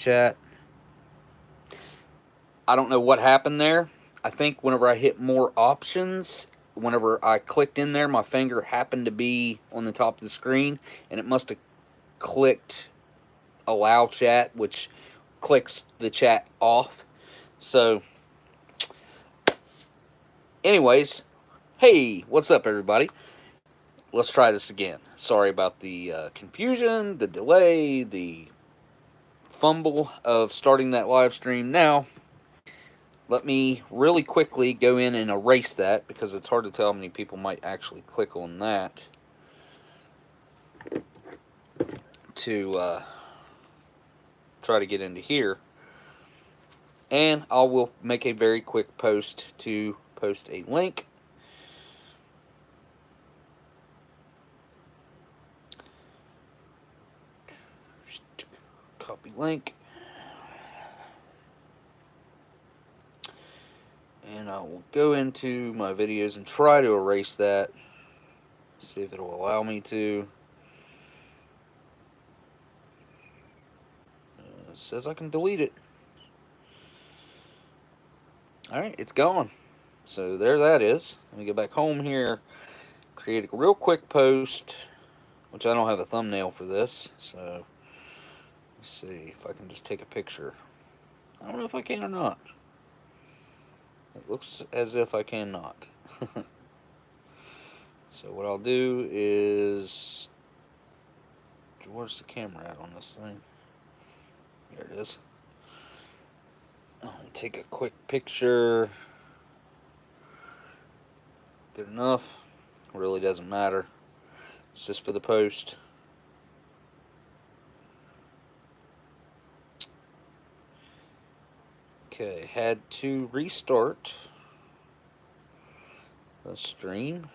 chat. I don't know what happened there. I think whenever I hit more options, whenever I clicked in there, my finger happened to be on the top of the screen, and it must have clicked allow chat, which clicks the chat off. So, anyways, hey, what's up, everybody? Let's try this again. Sorry about the confusion, the delay, the fumble of starting that live stream. Now, let me really quickly go in and erase that because it's hard to tell how many people might actually click on that to try to get into here. And I will make a very quick post to post a link. Copy link. And I will go into my videos and try to erase that. See if it'll allow me to. It says I can delete it. Alright, it's gone. So there that is. Let me go back home here. Create a real quick post, which I don't have a thumbnail for this. So let's see if I can just take a picture. I don't know if I can or not. It looks as if I cannot. So what I'll do is, where's the camera at on this thing? There it is. I'll take a quick picture. Good enough. Really doesn't matter. It's just for the post. Okay, had to restart the stream.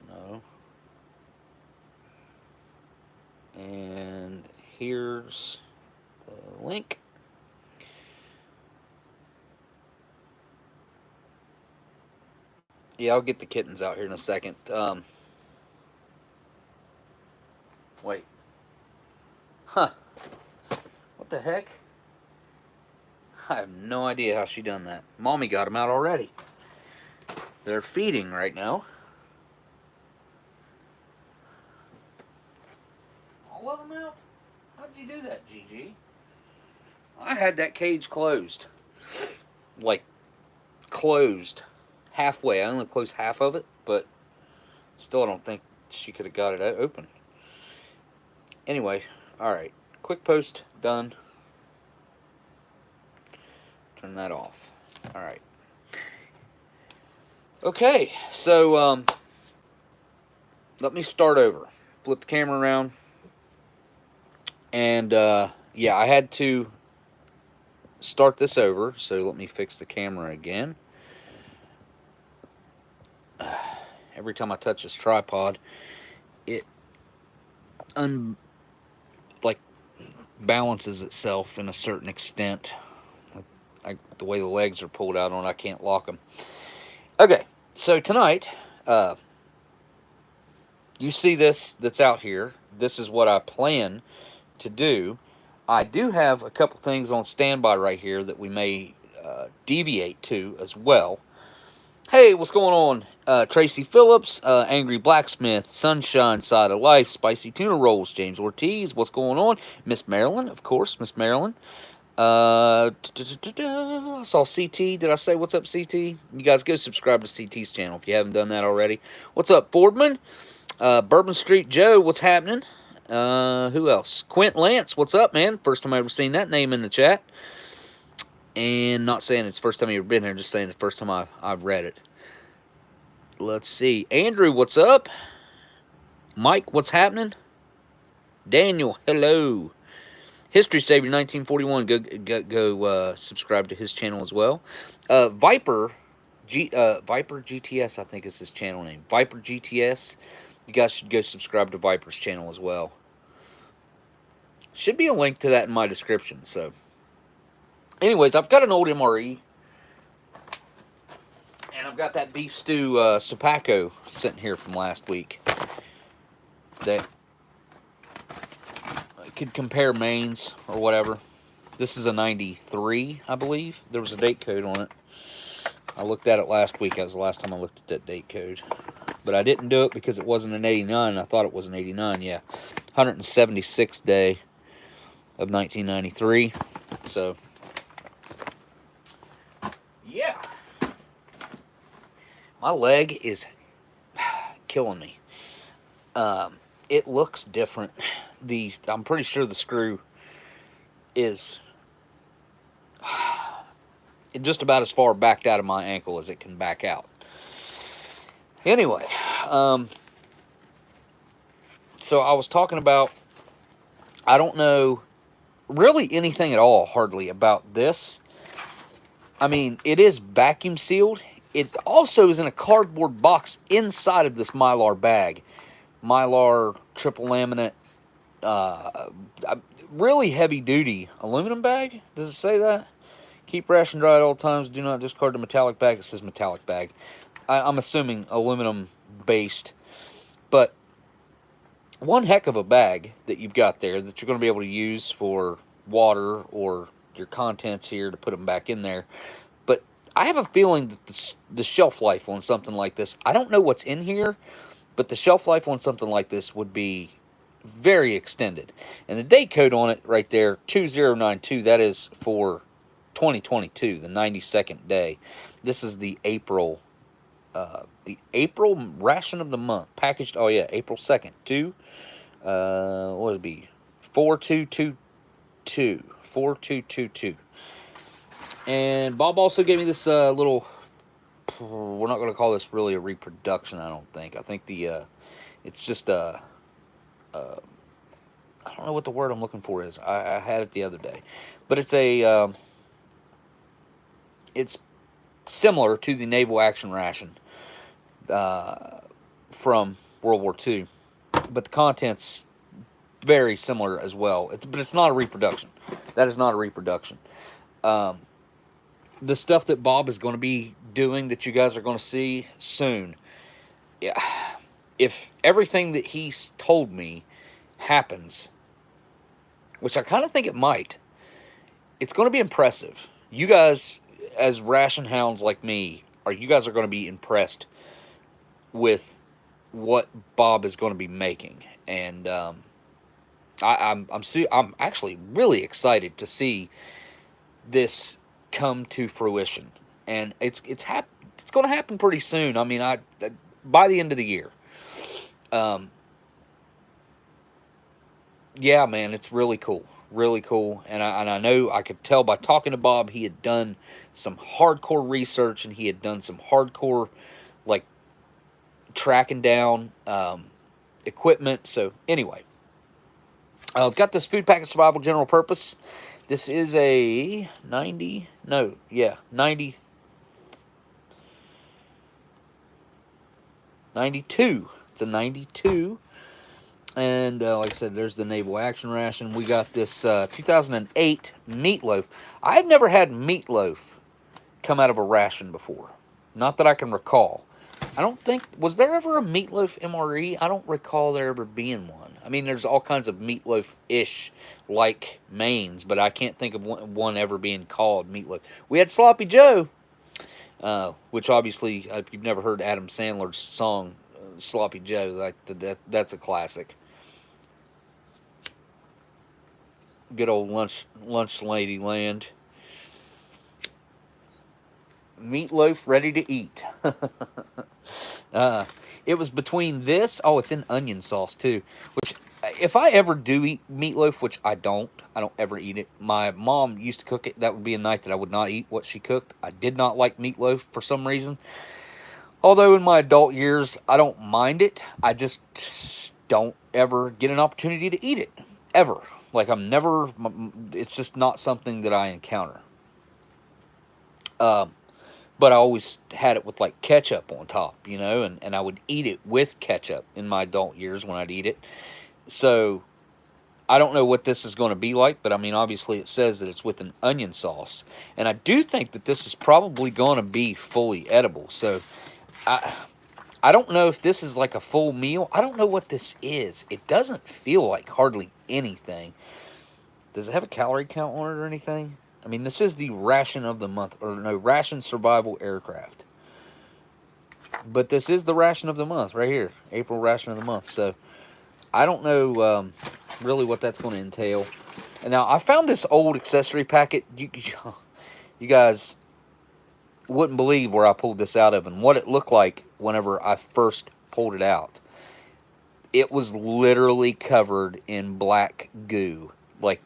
No. And here's the link. Yeah, I'll get the kittens out here in a second. Wait. Huh. What the heck? I have no idea how she done that. Mommy got them out already. They're feeding right now. All of them out? How'd you do that, Gigi? I had that cage closed. Like, closed. Halfway. I only closed half of it, but still I don't think she could have got it open. Anyway, alright. Quick post, done. Turn that off. Alright. Okay, so let me start over. Flip the camera around. And yeah, I had to start this over, so let me fix the camera again. Every time I touch this tripod, it balances itself in a certain extent. The way the legs are pulled out on it, I can't lock them. Okay, so tonight, you see this that's out here. This is what I plan to do. I do have a couple things on standby right here that we may deviate to as well. Hey, what's going on? Tracy Phillips, Angry Blacksmith, Sunshine Side of Life, Spicy Tuna Rolls, James Ortiz, what's going on? Miss Marilyn, of course, Miss Marilyn. I saw CT. Did I say what's up, CT? You guys go subscribe to CT's channel if you haven't done that already. What's up, Fordman? Bourbon Street Joe, what's happening? Who else? Quint Lance, what's up, man? First time I ever seen that name in the chat. And not saying it's the first time you've ever been here, just saying it's the first time I've read it. Let's see. Andrew, what's up? Mike, what's happening? Daniel, hello. History Savior 1941, go subscribe to his channel as well. Viper GTS, I think is his channel name. Viper GTS. You guys should go subscribe to Viper's channel as well. Should be a link to that in my description. So, anyways, I've got an old MRE. And I've got that beef stew Sopaco sitting here from last week. that could compare mains or whatever. This is a 93, I believe. There was a date code on it. I looked at it last week. That was the last time I looked at that date code. But I didn't do it because it wasn't an 89. I thought it was an 89, yeah. 176th day of 1993. So, yeah. My leg is killing me. It looks different. I'm pretty sure the screw is just about as far backed out of my ankle as it can back out. Anyway, so I was talking about, I don't know really anything at all, hardly, about this. I mean, it is vacuum sealed. It also is in a cardboard box inside of this Mylar bag. Mylar triple laminate, really heavy duty aluminum bag. Does it say that? Keep ration dry at all times. Do not discard the metallic bag. It says metallic bag. I'm assuming aluminum based. But one heck of a bag that you've got there that you're going to be able to use for water or your contents here to put them back in there. But I have a feeling that the shelf life on something like this, I don't know what's in here, but the shelf life on something like this would be very extended. And the date code on it right there, 2092, that is for 2022, the 92nd day. This is the April ration of the month, packaged. Oh yeah, April 2nd to what would it be? 4222. And Bob also gave me this little. We're not going to call this really a reproduction. I don't think. I think it's just a. I don't know what the word I'm looking for is. I had it the other day, but it's a. It's similar to the Naval Action Ration from World War II, but the contents very similar as well. But it's not a reproduction. That is not a reproduction. The stuff that Bob is going to be doing that you guys are going to see soon, yeah, if everything that he's told me happens, which I kind of think it might, it's going to be impressive. You guys, as ration hounds like me, you guys are going to be impressed with what Bob is going to be making, and I'm actually really excited to see this come to fruition, and it's going to happen pretty soon. I mean, by the end of the year. Yeah, man, it's really cool. Really cool. And I know I could tell by talking to Bob, he had done some hardcore research, and he had done some hardcore, like, tracking down equipment. So, anyway, I've got this food packet survival general purpose. This is a 92. It's a 92. And like I said, there's the Naval Action Ration. We got this 2008 Meatloaf. I've never had Meatloaf come out of a ration before. Not that I can recall. I don't think... Was there ever a Meatloaf MRE? I don't recall there ever being one. I mean, there's all kinds of Meatloaf-ish like mains, but I can't think of one ever being called Meatloaf. We had Sloppy Joe, which obviously, if you've never heard Adam Sandler's song, Sloppy Joe, that's a classic. Good old lunch lady land. Meatloaf ready to eat. It was between this. Oh, it's in onion sauce too. Which, if I ever do eat meatloaf, which I don't ever eat it. My mom used to cook it. That would be a night that I would not eat what she cooked. I did not like meatloaf for some reason. Although in my adult years, I don't mind it. I just don't ever get an opportunity to eat it. Ever. Like, it's just not something that I encounter. But I always had it with, like, ketchup on top, you know, and I would eat it with ketchup in my adult years when I'd eat it. So, I don't know what this is going to be like, but, I mean, obviously it says that it's with an onion sauce. And I do think that this is probably going to be fully edible. So, I don't know if this is like a full meal. I don't know what this is. It doesn't feel like hardly anything. Does it have a calorie count on it or anything? I mean, this is the ration of the month, or no, ration survival aircraft. But this is the ration of the month right here, April ration of the month. So I don't know really what that's going to entail. And now I found this old accessory packet. You guys wouldn't believe where I pulled this out of and what it looked like whenever I first pulled it out. It was literally covered in black goo, like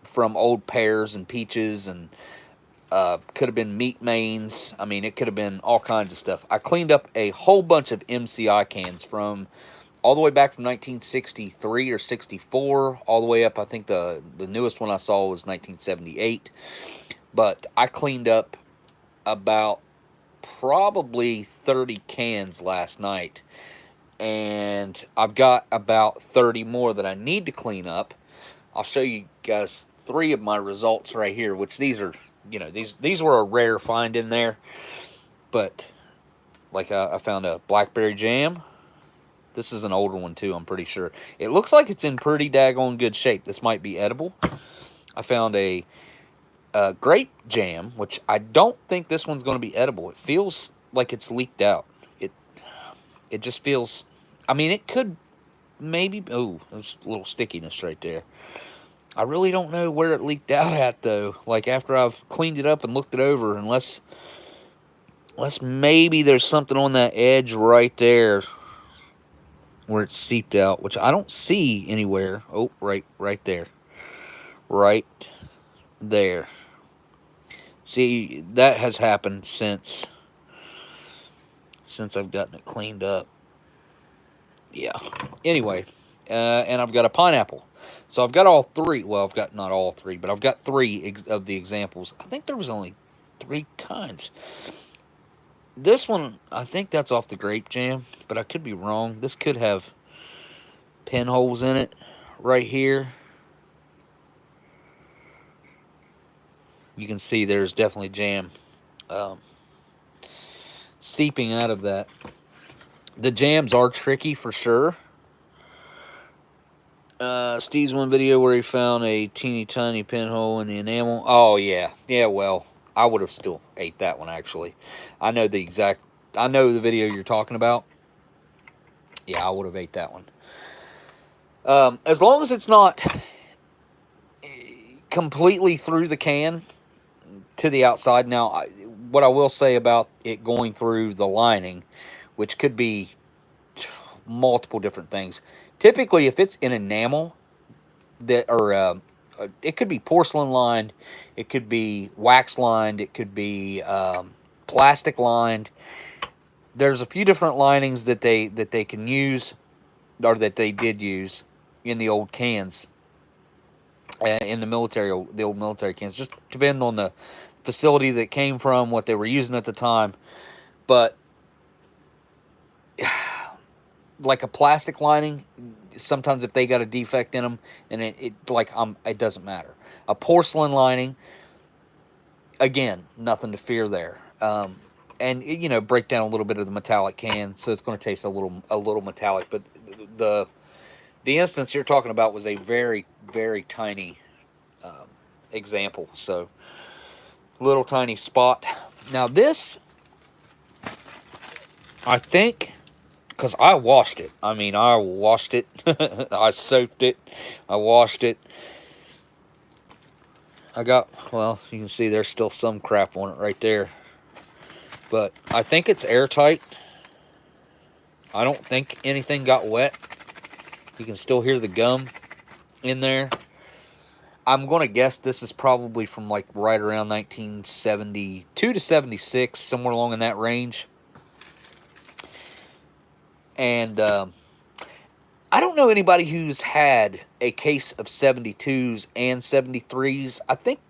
from old pears and peaches, and could have been meat mains. I mean, it could have been all kinds of stuff. I cleaned up a whole bunch of MCI cans from all the way back from 1963 or 64, all the way up. I think the newest one I saw was 1978. But I cleaned up about probably 30 cans last night, and I've got about 30 more that I need to clean up. I'll show you guys 3 of my results right here, which these are, you know, these were a rare find in there. But like I found a blackberry jam. This is an older one too, I'm pretty sure. It looks like it's in pretty daggone good shape. This might be edible. I found a grape jam, which I don't think this one's going to be edible. It feels like it's leaked out. It just feels, I mean, it could maybe, oh, there's a little stickiness right there. I really don't know where it leaked out at, though. Like, after I've cleaned it up and looked it over, unless maybe there's something on that edge right there where it's seeped out, which I don't see anywhere. Oh, right there. Right there. See, that has happened since I've gotten it cleaned up. Yeah. Anyway, and I've got a pineapple. So I've got all 3. Well, I've got not all 3, but I've got 3 of the examples. I think there was only 3 kinds. This one, I think that's off the grape jam, but I could be wrong. This could have pinholes in it right here. You can see there's definitely jam seeping out of that. The jams are tricky for sure. Steve's one video where he found a teeny tiny pinhole in the enamel. Oh, yeah. Yeah, well, I would have still ate that one, actually. I know the video you're talking about. Yeah, I would have ate that one. As long as it's not completely through the can to the outside. Now, what I will say about it going through the lining, which could be multiple different things. Typically, if it's in enamel, it could be porcelain lined, it could be wax lined, it could be plastic lined. There's a few different linings that they can use, or that they did use in the old cans, in the old military cans. Just depending on the facility that came from, what they were using at the time. But like a plastic lining, sometimes if they got a defect in them, and it doesn't matter. A porcelain lining, again, nothing to fear there. And you know, break down a little bit of the metallic can, so it's going to taste a little metallic. But the instance you're talking about was a very, very tiny example. So little tiny spot. Now this, I think, because I washed it. I mean, I washed it. I soaked it. I washed it. Well, you can see there's still some crap on it right there. But I think it's airtight. I don't think anything got wet. You can still hear the gum in there. I'm going to guess this is probably from like right around 1972 to 76, somewhere along in that range. And I don't know anybody who's had a case of 72s and 73s. I think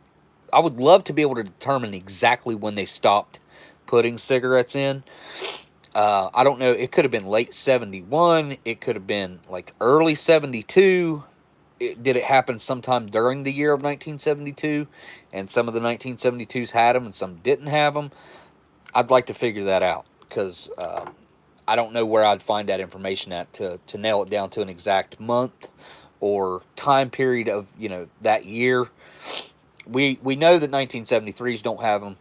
I would love to be able to determine exactly when they stopped putting cigarettes in. I don't know. It could have been late 71. It could have been like early 72. Did it happen sometime during the year of 1972? And some of the 1972s had them and some didn't have them. I'd like to figure that out, because I don't know where I'd find that information at to nail it down to an exact month or time period of, you know, that year. We know that 1973s don't have them,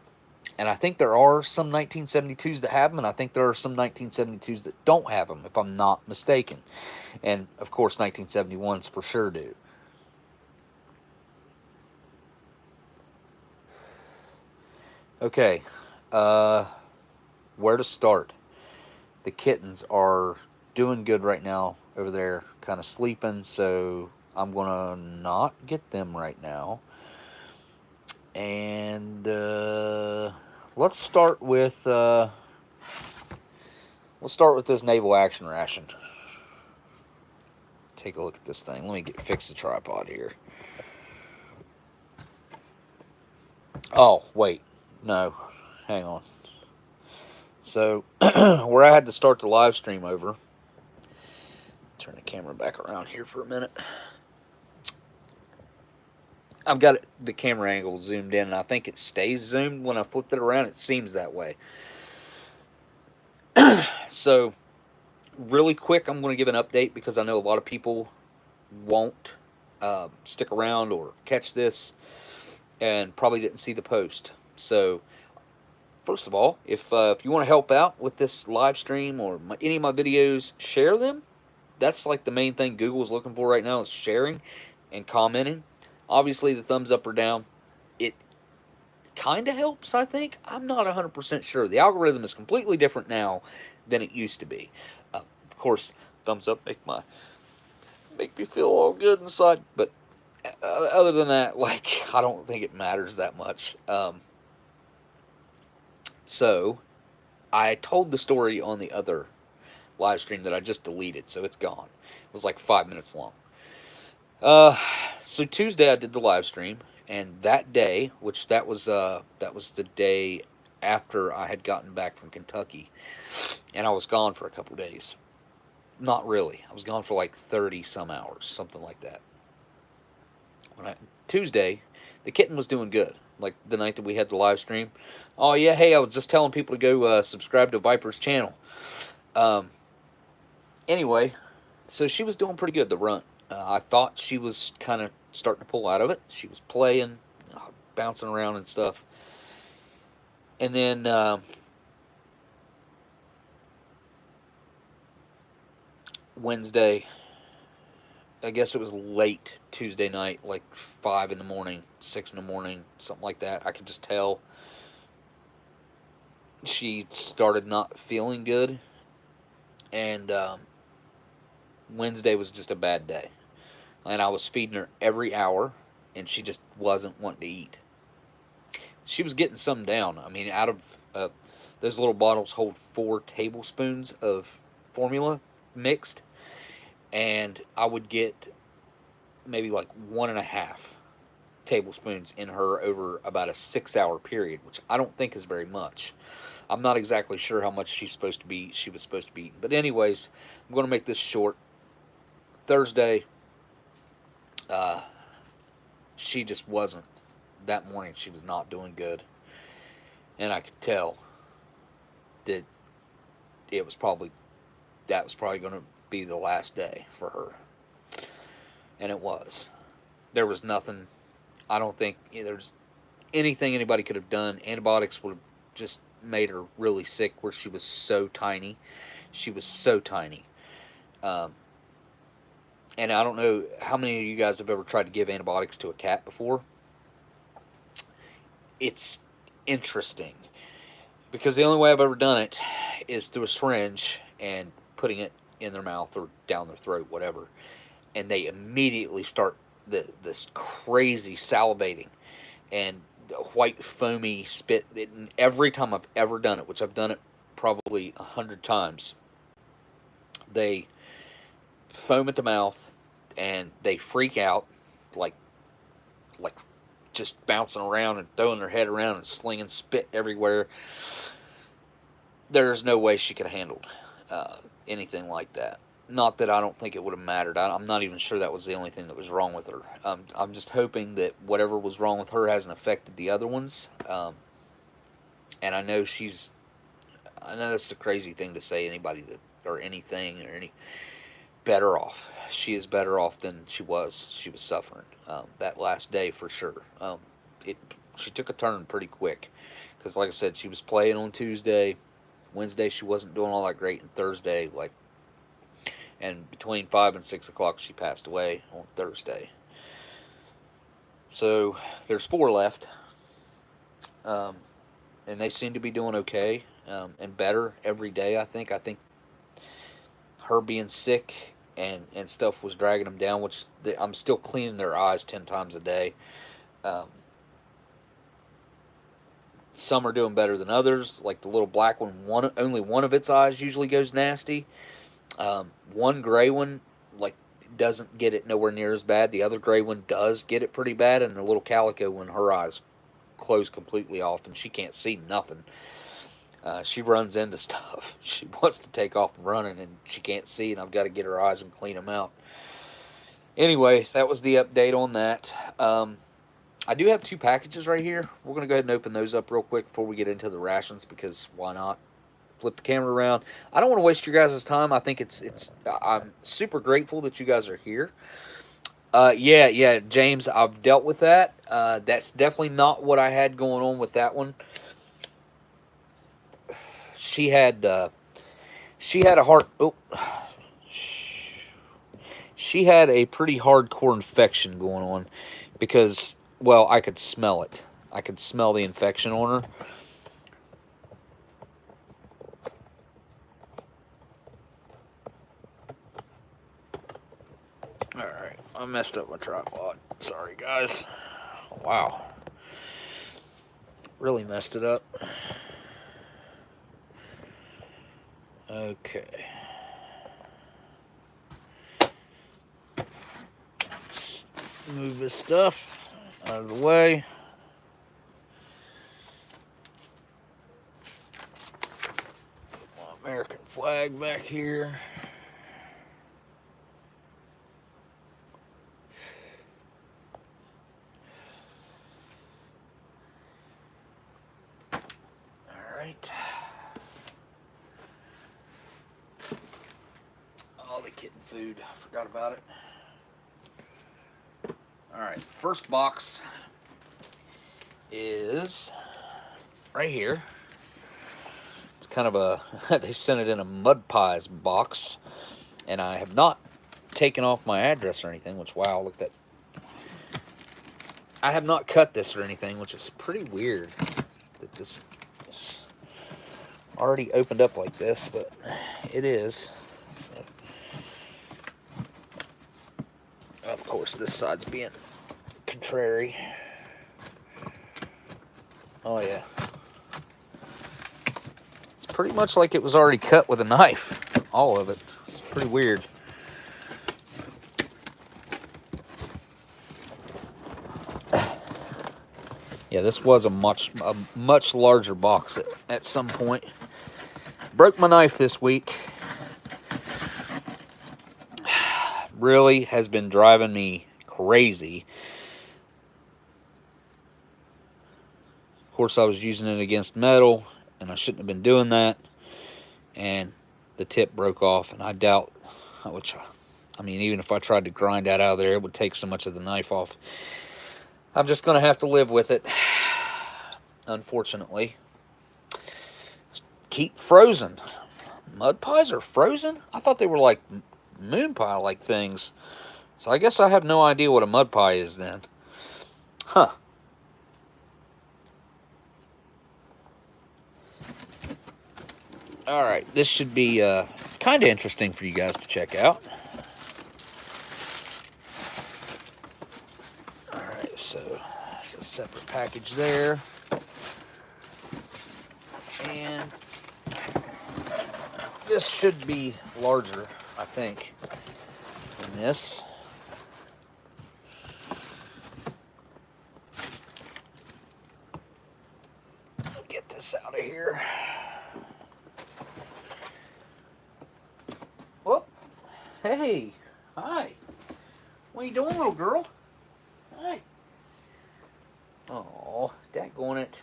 and I think there are some 1972s that have them, and I think there are some 1972s that don't have them, if I'm not mistaken. And of course, 1971s for sure do. Okay, where to start? The kittens are doing good right now over there, kind of sleeping, so I'm gonna not get them right now. And let's start with this naval action ration. Take a look at this thing. Let me fix the tripod here. Oh wait, no, hang on. So where I had to start the live stream over. Turn the camera back around here for a minute. I've got the camera angle zoomed in, and I think it stays zoomed when I flipped it around. It seems that way. So, really quick, I'm going to give an update because I know a lot of people won't stick around or catch this and probably didn't see the post. So, first of all, if you want to help out with this live stream or any of my videos, share them. That's like the main thing Google's looking for right now is sharing and commenting. Obviously, the thumbs up or down, it kind of helps, I think. I'm not 100% sure. The algorithm is completely different now than it used to be. Of course, thumbs up make me feel all good inside, but other than that, like, I don't think it matters that much. So, I told the story on the other live stream that I just deleted, so it's gone. It was like 5 minutes long. So Tuesday I did the live stream, and that day, which that was the day after I had gotten back from Kentucky, and I was gone for a couple days. Not really. I was gone for like 30 some hours, something like that. Tuesday, the kitten was doing good. Like the night that we had the live stream. Oh yeah, hey, I was just telling people to go subscribe to Viper's channel. Anyway, so she was doing pretty good, the runt. I thought she was kind of starting to pull out of it. She was playing, bouncing around and stuff. And then Wednesday, I guess it was late Tuesday night, like 5 in the morning, 6 in the morning, something like that. I could just tell she started not feeling good. And Wednesday was just a bad day. And I was feeding her every hour, and she just wasn't wanting to eat. She was getting some down. I mean, out of those little bottles hold 4 tablespoons of formula mixed, and I would get maybe like 1.5 tablespoons in her over about a 6-hour period, which I don't think is very much. I'm not exactly sure how much she was supposed to be eating. But anyways, I'm going to make this short. Thursday, she just wasn't. That morning, she was not doing good. And I could tell that that was probably going to be the last day for her. And it was. There was nothing. I don't think there's anything anybody could have done. Antibiotics would have just made her really sick where she was so tiny. She was so tiny. And I don't know how many of you guys have ever tried to give antibiotics to a cat before. It's interesting because the only way I've ever done it is through a syringe and putting it in their mouth or down their throat, whatever. And they immediately start this crazy salivating and white foamy spit. Every time I've ever done it, which I've done it probably 100 times, they foam at the mouth and they freak out, like just bouncing around and throwing their head around and slinging spit everywhere. There's no way she could have handled anything like that. Not that I don't think it would have mattered. I'm not even sure that was the only thing that was wrong with her. I'm just hoping that whatever was wrong with her hasn't affected the other ones. And I know she's I know that's a crazy thing to say, anybody that, or anything, or any, better off. She is better off than she was. She was suffering that last day for sure. It She took a turn pretty quick because, like I said, she was playing on Tuesday. Wednesday she wasn't doing all that great, and Thursday, and between 5 and 6 o'clock she passed away on Thursday. So there's 4 left, and they seem to be doing okay and better every day. I think her being sick and stuff was dragging them down, which I'm still cleaning their eyes 10 times a day. Some are doing better than others. Like the little black one, only one of its eyes usually goes nasty. One gray one, like, doesn't get it nowhere near as bad. The other gray one does get it pretty bad, and the little calico one, her eyes close completely off, and she can't see nothing. She runs into stuff. She wants to take off running, and she can't see, and I've got to get her eyes and clean them out. Anyway, that was the update on that. I do have 2 packages right here. We're going to go ahead and open those up real quick before we get into the rations, because why not? Flip the camera around. I don't want to waste your guys' time. I think I'm super grateful that you guys are here. Yeah, James, I've dealt with that. That's definitely not what I had going on with that one. She had a heart. Oh, she had a pretty hardcore infection going on because, well, I could smell it. I could smell the infection on her. Alright, I messed up my tripod. Sorry, guys. Wow. Really messed it up. Okay. Let's move this stuff out of the way. Put my American flag back here. Alright. All the kitten food. I forgot about it. Alright, first box is right here. It's kind of a, they sent it in a mud pies box, and I have not taken off my address or anything, which, wow, look at that. I have not cut this or anything, which is pretty weird that this is already opened up like this, but it is. So, of course, this side's being contrary. Oh, yeah. It's pretty much like it was already cut with a knife. All of it. It's pretty weird. Yeah, this was a much larger box at some point. Broke my knife this week. Really has been driving me crazy. Of course, I was using it against metal, and I shouldn't have been doing that. And the tip broke off, and I doubt, I mean, even if I tried to grind that out of there, it would take so much of the knife off. I'm just going to have to live with it, unfortunately. Keep frozen. Mud pies are frozen? I thought they were like moon pie-like things. So I guess I have no idea what a mud pie is then. Huh. Alright, this should be kind of interesting for you guys to check out. Alright, so a separate package there. And this should be larger, I think, than this. Get this out of here. Whoop. Hey. Hi. What are you doing, little girl? Hi. Oh, daggone it.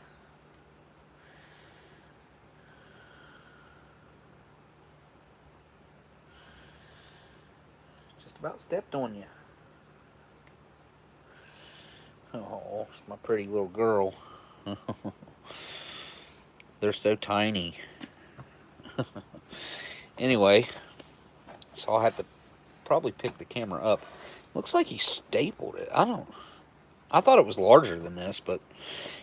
About stepped on you. Oh, my pretty little girl. They're so tiny. Anyway, so I'll have to probably pick the camera up. Looks like he stapled it. I thought it was larger than this, but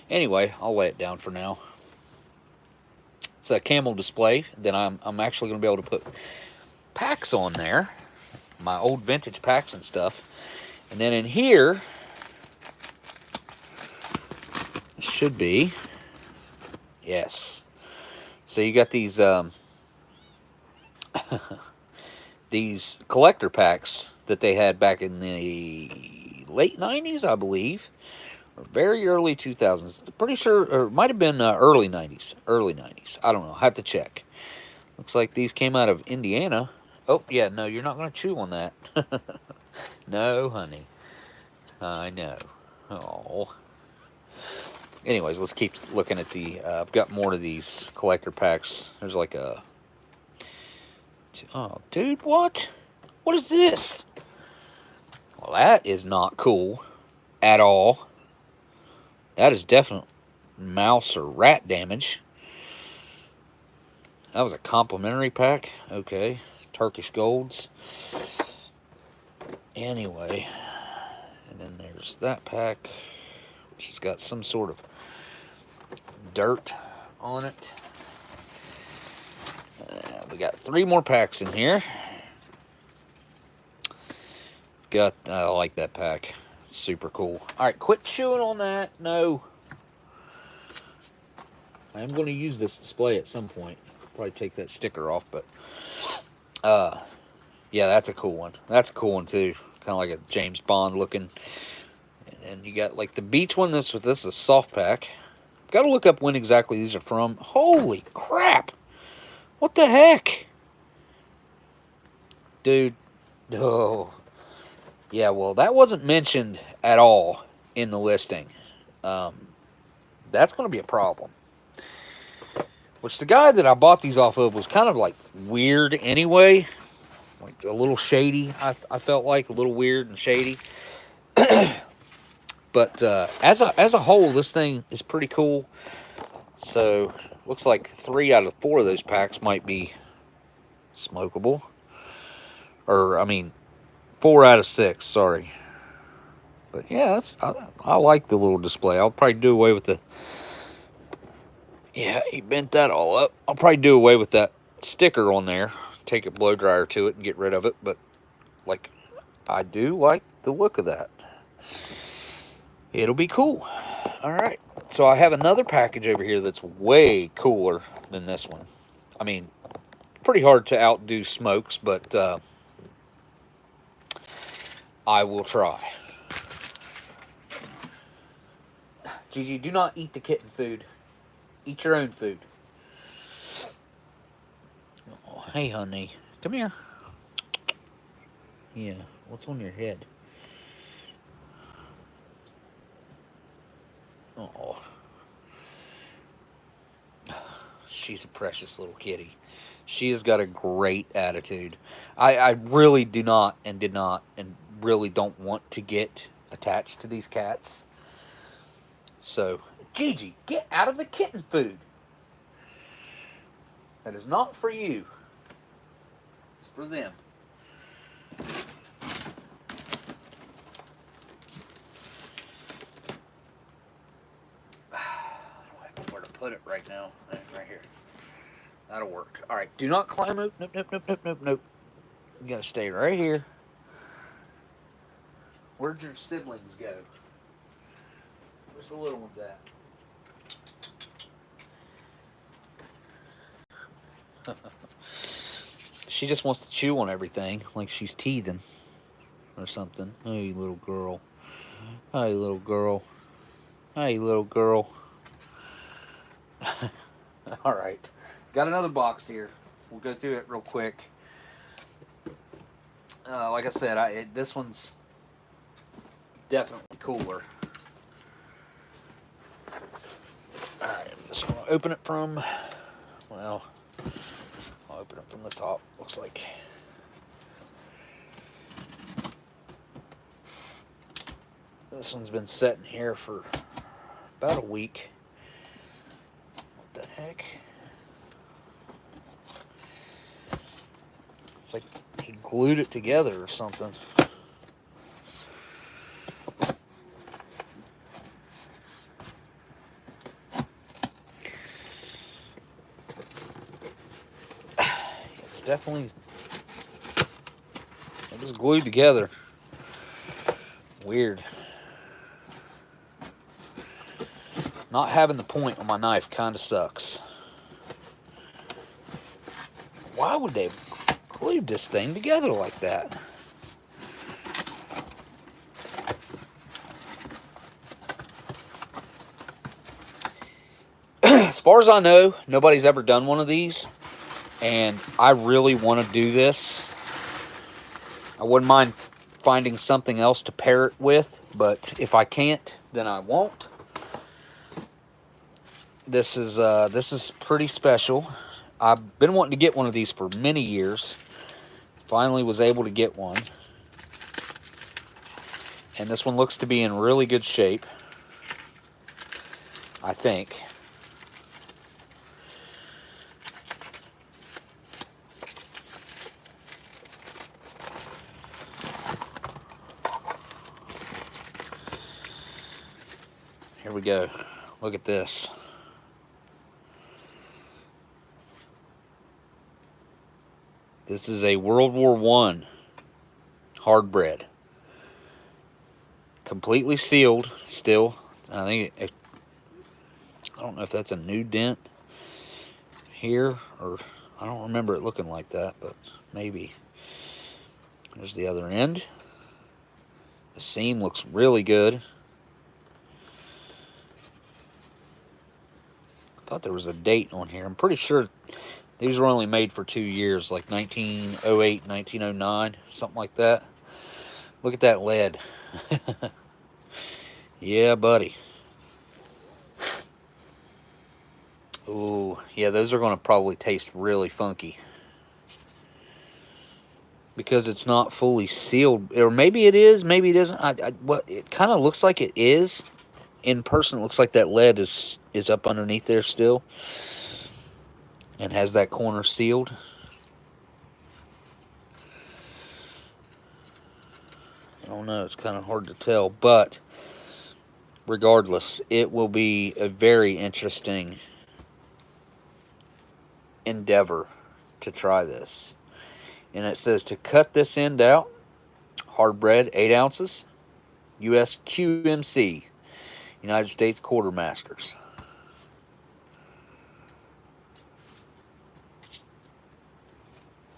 anyway, I'll lay it down for now. It's a camel display. Then I'm actually going to be able to put packs on there, my old vintage packs and stuff. And then in here should be, yes. So you got these these collector packs that they had back in the late 90s, I believe, or very early 2000s. Pretty sure, or it might have been early 90s. Early 90s. I don't know. I have to check. Looks like these came out of Indiana. Oh, yeah, no, you're not going to chew on that. No, honey. I know. Oh. Anyways, let's keep looking at the... I've got more of these collector packs. There's like a... Oh, dude, what? What is this? Well, that is not cool at all. That is definite mouse or rat damage. That was a complimentary pack. Okay. Turkish Golds. Anyway. And then there's that pack, which has got some sort of dirt on it. We got 3 more packs in here. I like that pack. It's super cool. Alright, quit chewing on that. No. I am going to use this display at some point. Probably take that sticker off, but yeah, that's a cool one. That's a cool one too. Kind of like a James Bond looking. And then you got like the beach one. This is a soft pack. Got to look up when exactly these are from. Holy crap! What the heck? Dude. Oh. Yeah, well, that wasn't mentioned at all in the listing. That's going to be a problem. Which the guy that I bought these off of was kind of like weird anyway. Like a little shady, I felt like. A little weird and shady. But as a whole, this thing is pretty cool. So, looks like 3 out of 4 of those packs might be smokable. Or, I mean, 4 out of 6, sorry. But yeah, I like the little display. I'll probably do away with the... Yeah, he bent that all up. I'll probably do away with that sticker on there. Take a blow dryer to it and get rid of it. But, like, I do like the look of that. It'll be cool. Alright, so I have another package over here that's way cooler than this one. I mean, pretty hard to outdo Smokes, but I will try. Gigi, do not eat the kitten food. Eat your own food. Oh, hey, honey. Come here. Yeah, what's on your head? Oh, she's a precious little kitty. She has got a great attitude. I really do not and did not and really don't want to get attached to these cats. So, Gigi, get out of the kitten food. That is not for you. It's for them. Where to put it right now. Right here. That'll work. Alright, do not climb out. Nope, nope, nope, nope, nope, nope. You gotta stay right here. Where'd your siblings go? Where's the little ones at? She just wants to chew on everything like she's teething or something. Hey, little girl. Hey, little girl. Hey, little girl. Alright. Got another box here. We'll go through it real quick. Like I said, this one's definitely cooler. Alright, I'm just going to open it from... Well, I'll open it from the top. Looks like... This one's been sitting here for about a week. What the heck? It's like he glued it together or something. It's definitely, it was glued together. Weird. Not having the point on my knife kind of sucks. Why would they have glued this thing together like that? As far as I know, nobody's ever done one of these, and I really want to do this. I wouldn't mind finding something else to pair it with, but if I can't, then I won't. This is pretty special. I've been wanting to get one of these for many years. Finally was able to get one. And this one looks to be in really good shape, I think. Here we go. Look at this. This is a World War I hard bread. Completely sealed still. I don't know if that's a new dent here, or I don't remember it looking like that, but maybe. There's the other end. The seam looks really good. I thought there was a date on here. I'm pretty sure these were only made for 2 years, like 1908, 1909, something like that. Look at that lead. Yeah, buddy. Ooh, yeah, those are going to probably taste really funky. Because it's not fully sealed. Or maybe it is, maybe it isn't. It kind of looks like it is. In person, it looks like that lead is up underneath there still. And has that corner sealed. I don't know, it's kind of hard to tell, but regardless, it will be a very interesting endeavor to try this. And it says to cut this end out, hard bread, 8 ounces, US QMC, United States Quartermasters.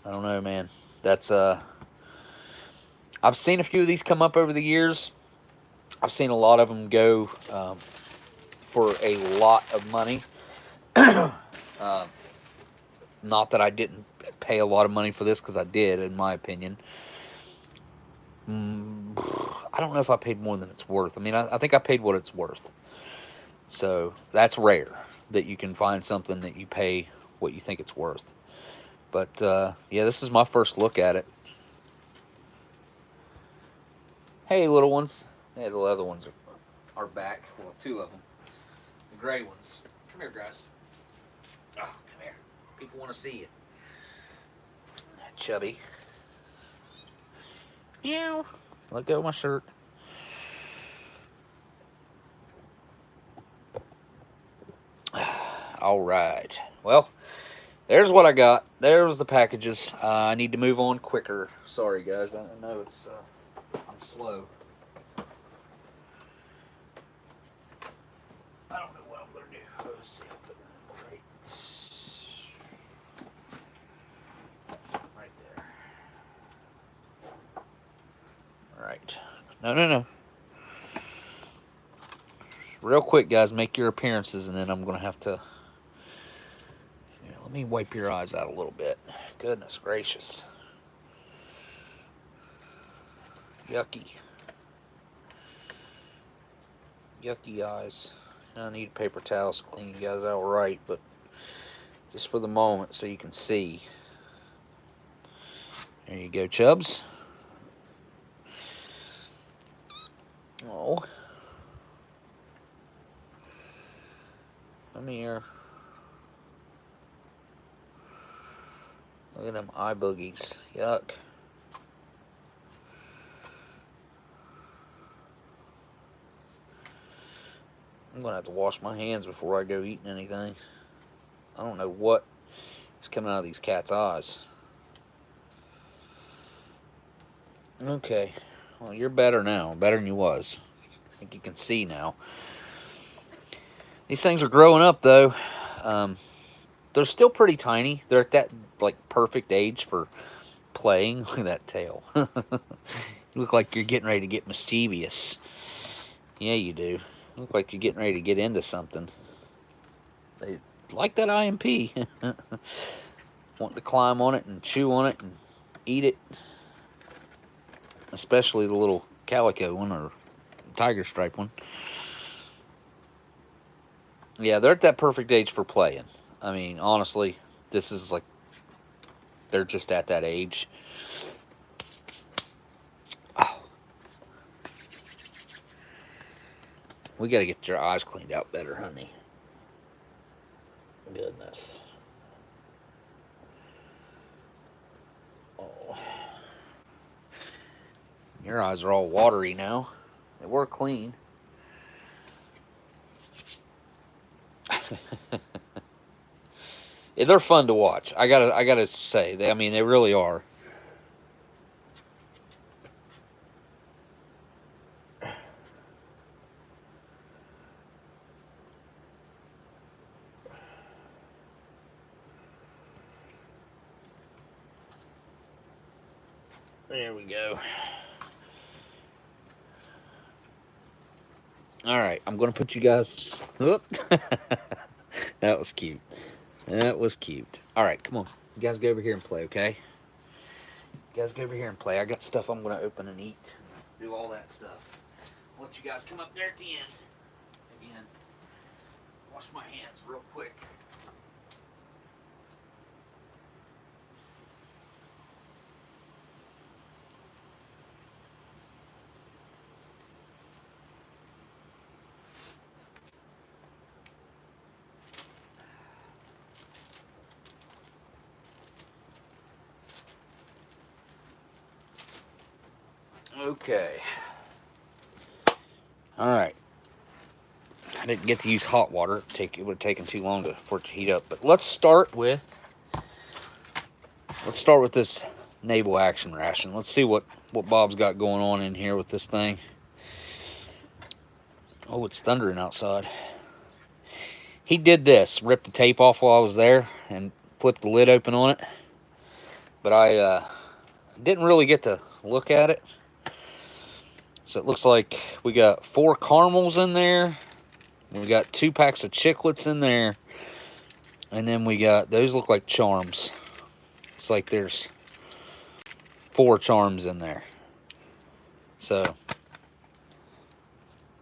I don't know, man. That's I've seen a few of these come up over the years. I've seen a lot of them go for a lot of money. Not that I didn't pay a lot of money for this, because I did, in my opinion. I don't know if I paid more than it's worth. I mean, I think I paid what it's worth. So that's rare that you can find something that you pay what you think it's worth. But yeah, this is my first look at it. Hey, little ones. Yeah, the other ones are back. Well, 2 of them. The gray ones. Come here, guys. Oh, come here. People want to see you. Chubby. Meow. Let go of my shirt. All right. Well, there's what I got. There's the packages. I need to move on quicker. Sorry, guys. I know it's I'm slow. I don't know what I'm gonna do. Let's see. I'll put that right there. All right. No. Real quick, guys, make your appearances, and then I'm gonna have to. Let me wipe your eyes out a little bit. Goodness gracious. Yucky. Yucky eyes. I need paper towels to clean you guys out right, but just for the moment so you can see. There you go, Chubs. Oh. Come here. Look at them eye boogies. Yuck. I'm going to have to wash my hands before I go eating anything. I don't know what is coming out of these cats' eyes. Okay. Well, you're better now. Better than you was. I think you can see now. These things are growing up, though. They're still pretty tiny. They're at that, like, perfect age for playing. Look at that tail. You look like you're getting ready to get mischievous. Yeah, you do. You look like you're getting ready to get into something. They like that IMP. Want to climb on it and chew on it and eat it. Especially the little calico one or tiger stripe one. Yeah, they're at that perfect age for playing. I mean, honestly, this is like, they're just at that age. Oh. We got to get your eyes cleaned out better, honey. Goodness. Oh. Your eyes are all watery now. They were clean. Yeah, they're fun to watch. I gotta say, they really are. There we go. All right, I'm gonna put you guys. Whoop. That was cute. That was cute. All right, come on. You guys go over here and play, okay? You guys go over here and play. I got stuff I'm gonna open and eat. Do all that stuff. I'll let you guys come up there at the end. Again. Wash my hands real quick. Okay. All right. I didn't get to use hot water. It would have taken too long for it to heat up. But let's start with this naval action ration. Let's see what Bob's got going on in here with this thing. Oh, it's thundering outside. He did this, ripped the tape off while I was there and flipped the lid open on it. But I didn't really get to look at it. So it looks like we got 4 caramels in there. We got 2 packs of chiclets in there. And then we got, those look like charms. It's like there's 4 charms in there. So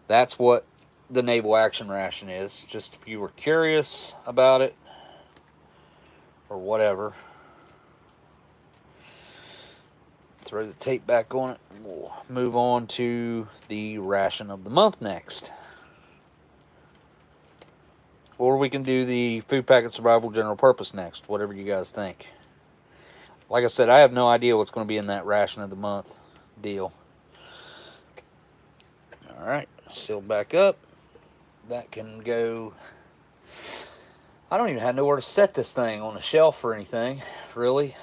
that's what the naval action ration is. Just if you were curious about it or whatever. Throw the tape back on it. We'll move on to the ration of the month next. Or we can do the food packet survival general purpose next. Whatever you guys think. Like I said, I have no idea what's going to be in that ration of the month deal. Alright, sealed back up. That can go... I don't even have nowhere to set this thing on a shelf or anything, really.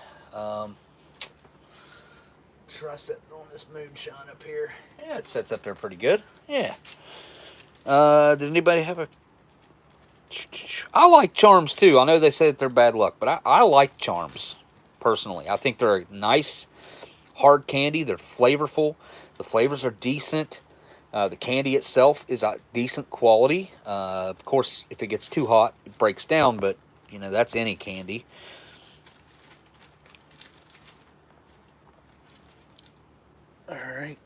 Try setting on this moonshine up here. Yeah, it sets up there pretty good. Yeah. Did anybody have a... I like charms too. I know they say that they're bad luck, but I like charms, personally. I think they're a nice, hard candy. They're flavorful. The flavors are decent. The candy itself is a decent quality. Of course, if it gets too hot, it breaks down, but, you know, that's any candy. All right.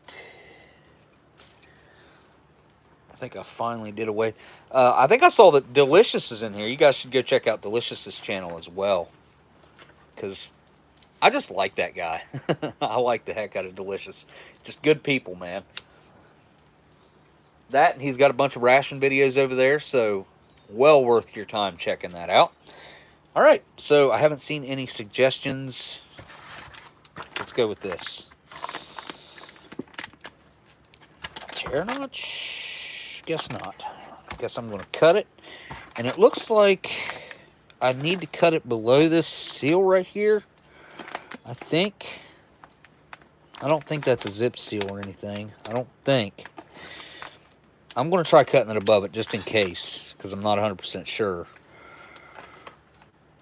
I think I finally did away. I think I saw that Delicious is in here. You guys should go check out Delicious's channel as well. Because I just like that guy. I like the heck out of Delicious. Just good people, man. that, and he's got a bunch of ration videos over there, so well worth your time checking that out. All right, so I haven't seen any suggestions. Let's go with this. Tear notch? Guess not. Guess I'm going to cut it. And it looks like I need to cut it below this seal right here. I think. I don't think that's a zip seal or anything. I don't think. I'm going to try cutting it above it just in case, because I'm not 100% sure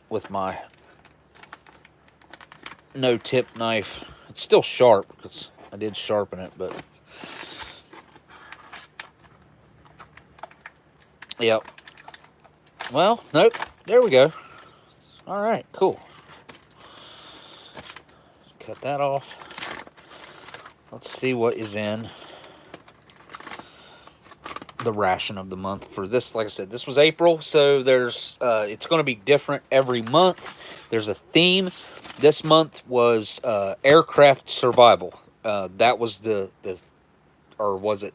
with my no-tip knife. It's still sharp because I did sharpen it, but yep. Well, nope. There we go. All right, cool. Cut that off. Let's see what is in the ration of the month for this. Like I said, this was April, so there's it's going to be different every month. There's a theme. This month was aircraft survival. That was or was it?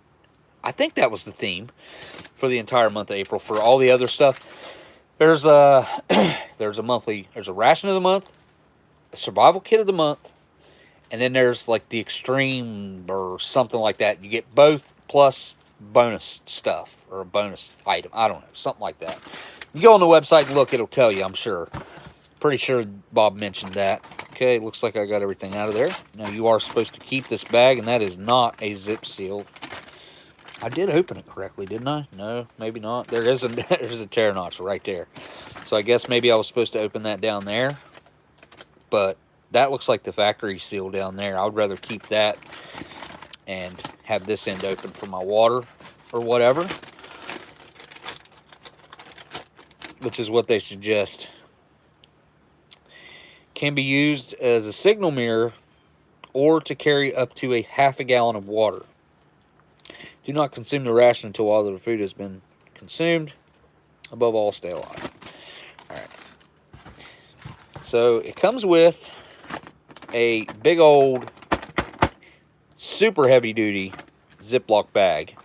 I think that was the theme for the entire month of April. For all the other stuff, there's a there's a ration of the month, a survival kit of the month, and then there's like the extreme or something like that. You get both plus bonus stuff or a bonus item. I don't know, something like that. You go on the website and look, it'll tell you, I'm sure. Pretty sure Bob mentioned that. Okay, looks like I got everything out of there. Now, you are supposed to keep this bag, and that is not a zip seal. I did open it correctly, didn't I? No, maybe not. There's a tear notch right there. So I guess maybe I was supposed to open that down there. But that looks like the factory seal down there. I would rather keep that and have this end open for my water or whatever, which is what they suggest. Can be used as a signal mirror or to carry up to a half a gallon of water. Do not consume the ration until all the food has been consumed. Above all, stay alive. All right. So it comes with a big old, super heavy-duty Ziploc bag.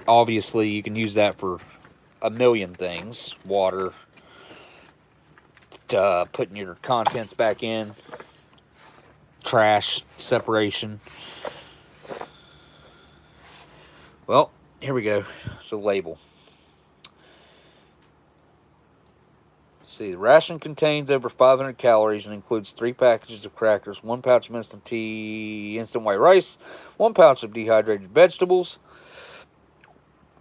Obviously, you can use that for a million things. Water, putting your contents back in, trash separation. Well, here we go. It's a label. See, the ration contains over 500 calories and includes 3 packages of crackers, 1 pouch of instant white rice, 1 pouch of dehydrated vegetables,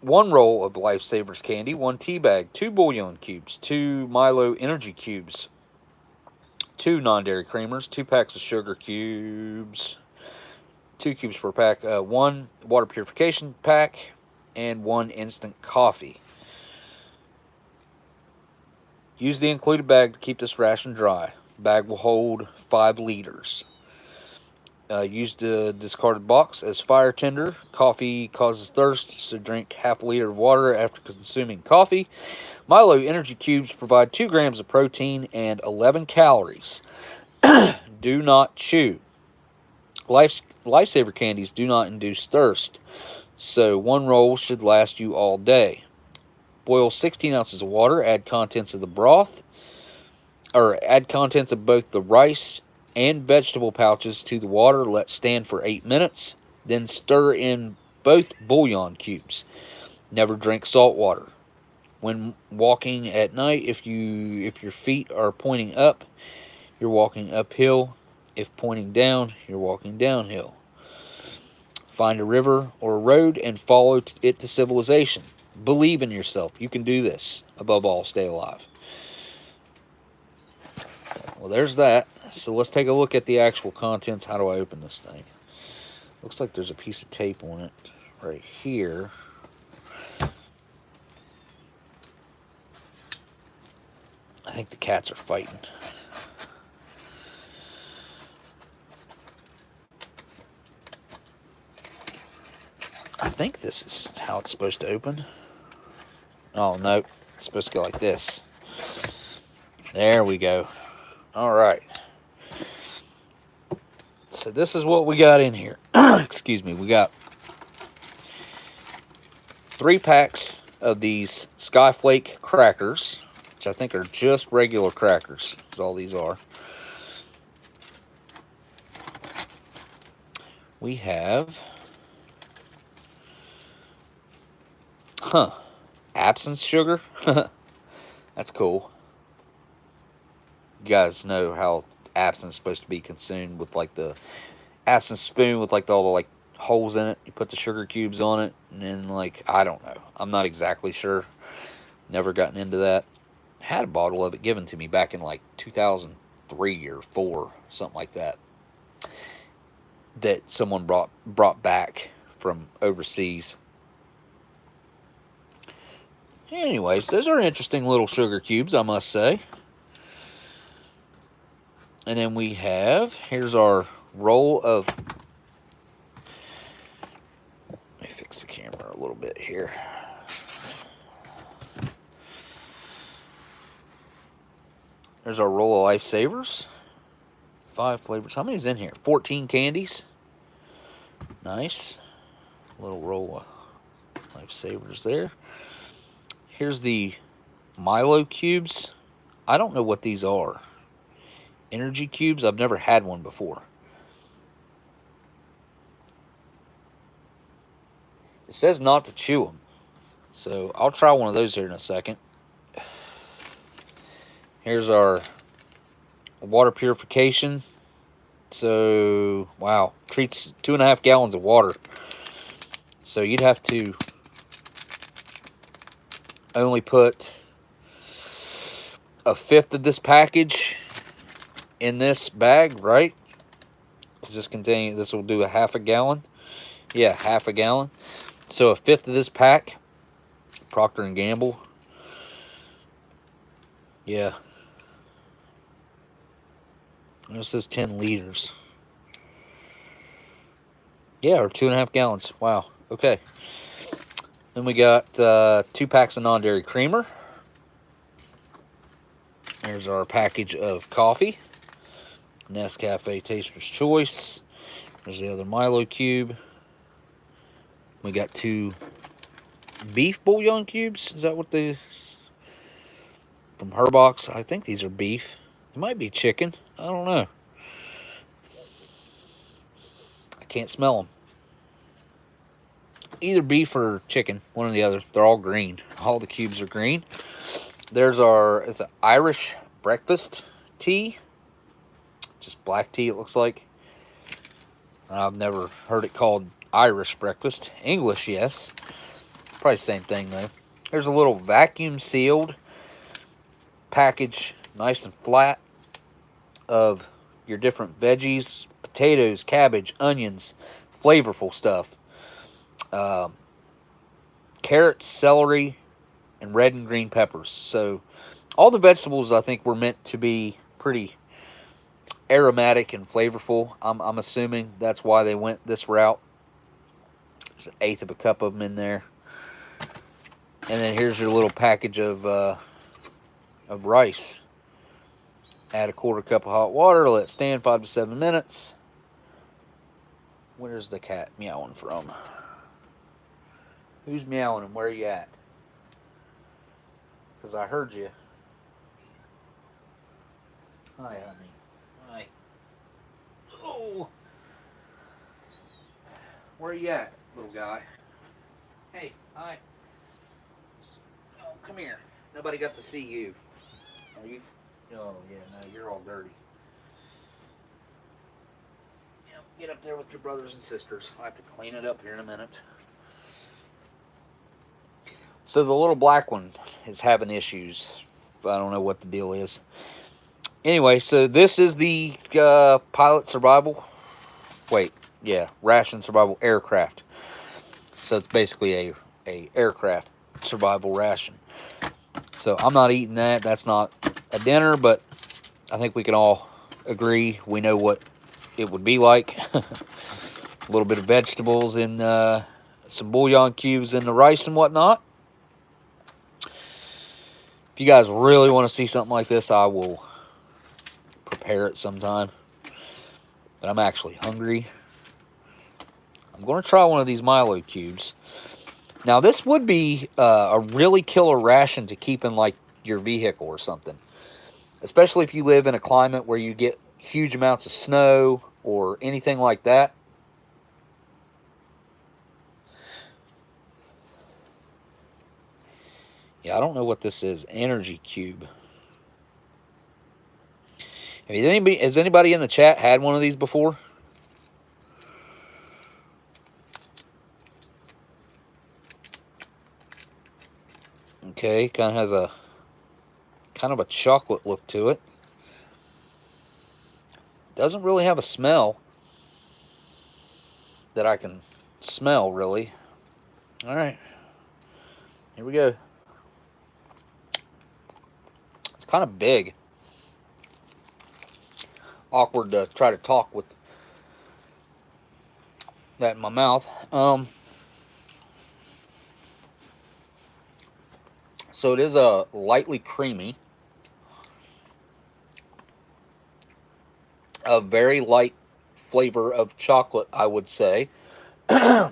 1 roll of Lifesavers candy, 1 tea bag, 2 bouillon cubes, 2 Milo energy cubes, 2 non-dairy creamers, 2 packs of sugar cubes, 2 cubes per pack, 1 water purification pack, and 1 instant coffee. Use the included bag to keep this ration dry. Bag will hold 5 liters. Use the discarded box as fire tinder. Coffee causes thirst, so drink half a liter of water after consuming coffee. Milo energy cubes provide 2 grams of protein and 11 calories. Do not chew. Lifesaver candies do not induce thirst, so 1 roll should last you all day. Boil 16 ounces of water, add contents of the broth, or add contents of both the rice and vegetable pouches to the water. Let stand for 8 minutes. Then stir in both bouillon cubes. Never drink salt water. When walking at night, if your feet are pointing up, you're walking uphill. If pointing down, you're walking downhill. Find a river or a road and follow it to civilization. Believe in yourself. You can do this. Above all, stay alive. Well, there's that. So let's take a look at the actual contents. How do I open this thing? Looks like there's a piece of tape on it right here. I think the cats are fighting. I think this is how it's supposed to open. Oh, no. It's supposed to go like this. There we go. All right. So this is what we got in here. Excuse me. We got 3 packs of these Flake Crackers, which I think are just regular crackers, is all these are. We have, absence sugar. That's cool. You guys know how absence is supposed to be consumed with like the absence spoon with like all the like holes in it. You put the sugar cubes on it, and then like, I don't know. I'm not exactly sure. Never gotten into that. Had a bottle of it given to me back in like 2003 or 4, something like that. That someone brought back from overseas. Anyways, those are interesting little sugar cubes, I must say. And then we have, here's our roll of, let me fix the camera a little bit here. There's our roll of Lifesavers. 5 flavors. How many's in here? 14 candies. Nice. Little roll of Lifesavers there. Here's the Milo cubes. I don't know what these are. Energy cubes? I've never had one before. It says not to chew them. So I'll try one of those here in a second. Here's our water purification. So, wow. Treats 2.5 gallons of water. So you'd have to only put 1/5 of this package in this bag, right? Does this will do a 1/2 gallon? Yeah, 1/2 gallon. So 1/5 of this pack, Procter & Gamble. Yeah. It says 10 liters. Yeah, or 2.5 gallons. Wow. Okay. Then we got 2 packs of non-dairy creamer. There's our package of coffee. Nescafe Taster's Choice. There's the other Milo cube. We got 2 beef bouillon cubes. Is that what they... From Herbox. I think these are beef. It might be chicken. I don't know. I can't smell them. Either beef or chicken. One or the other. They're all green. All the cubes are green. There's our... It's an Irish breakfast tea. Just black tea, it looks like. I've never heard it called Irish breakfast. English, yes. Probably same thing, though. There's a little vacuum-sealed package, nice and flat, of your different veggies, potatoes, cabbage, onions, flavorful stuff. Carrots, celery, and red and green peppers. So all the vegetables, I think, were meant to be pretty aromatic and flavorful. I'm assuming that's why they went this route. There's 1/8 of a cup of them in there. And then here's your little package of rice. Add 1/4 cup of hot water. Let it stand 5 to 7 minutes. Where's the cat meowing from? Who's meowing and where are you at? Because I heard you. Hi, honey. Hi. Oh. Where are you at, little guy? Hey, hi. Oh, come here. Nobody got to see you. Are you? Oh, yeah, no, you're all dirty. Yep, get up there with your brothers and sisters. I'll have to clean it up here in a minute. So the little black one is having issues. I don't know what the deal is. Anyway, so this is the pilot survival. Wait, yeah, ration survival aircraft. So it's basically a aircraft survival ration. So I'm not eating that. That's not a dinner, but I think we can all agree we know what it would be like. A little bit of vegetables and some bouillon cubes in the rice and whatnot. If you guys really want to see something like this, I will prepare it sometime. But I'm actually hungry. I'm going to try one of these Milo cubes. Now, this would be a really killer ration to keep in, like, your vehicle or something. Especially if you live in a climate where you get huge amounts of snow or anything like that. Yeah, I don't know what this is. Energy cube. Has anybody in the chat had one of these before? Okay, kind of has a chocolate look to it. Doesn't really have a smell that I can smell, really. All right, here we go. It's kind of big. Awkward to try to talk with that in my mouth. So it is a lightly creamy, a very light flavor of chocolate, I would say. Yeah,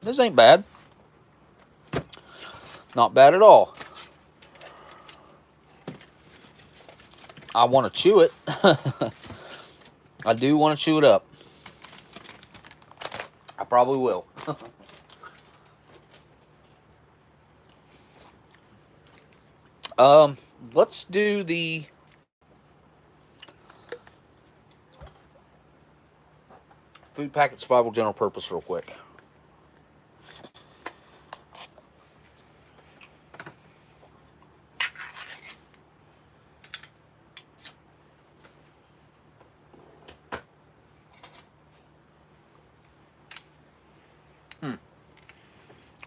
this ain't bad. Not bad at all. I want to chew it. I do want to chew it up. I probably will. Let's do the food packet survival general purpose real quick.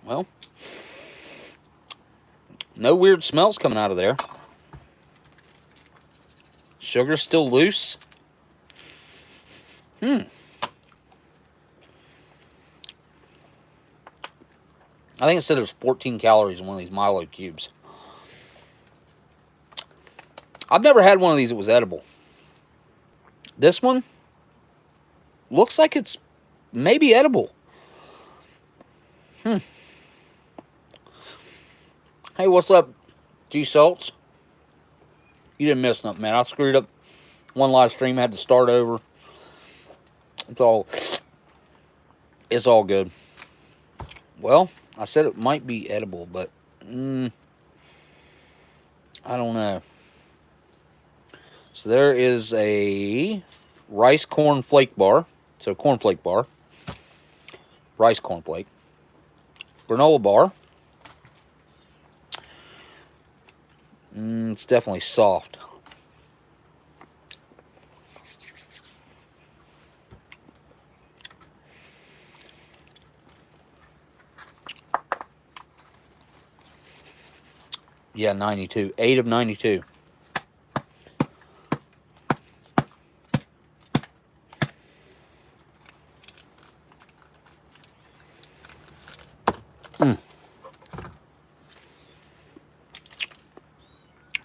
Well, no weird smells coming out of there. Sugar's still loose. I think it said there's 14 calories in one of these Milo cubes. I've never had one of these that was edible. This one looks like it's maybe edible. Hey, what's up, G-Salts? You didn't miss nothing, man. I screwed up one live stream. I had to start over. It's all good. Well, I said it might be edible, but I don't know. So there is a rice corn flake bar. So cornflake bar. Rice cornflake. Granola bar. It's definitely soft. Yeah, 92. 8 of 92.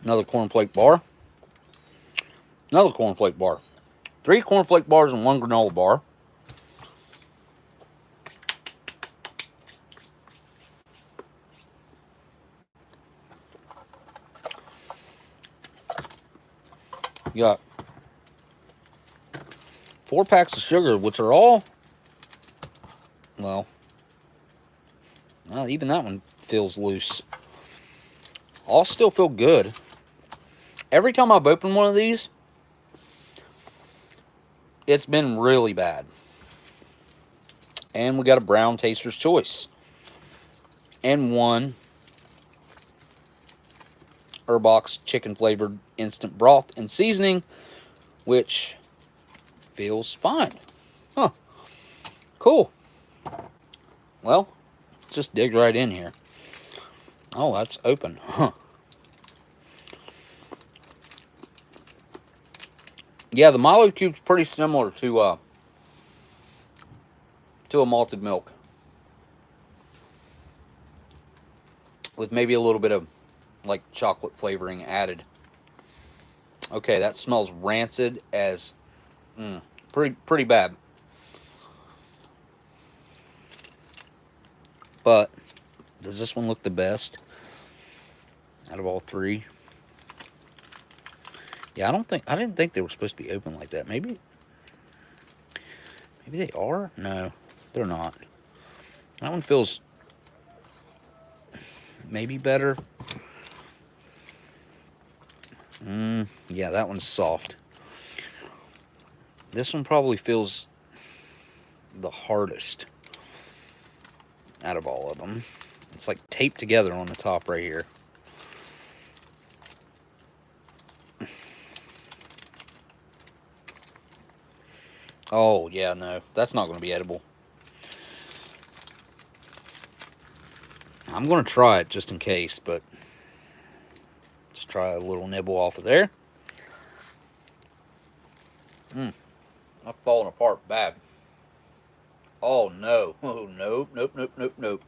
Another cornflake bar. Another cornflake bar. 3 cornflake bars and 1 granola bar. You got 4 packs of sugar, which are all, well, even that one feels loose. All still feel good. Every time I've opened one of these, it's been really bad. And we got a brown taster's choice. And 1 Herbox chicken flavored instant broth and seasoning, which feels fine. Huh. Cool. Well, let's just dig right in here. Oh, that's open. Huh. Yeah, the Milo cube's pretty similar to a malted milk, with maybe a little bit of like chocolate flavoring added. Okay, that smells rancid as pretty bad. But does this one look the best out of all three? Yeah, I didn't think they were supposed to be open like that. Maybe they are? No, they're not. That one feels maybe better. Yeah, that one's soft. This one probably feels the hardest out of all of them. It's like taped together on the top right here. Oh, yeah, no. That's not going to be edible. I'm going to try it just in case, but let's try a little nibble off of there. I've fallen apart bad. Oh, no. Oh, nope, nope, nope, nope, nope.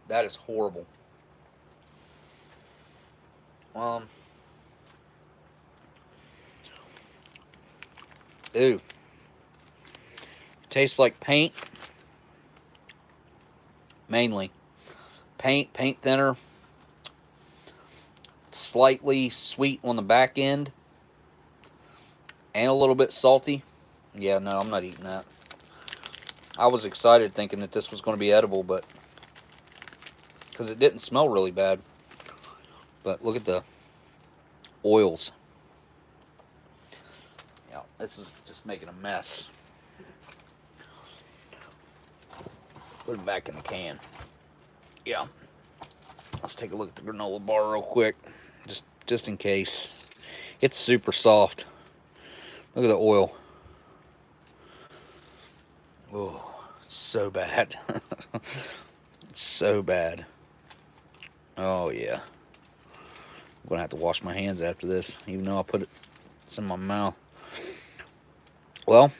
That is horrible. Ew. Tastes like paint. Mainly. Paint thinner. Slightly sweet on the back end. And a little bit salty. Yeah, no, I'm not eating that. I was excited thinking that this was going to be edible, but because it didn't smell really bad. But look at the oils. Yeah, this is just making a mess. Put it back in the can. Yeah. Let's take a look at the granola bar real quick, just in case. It's super soft. Look at the oil. Oh, so bad. It's so bad. Oh, yeah. I'm going to have to wash my hands after this, even though I put it in my mouth. Well,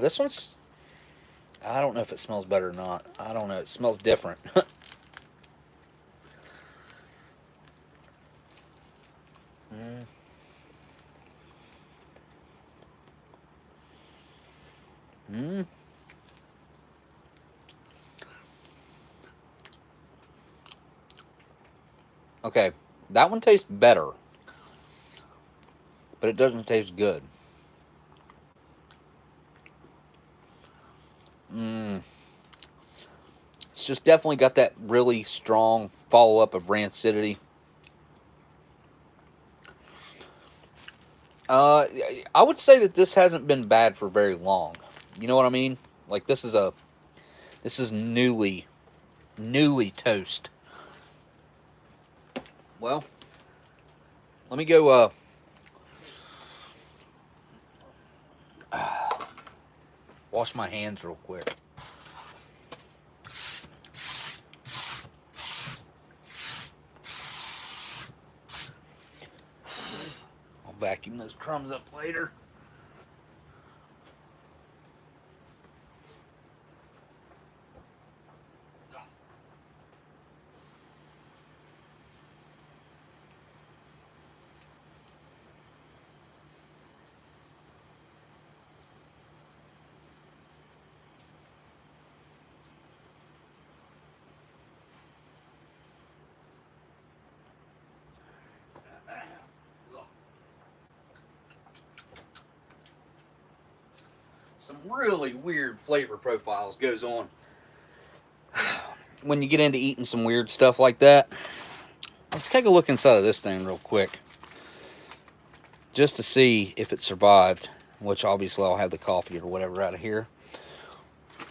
this one's, I don't know if it smells better or not. I don't know. It smells different. Okay, that one tastes better, but it doesn't taste good. It's just definitely got that really strong follow-up of rancidity. I would say that this hasn't been bad for very long. You know what I mean? Like this is newly toast. Well, let me go wash my hands real quick. I'll vacuum those crumbs up later. Some really weird flavor profiles goes on when you get into eating some weird stuff like that. Let's take a look inside of this thing real quick, just to see if it survived, which obviously I'll have the coffee or whatever out of here. I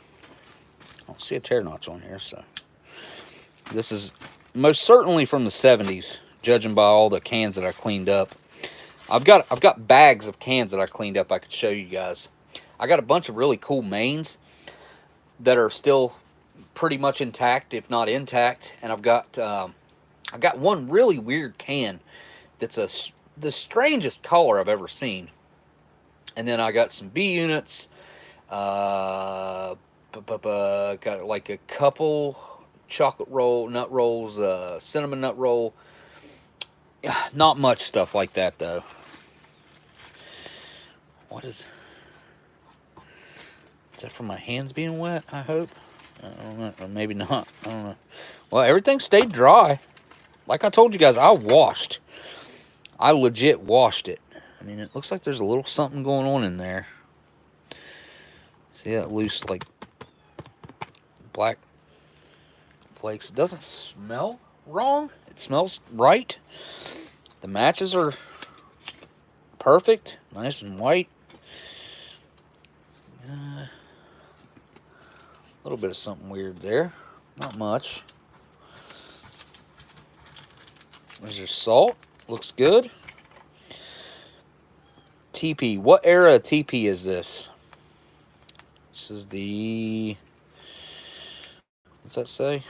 don't see a tear notch on here, so this is most certainly from the 70s, judging by all the cans that I cleaned up. I've got bags of cans that I cleaned up I could show you guys. I got a bunch of really cool mains that are still pretty much intact, if not intact, and I've got one really weird can that's the strangest color I've ever seen. And then I got some B units. Got like a couple chocolate roll, nut rolls, cinnamon nut roll. Not much stuff like that though. What is that from my hands being wet? I hope. I don't know. Or maybe not. I don't know. Well, everything stayed dry. Like I told you guys, I washed. I legit washed it. I mean, it looks like there's a little something going on in there. See that loose, like, black flakes? It doesn't smell wrong. It smells right. The matches are perfect. Nice and white. A little bit of something weird there. Not much. There's your salt. Looks good. TP. What era of TP is this? This is the... What's that say?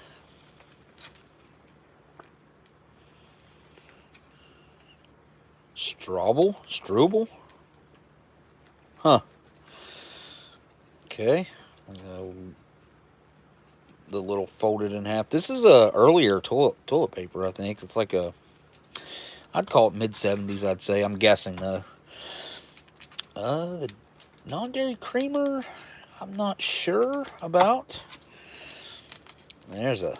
Struble? Huh. Okay. The little folded in half. This is a earlier toilet paper, I think. It's like a... I'd call it mid-70s, I'd say. I'm guessing, though. The non-dairy creamer, I'm not sure about. There's a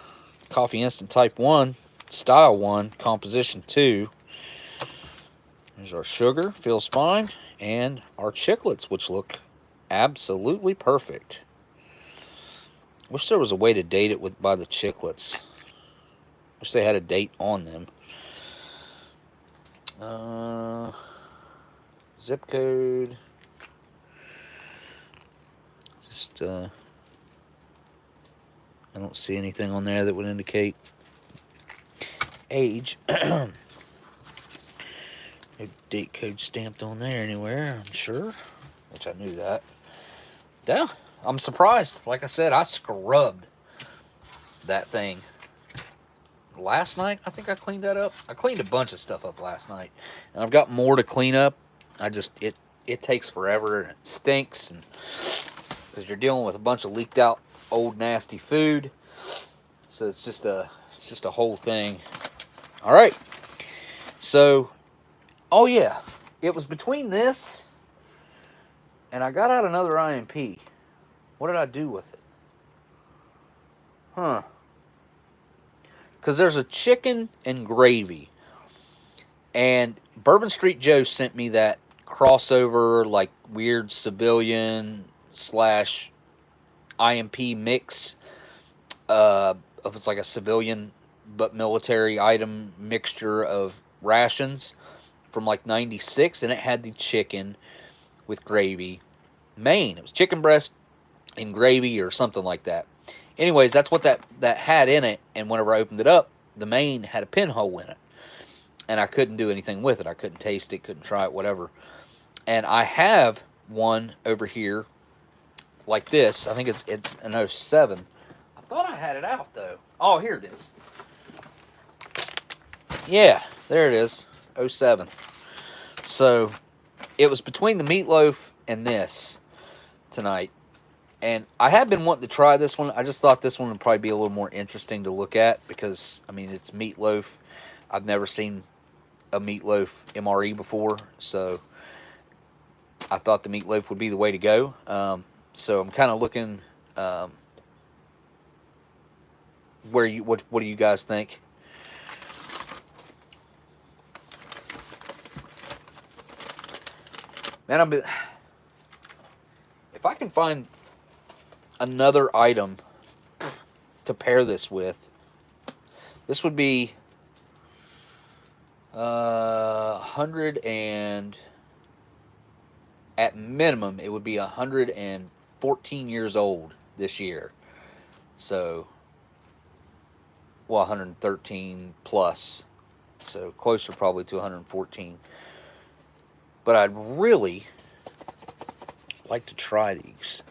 Coffee Instant Type 1, Style 1, Composition 2. There's our sugar, feels fine. And our chiclets, which look absolutely perfect. Wish there was a way to date it by the chiclets. Wish they had a date on them. Zip code. Just, I don't see anything on there that would indicate age. No date code stamped on there anywhere, I'm sure. Which I knew that. Yeah, I'm surprised. Like I said, I scrubbed that thing last night. I think I cleaned that up. I cleaned a bunch of stuff up last night. And I've got more to clean up. It takes forever and it stinks, and because you're dealing with a bunch of leaked out old nasty food. So it's just a whole thing. All right. So, oh yeah, it was between this and I got out another IMP. What did I do with it? Huh. Because there's a chicken and gravy. And Bourbon Street Joe sent me that crossover, like, weird civilian / IMP mix. If it's like a civilian but military item mixture of rations from like 96. And it had the chicken with gravy main. It was chicken breast and gravy or something like that. Anyways, that's what that had in it. And whenever I opened it up, the main had a pinhole in it. And I couldn't do anything with it. I couldn't taste it, couldn't try it, whatever. And I have one over here like this. I think it's an 07. I thought I had it out, though. Oh, here it is. Yeah, there it is. 07. So, it was between the meatloaf and this tonight. And I have been wanting to try this one. I just thought this one would probably be a little more interesting to look at because, I mean, it's meatloaf. I've never seen a meatloaf MRE before, so I thought the meatloaf would be the way to go. So I'm kind of looking. What do you guys think? Man, if I can find another item to pair this with, this would be 100 and at minimum it would be 114 years old this year. So, well, 113 plus, so closer probably to 114. But I'd really like to try these.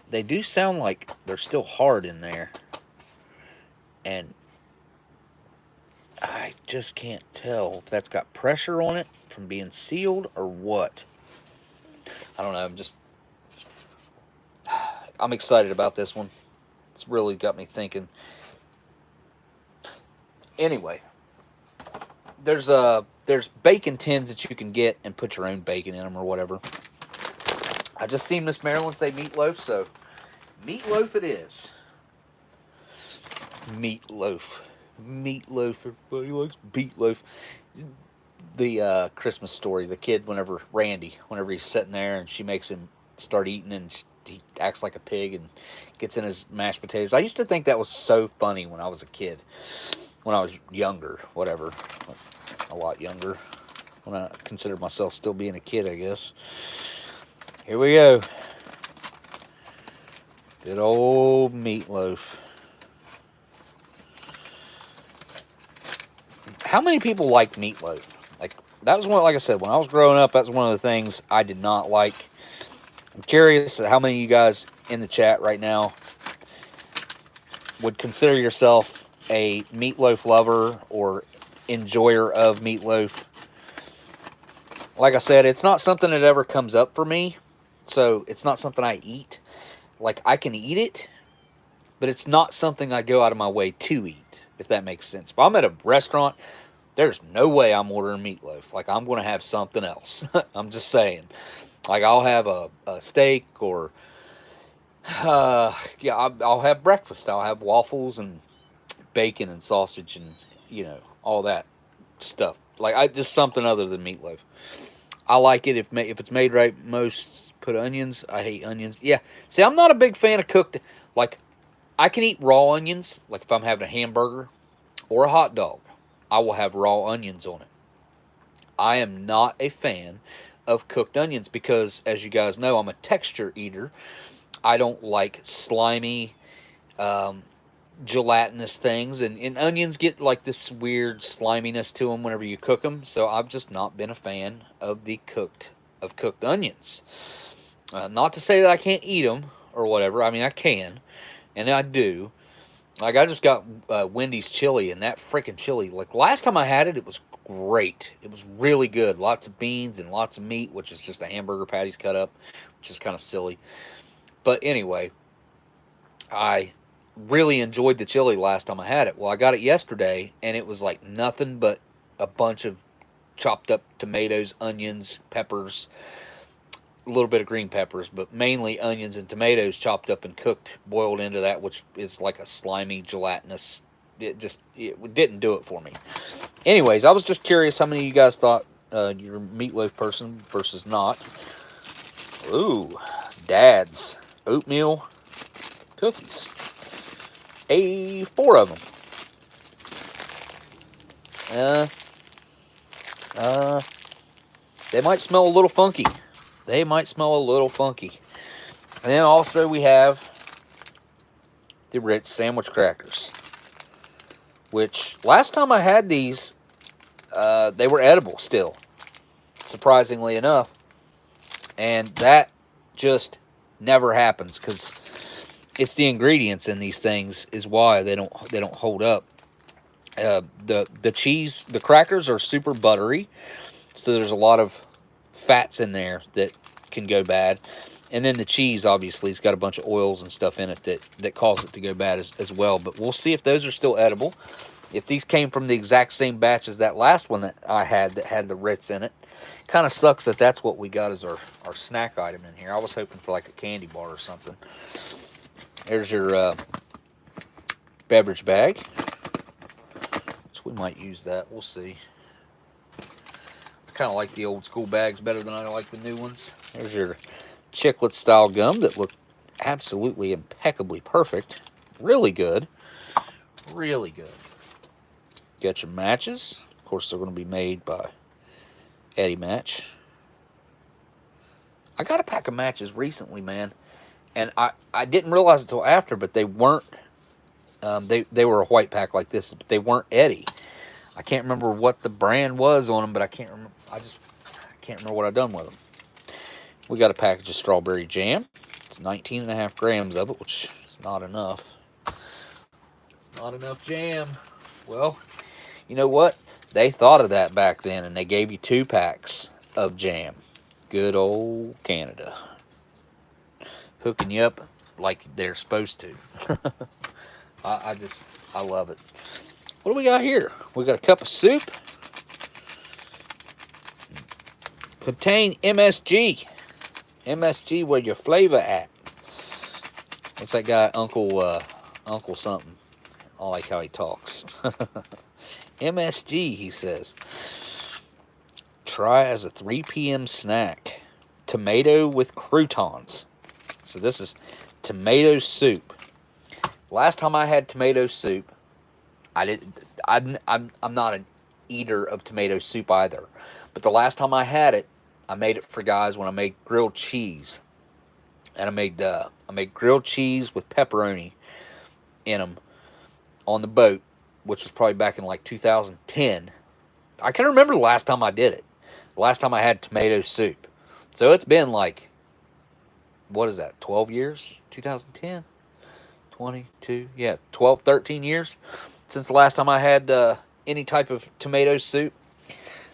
They do sound like they're still hard in there. And I just can't tell if that's got pressure on it from being sealed or what. I don't know. I'm excited about this one. It's really got me thinking. Anyway, there's bacon tins that you can get and put your own bacon in them or whatever. I just seen Miss Marilyn say meatloaf, so meatloaf it is. Meatloaf. Meatloaf. Everybody likes meatloaf. The Christmas Story, the kid, whenever he's sitting there and she makes him start eating and he acts like a pig and gets in his mashed potatoes. I used to think that was so funny when I was a kid. When I was younger, whatever. A lot younger. When I considered myself still being a kid, I guess. Here we go. Good old meatloaf. How many people like meatloaf? Like, that was one, like I said, when I was growing up, that's one of the things I did not like. I'm curious how many of you guys in the chat right now would consider yourself a meatloaf lover or enjoyer of meatloaf. Like I said, it's not something that ever comes up for me. So it's not something I eat. Like, I can eat it, but it's not something I go out of my way to eat, if that makes sense. If I'm at a restaurant, there's no way I'm ordering meatloaf. Like, I'm going to have something else. I'm just saying. Like, I'll have a steak or, yeah, I'll have breakfast. I'll have waffles and bacon and sausage and, you know, all that stuff. Like, just something other than meatloaf. I like it if it's made right. Most put onions. I hate onions. Yeah. See, I'm not a big fan of cooked. Like, I can eat raw onions. Like, if I'm having a hamburger or a hot dog, I will have raw onions on it. I am not a fan of cooked onions because, as you guys know, I'm a texture eater. I don't like slimy, gelatinous things, and onions get like this weird sliminess to them whenever you cook them. So I've just not been a fan of cooked onions. Not to say that I can't eat them or whatever. I mean, I can, and I do. Like, I just got Wendy's chili, and that freaking chili, like, last time I had it, it was great. It was really good. Lots of beans and lots of meat, which is just a hamburger patties cut up, which is kind of silly. But anyway, I really enjoyed the chili last time I had it. Well, I got it yesterday, and it was like nothing but a bunch of chopped up tomatoes, onions, peppers, a little bit of green peppers, but mainly onions and tomatoes chopped up and cooked, boiled into that, which is like a slimy, gelatinous. It didn't do it for me. Anyways, I was just curious how many of you guys thought you're a meatloaf person versus not. Ooh, Dad's Oatmeal Cookies. 4 of them. They might smell a little funky. They might smell a little funky. And then also we have the Ritz sandwich crackers, which last time I had these, they were edible still, surprisingly enough. And that just never happens because it's the ingredients in these things is why they don't hold up. The cheese, the crackers are super buttery, so there's a lot of fats in there that can go bad. And then the cheese, obviously, it's got a bunch of oils and stuff in it that cause it to go bad as well. But we'll see if those are still edible. If these came from the exact same batch as that last one that I had that had the Ritz in it. Kind of sucks that that's what we got as our snack item in here. I was hoping for like a candy bar or something. There's your beverage bag. So we might use that. We'll see. I kind of like the old school bags better than I like the new ones. There's your chiclet style gum that look absolutely impeccably perfect. Really good. Really good. Got your matches. Of course, they're going to be made by Eddie Match. I got a pack of matches recently, man. And I didn't realize it until after, but they weren't, they were a white pack like this, but they weren't Eddie. I can't remember what the brand was on them, but I can't remember. I can't remember what I've done with them. We got a package of strawberry jam. It's 19.5 grams of it, which is not enough. It's not enough jam. Well, you know what? They thought of that back then, and they gave you 2 packs of jam. Good old Canada. Hooking you up like they're supposed to. I love it. What do we got here? We got a cup of soup. Contain MSG. MSG, where your flavor at? What's that guy, Uncle something? I like how he talks. MSG, he says. Try as a 3 p.m. snack. Tomato with croutons. So this is tomato soup. Last time I had tomato soup, I'm not an eater of tomato soup either. But the last time I had it, I made it for guys when I made grilled cheese. And I made grilled cheese with pepperoni in them on the boat, which was probably back in like 2010. I can't remember the last time I did it. The last time I had tomato soup. So it's been like, what is that, 12 years? 2010? 22? Yeah, 12, 13 years since the last time I had any type of tomato soup.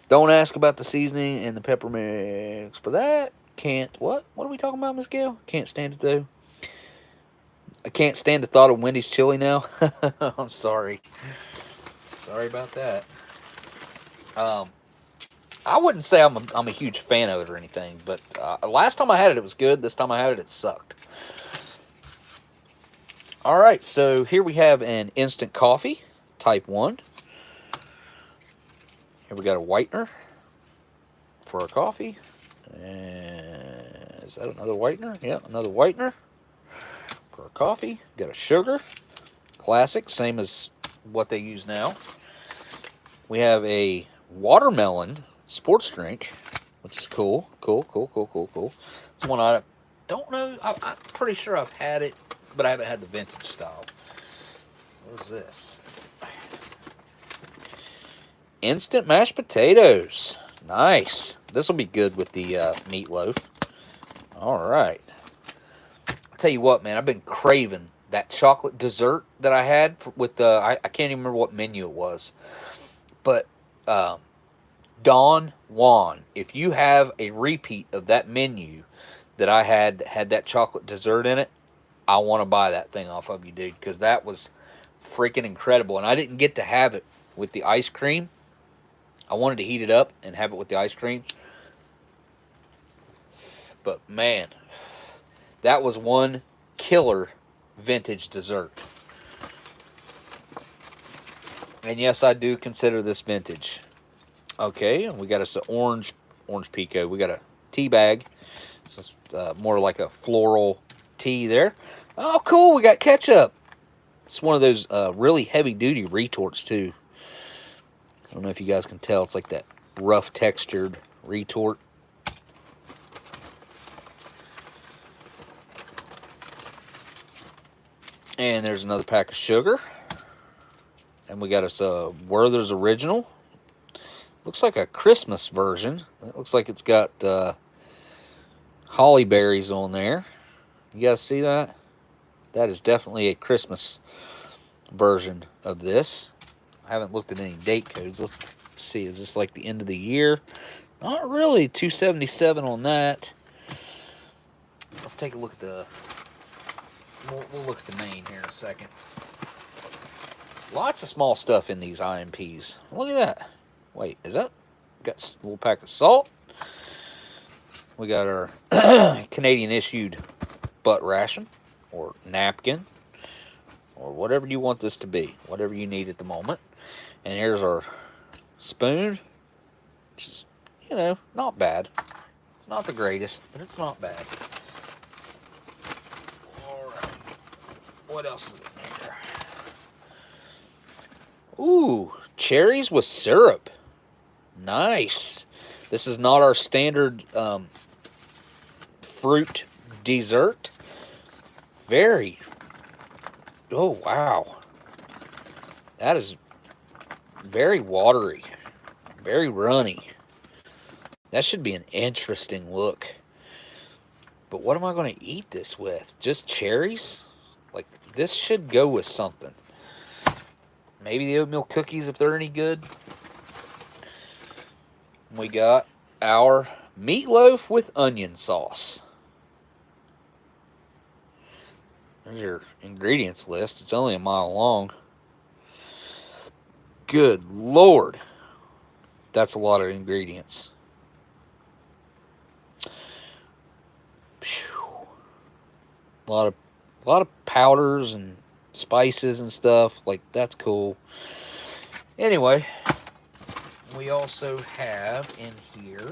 Don't ask about the seasoning and the pepper mix for that. Can't, what? What are we talking about, Miss Gail? Can't stand it, though. I can't stand the thought of Wendy's chili now. I'm sorry. Sorry about that. I wouldn't say I'm a huge fan of it or anything, but last time I had it, it was good. This time I had it, it sucked. All right, so here we have an instant coffee, type 1. Here we got a whitener for our coffee. And is that another whitener? Yeah, another whitener for our coffee. Got a sugar, classic, same as what they use now. We have a watermelon sports drink, which is cool. Cool. It's one I don't know. I'm pretty sure I've had it, but I haven't had the vintage style. What is this? Instant mashed potatoes. Nice. This will be good with the meatloaf. All right. I'll tell you what, man. I've been craving that chocolate dessert that I had with the... I can't even remember what menu it was. But Don Juan, if you have a repeat of that menu that I had that chocolate dessert in it, I want to buy that thing off of you, dude, because that was freaking incredible. And I didn't get to have it with the ice cream. I wanted to heat it up and have it with the ice cream. But, man, that was one killer vintage dessert. And, yes, I do consider this vintage. Okay, we got us an orange pico. We got a tea bag. So it's more like a floral tea there. Oh, cool, we got ketchup. It's one of those really heavy-duty retorts, too. I don't know if you guys can tell. It's like that rough textured retort. And there's another pack of sugar. And we got us a Werther's Original. Looks like a Christmas version. It looks like it's got holly berries on there. You guys see that? That is definitely a Christmas version of this. I haven't looked at any date codes. Let's see. Is this like the end of the year? Not really. 277 on that. Let's take a look at the... We'll look at the main here in a second. Lots of small stuff in these IMPs. Look at that. Wait, is that... Got a little pack of salt. We got our Canadian issued butt ration or napkin or whatever you want this to be. Whatever you need at the moment. And here's our spoon, which is, you know, not bad. It's not the greatest, but it's not bad. All right. What else is in here? Ooh, cherries with syrup. Nice. This is not our standard fruit dessert. Very. Oh, wow. That is very watery. Very runny. That should be an interesting look. But what am I going to eat this with? Just cherries? Like, this should go with something. Maybe the oatmeal cookies if they're any good. We got our meatloaf with onion sauce. There's your ingredients list. It's only a mile long. Good Lord. That's a lot of ingredients. A lot of powders and spices and stuff. Like, that's cool. Anyway, we also have in here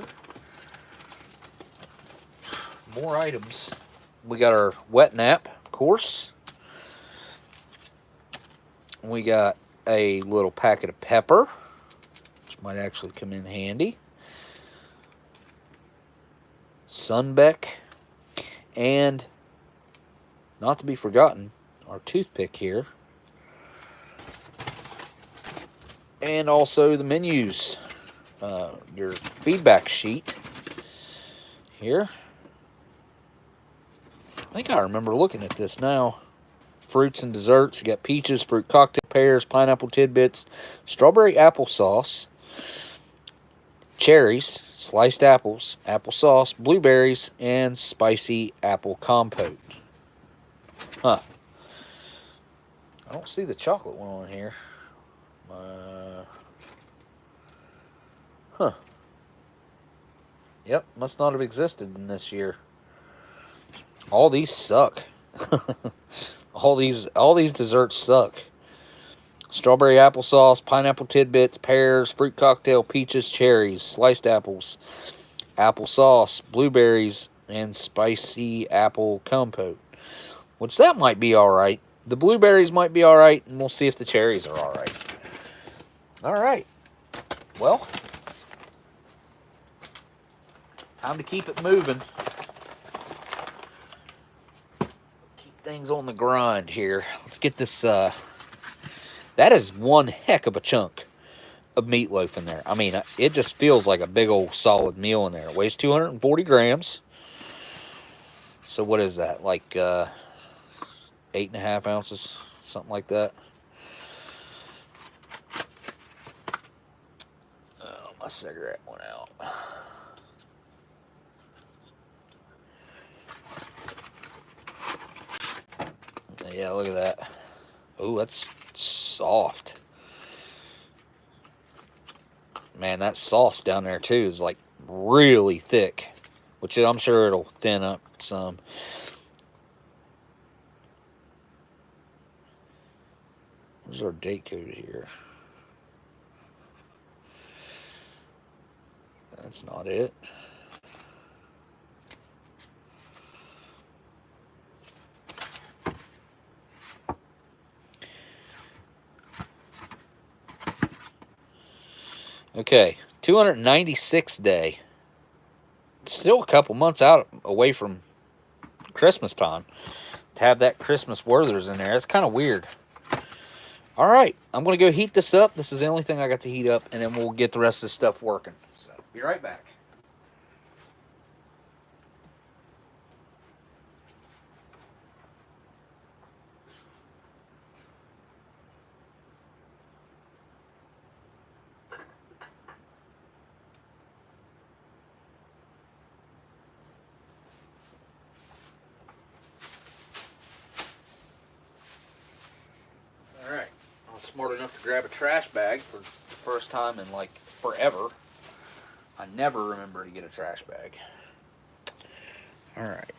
more items. We got our wet nap, of course. We got a little packet of pepper, which might actually come in handy. Sunbeck, and not to be forgotten, our toothpick here. And also the menus, your feedback sheet here. I think I remember looking at this now. Fruits and desserts. You got peaches, fruit cocktail, pears, pineapple tidbits, strawberry applesauce, cherries, sliced apples, applesauce, blueberries, and spicy apple compote. Huh. I don't see the chocolate one on here. Huh. Yep, must not have existed in this year. All these suck. all these desserts suck. Strawberry applesauce, pineapple tidbits, pears, fruit cocktail, peaches, cherries, sliced apples, applesauce, blueberries, and spicy apple compote. Which that might be alright. The blueberries might be alright, and we'll see if the cherries are alright. Alright. Well, time to keep it moving. Keep things on the grind here. Let's get this, that is one heck of a chunk of meatloaf in there. I mean, it just feels like a big old solid meal in there. It weighs 240 grams. So what is that? Like 8.5 ounces, something like that. Oh, my cigarette went out. Yeah, look at that. Oh, that's soft. Man, that sauce down there too is like really thick, which I'm sure it'll thin up some. Where's our date code here? That's not it. Okay, 296th day. Still a couple months out away from Christmas time to have that Christmas Werther's in there. It's kind of weird. All right, I'm going to go heat this up. This is the only thing I got to heat up, and then we'll get the rest of the stuff working. So, be right back. Smart enough to grab a trash bag for the first time in like forever. I never remember to get a trash bag. Alright.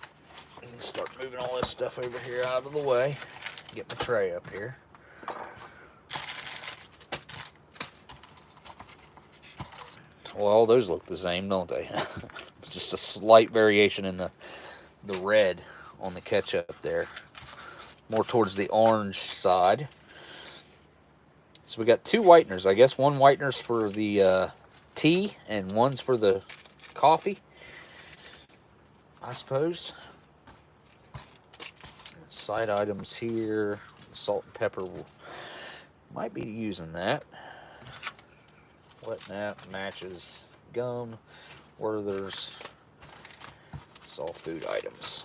Start moving all this stuff over here out of the way. Get my tray up here. Well, all those look the same, don't they? It's just a slight variation in the red on the ketchup there. More towards the orange side. So we got two whiteners. I guess one whitener's for the tea and one's for the coffee, I suppose. Side items here. Salt and pepper. Might be using that. Wet nap, matches, gum, Werther's. It's all food items.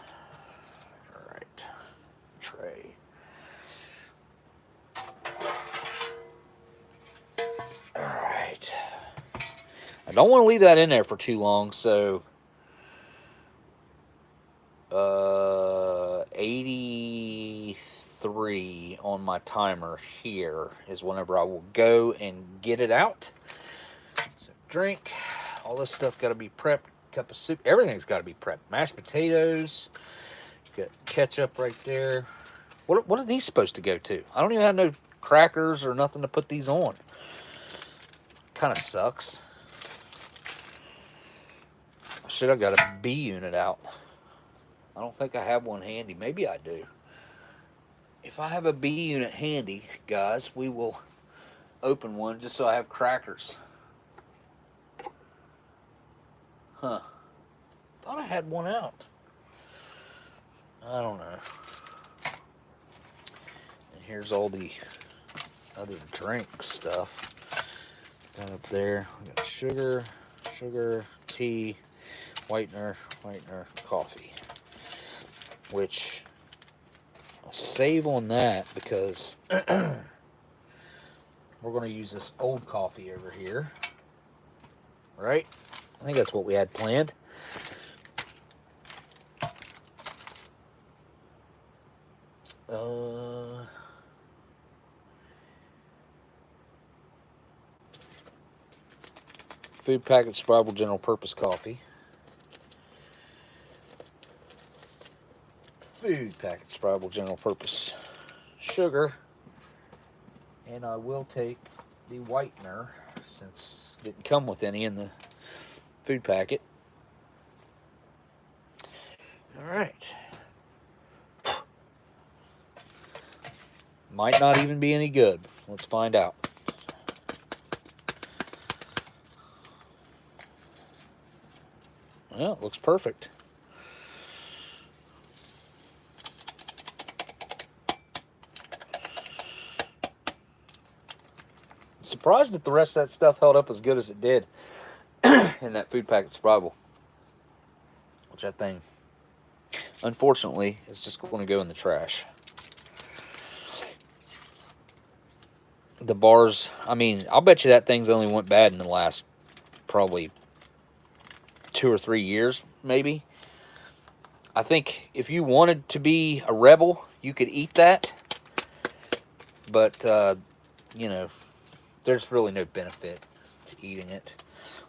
Alright. Tray. Alright. I don't want to leave that in there for too long, so 80 on my timer here is whenever I will go and get it out. So drink. All this stuff got to be prepped. Cup of soup. Everything's got to be prepped. Mashed potatoes. Got ketchup right there. What are these supposed to go to? I don't even have no crackers or nothing to put these on. Kind of sucks. I should have got a B unit out. I don't think I have one handy. Maybe I do. If I have a B unit handy, guys, we will open one just so I have crackers. Huh. Thought I had one out. I don't know. And here's all the other drink stuff. Down up there, we got sugar, tea, whitener, coffee. Which I'll save on that because we're going to use this old coffee over here. Right? I think that's what we had planned. Food package Spribble general purpose coffee. Food package Spribble general purpose sugar. And I will take the whitener since it didn't come with any in the food packet. Alright. Might not even be any good. Let's find out. Well, it looks perfect. I'm surprised that the rest of that stuff held up as good as it did in that food packet Spribble. Which that thing, unfortunately, is just going to go in the trash. The bars, I mean, I'll bet you that thing's only went bad in the last probably 2 or 3 years, maybe. I think if you wanted to be a rebel, you could eat that. But, you know, there's really no benefit to eating it.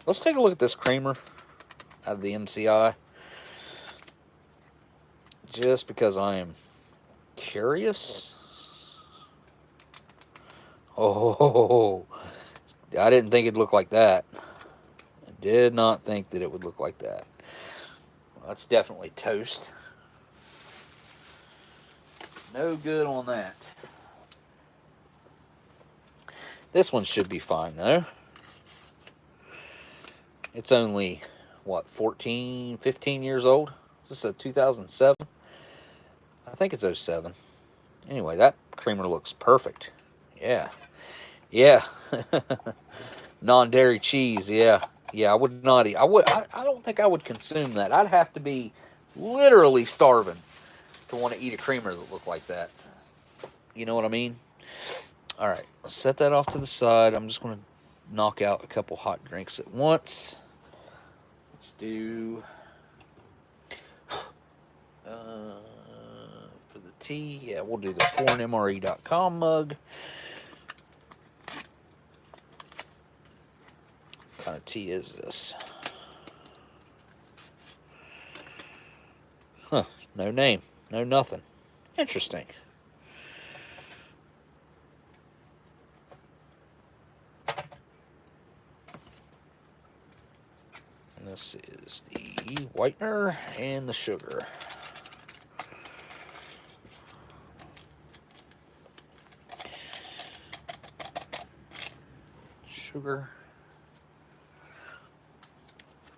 Let's take a look at this creamer out of the MCI. Just because I am curious. Oh, I didn't think it'd look like that. I did not think that it would look like that. Well, that's definitely toast. No good on that. This one should be fine, though. It's only, what, 14, 15 years old? Is this a 2007? I think it's 07. Anyway, that creamer looks perfect. Yeah. Yeah. Non-dairy cheese, yeah. Yeah, I would not eat. I don't think I would consume that. I'd have to be literally starving to want to eat a creamer that looked like that. You know what I mean? All right, let's set that off to the side. I'm just going to knock out a couple hot drinks at once. Let's do for the tea. Yeah, we'll do the foreignmre.com mug. What kind of tea is this? Huh, no name, no nothing. Interesting. And this is the whitener and the sugar. Sugar.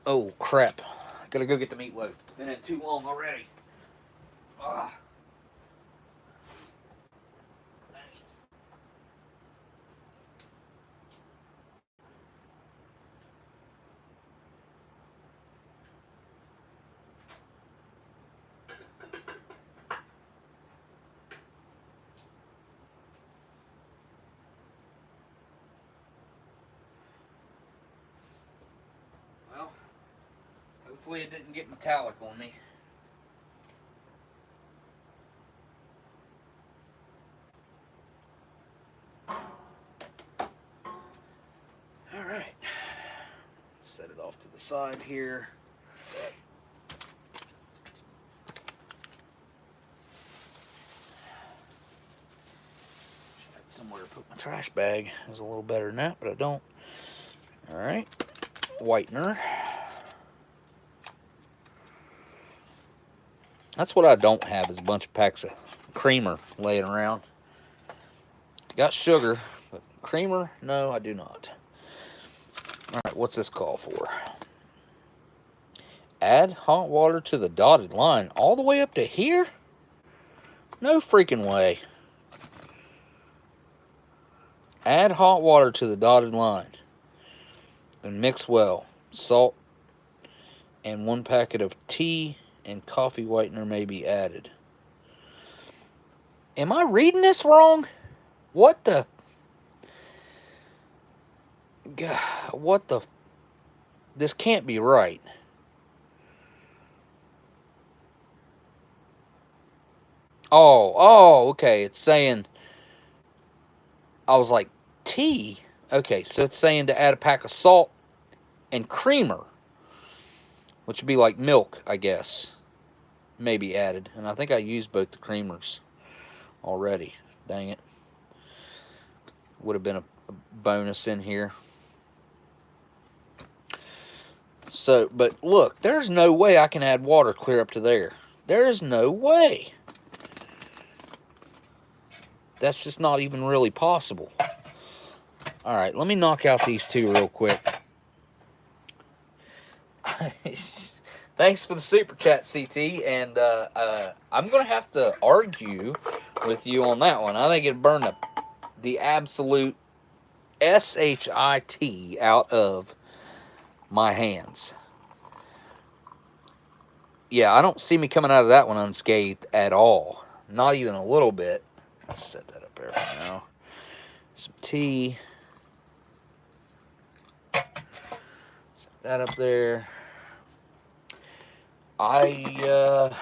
Oh, crap. I gotta go get the meatloaf. It's been in too long already. Ah. Well, hopefully it didn't get metallic on me. off to the side here. Had somewhere to put my trash bag. It was a little better than that, but I don't. All right, whitener. That's what I don't have, is a bunch of packs of creamer laying around. Got sugar, but creamer, no, I do not. All right, what's this call for? Add hot water to the dotted line all the way up to here? No freaking way. Add hot water to the dotted line and mix well. Salt and 1 packet of tea and coffee whitener may be added. Am I reading this wrong? What the? God, what the? This can't be right. Oh, okay. It's saying, I was like, tea? Okay, so it's saying to add a pack of salt and creamer, which would be like milk, I guess, may be added. And I think I used both the creamers already. Dang it. Would have been a bonus in here. So, but look, there's no way I can add water clear up to there. There is no way. That's just not even really possible. All right, let me knock out these two real quick. Thanks for the super chat, CT. And I'm going to have to argue with you on that one. I think it burned the absolute shit out of my hands. Yeah, I don't see me coming out of that one unscathed at all. Not even a little bit. Let's set that up there for now. Some tea. Set that up there. Trying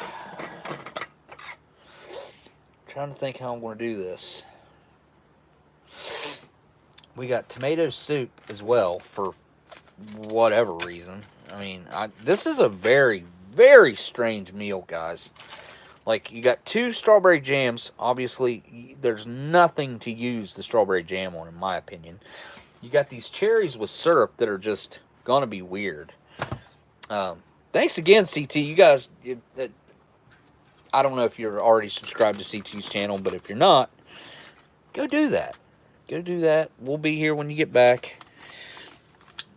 to think how I'm going to do this. We got tomato soup as well for whatever reason. I mean, this is a very, very strange meal, guys. Like, you got 2 strawberry jams. Obviously, there's nothing to use the strawberry jam on, in my opinion. You got these cherries with syrup that are just going to be weird. Thanks again, CT. You guys, I don't know if you're already subscribed to CT's channel, but if you're not, go do that. Go do that. We'll be here when you get back.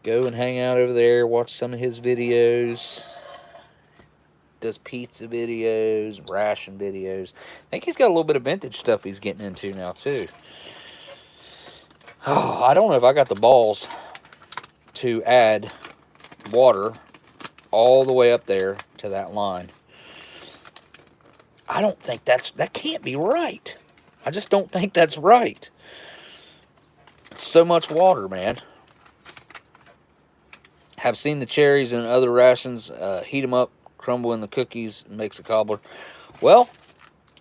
Go and hang out over there. Watch some of his videos. Does pizza videos, ration videos. I think he's got a little bit of vintage stuff he's getting into now, too. Oh, I don't know if I got the balls to add water all the way up there to that line. I don't think that can't be right. I just don't think that's right. It's so much water, man. Have seen the cherries and other rations. Heat them up, crumble in the cookies, makes a cobbler. Well,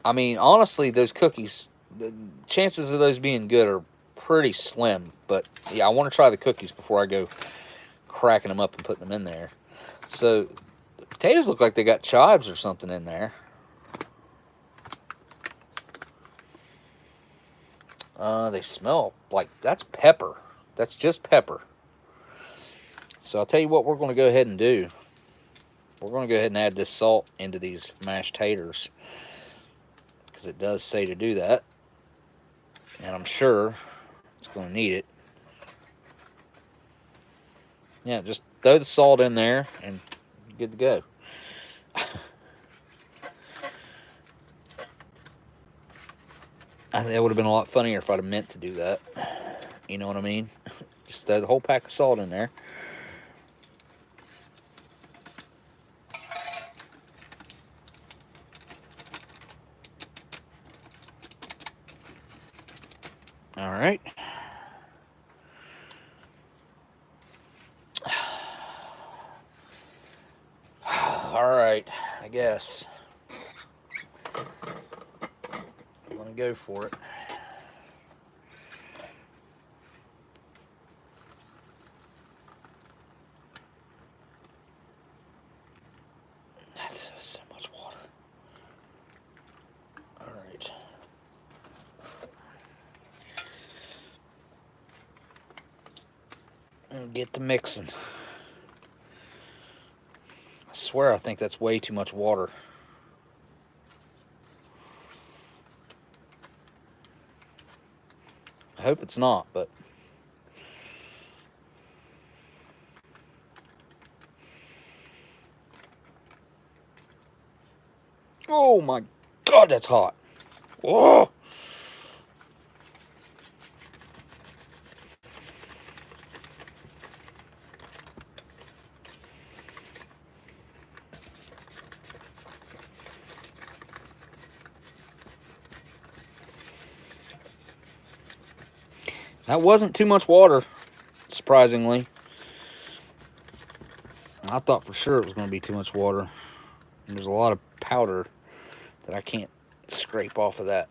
I mean, honestly, those cookies, the chances of those being good are pretty slim. But yeah, I want to try the cookies before I go cracking them up and putting them in there. So the potatoes look like they got chives or something in there. They smell like, that's pepper. That's just pepper. So I'll tell you what we're going to go ahead and do. We're going to go ahead and add this salt into these mashed taters, because it does say to do that. And I'm sure it's going to need it. Yeah, just throw the salt in there and you're good to go. I think that would have been a lot funnier if I'd have meant to do that. You know what I mean? Just throw the whole pack of salt in there. All right. All right, I guess. I'm going to go for it. and get the mixing. I swear I think that's way too much water. I hope it's not, but oh my God, that's hot. Whoa. That wasn't too much water, surprisingly. I thought for sure it was going to be too much water. And there's a lot of powder that I can't scrape off of that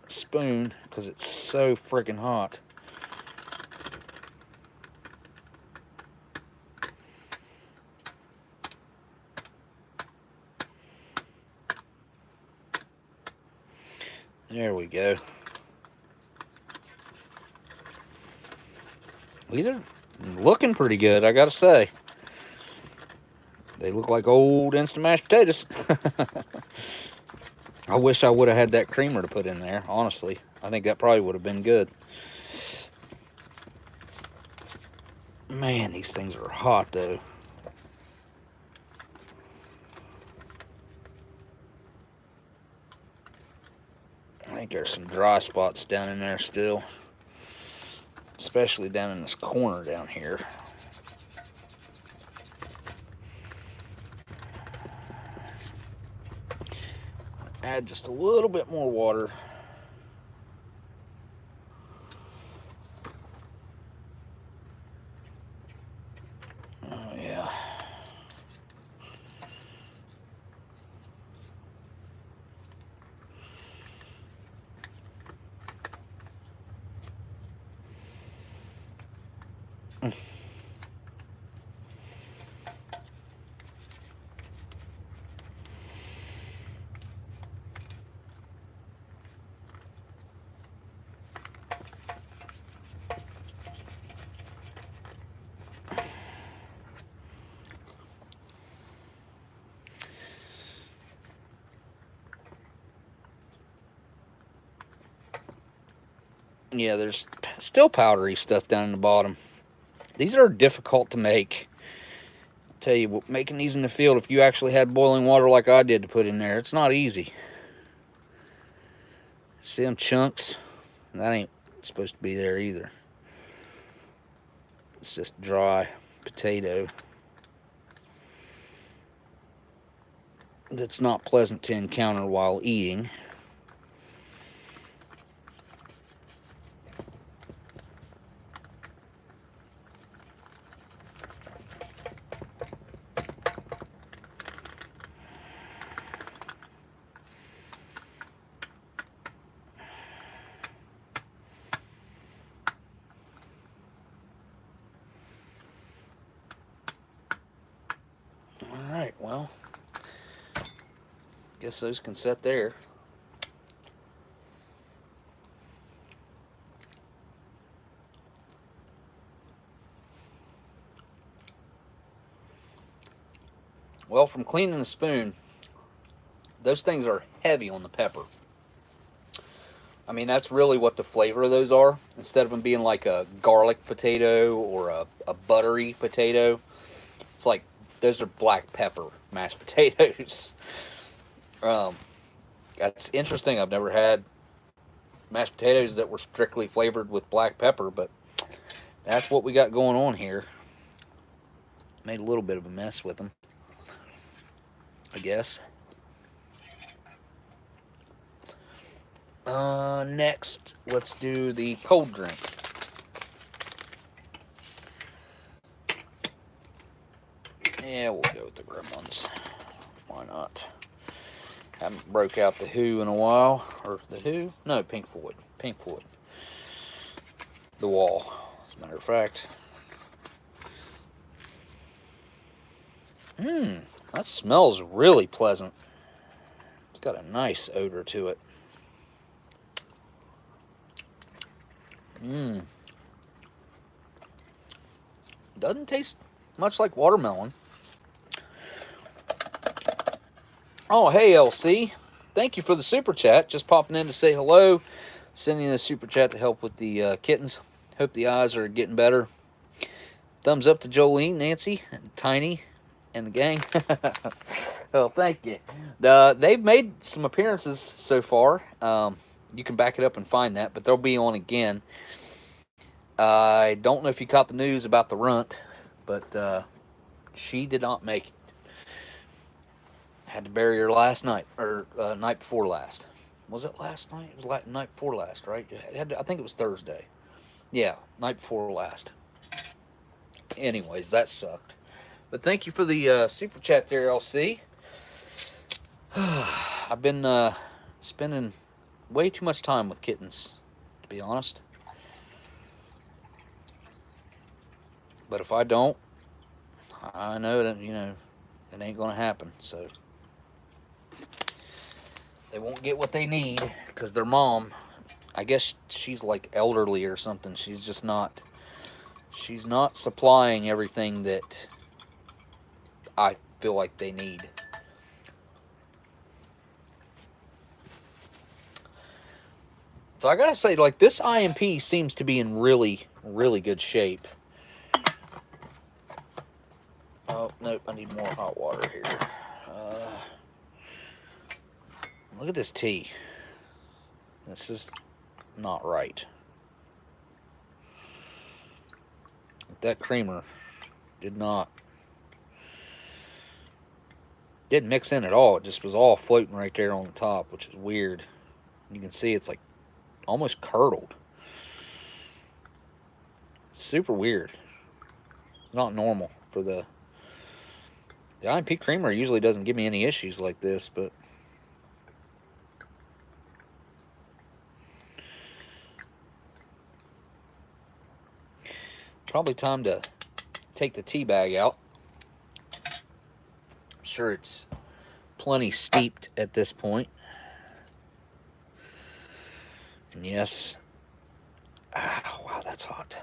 spoon because it's so freaking hot. There we go. These are looking pretty good, I gotta say. They look like old instant mashed potatoes. I wish I would have had that creamer to put in there, honestly. I think that probably would have been good. Man, these things are hot, though. I think there's some dry spots down in there still. Especially down in this corner down here. Add just a little bit more water. Oh yeah. Yeah, there's still powdery stuff down in the bottom. These are difficult to make. I'll tell you, making these in the field, if you actually had boiling water like I did to put in there, it's not easy. See them chunks? That ain't supposed to be there either. It's just dry potato. That's not pleasant to encounter while eating. Alright, well, guess those can set there. Well, from cleaning the spoon, those things are heavy on the pepper. I mean, that's really what the flavor of those are. Instead of them being like a garlic potato or a buttery potato, it's like those are black pepper mashed potatoes. That's interesting. I've never had mashed potatoes that were strictly flavored with black pepper, but that's what we got going on here. Made a little bit of a mess with them, I guess. Next, let's do the cold drink. Yeah, we'll go with the Gremlins. Why not? Haven't broke out the Who in a while. Or the Who? No, Pink Floyd. Pink Floyd. The Wall, as a matter of fact. That smells really pleasant. It's got a nice odor to it. Doesn't taste much like watermelon. Oh, hey, LC. Thank you for the super chat. Just popping in to say hello. Sending the super chat to help with the kittens. Hope the eyes are getting better. Thumbs up to Jolene, Nancy, and Tiny, and the gang. Well, thank you. They've made some appearances so far. You can back it up and find that, but they'll be on again. I don't know if you caught the news about the runt, but she did not make it. Had to bury her last night, or night before last. Was it last night? It was night before last, right? I think it was Thursday. Yeah, night before last. Anyways, that sucked. But thank you for the super chat there, LC. I've been spending way too much time with kittens, to be honest. But if I don't, I know that, it ain't going to happen. So they won't get what they need because their mom, I guess she's like elderly or something. She's not supplying everything that I feel like they need. So I gotta say, like, this IMP seems to be in really, really good shape. Oh, nope, I need more hot water here. Look at this tea. This is not right. That creamer didn't mix in at all. It just was all floating right there on the top, which is weird. You can see it's like almost curdled. Super weird. Not normal for the IMP creamer usually doesn't give me any issues like this, but probably time to take the tea bag out. I'm sure it's plenty steeped at this point. And yes, wow, that's hot.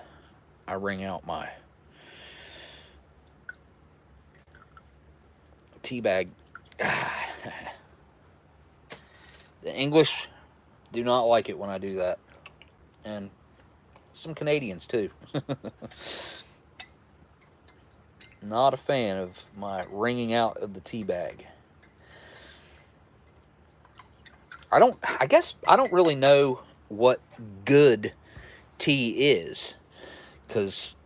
I wring out my tea bag. The English do not like it when I do that. And some Canadians too. Not a fan of my wringing out of the tea bag. I guess I don't really know what good tea is, because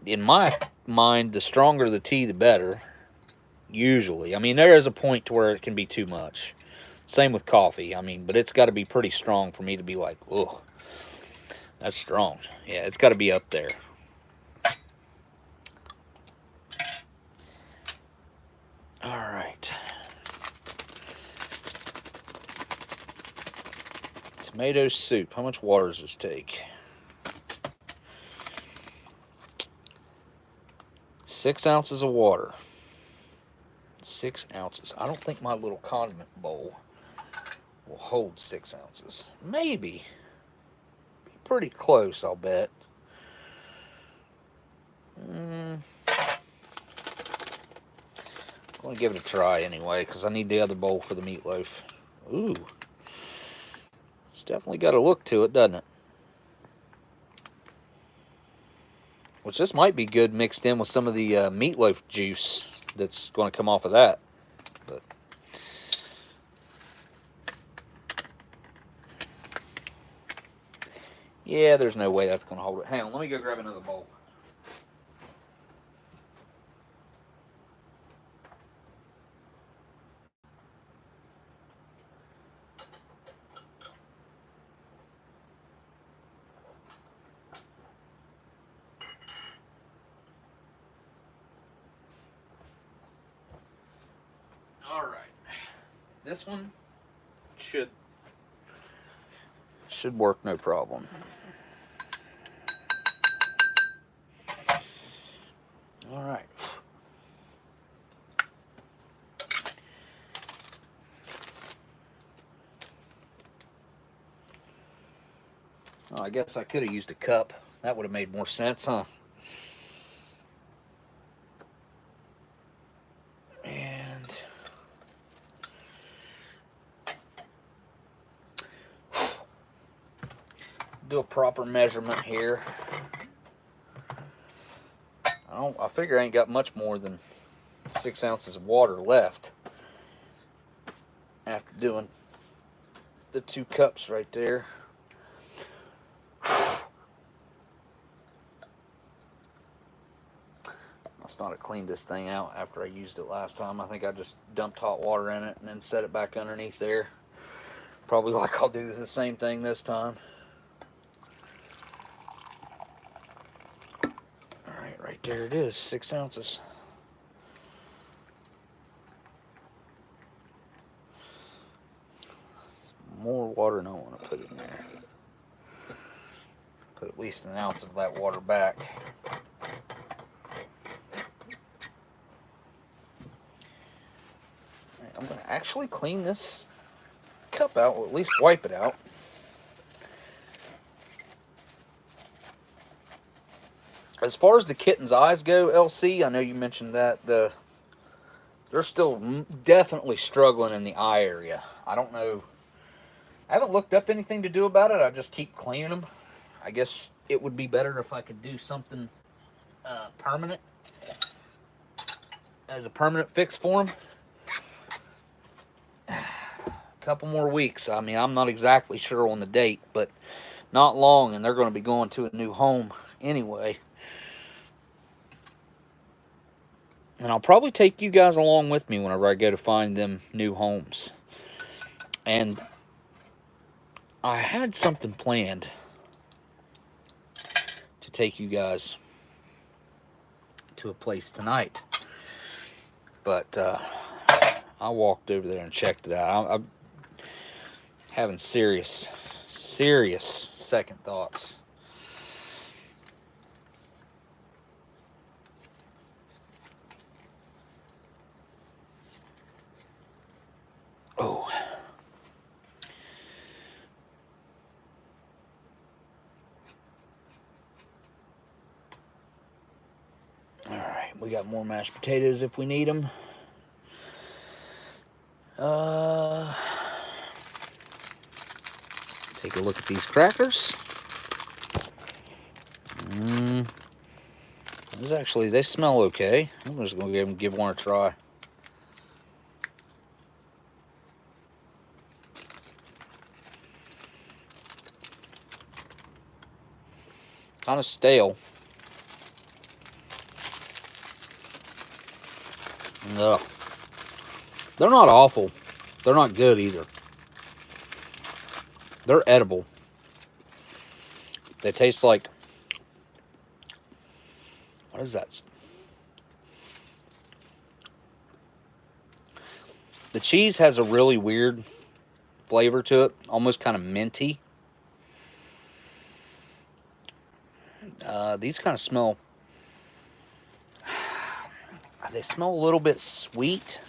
in my mind, the stronger the tea, the better. Usually, I mean, there is a point to where it can be too much. Same with coffee. I mean, but it's got to be pretty strong for me to be like, oh, that's strong. Yeah, it's got to be up there. All right. Tomato soup. How much water does this take? 6 ounces of water. 6 ounces. I don't think my little condiment bowl will hold 6 ounces. Maybe. Be pretty close, I'll bet. I'm going to give it a try anyway, because I need the other bowl for the meatloaf. Ooh. It's definitely got a look to it, doesn't it? Which this might be good mixed in with some of the meatloaf juice that's going to come off of that. But yeah, there's no way that's going to hold it. Hang on, let me go grab another bowl. All right, this one should work no problem. All right. Oh, I guess I could have used a cup. That would have made more sense, huh? do a proper measurement here. I figure I ain't got much more than 6 ounces of water left after doing the 2 cups right there. Must not have cleaned this thing out after I used it last time. I think I just dumped hot water in it and then set it back underneath there. Probably like I'll do the same thing this time. Alright, right there it is, 6 ounces. More water than I want to put in there. Put at least an ounce of that water back. I'm going to actually clean this cup out, or at least wipe it out. As far as the kitten's eyes go, LC, I know you mentioned that they're still definitely struggling in the eye area. I don't know. I haven't looked up anything to do about it. I just keep cleaning them. I guess it would be better if I could do something permanent as a permanent fix for them. Couple more weeks. I mean, I'm not exactly sure on the date, but not long, and they're going to be going to a new home anyway. And I'll probably take you guys along with me whenever I go to find them new homes. And I had something planned to take you guys to a place tonight, but I walked over there and checked it out. I'm having serious second thoughts. Oh. All right, we got more mashed potatoes if we need them. Take a look at these crackers. They smell okay. I'm just going to give one a try. Kind of stale. No. They're not awful. They're not good either. They're edible. They taste like... What is that? The cheese has a really weird flavor to it. Almost kind of minty. These kind of smell... They smell a little bit sweet.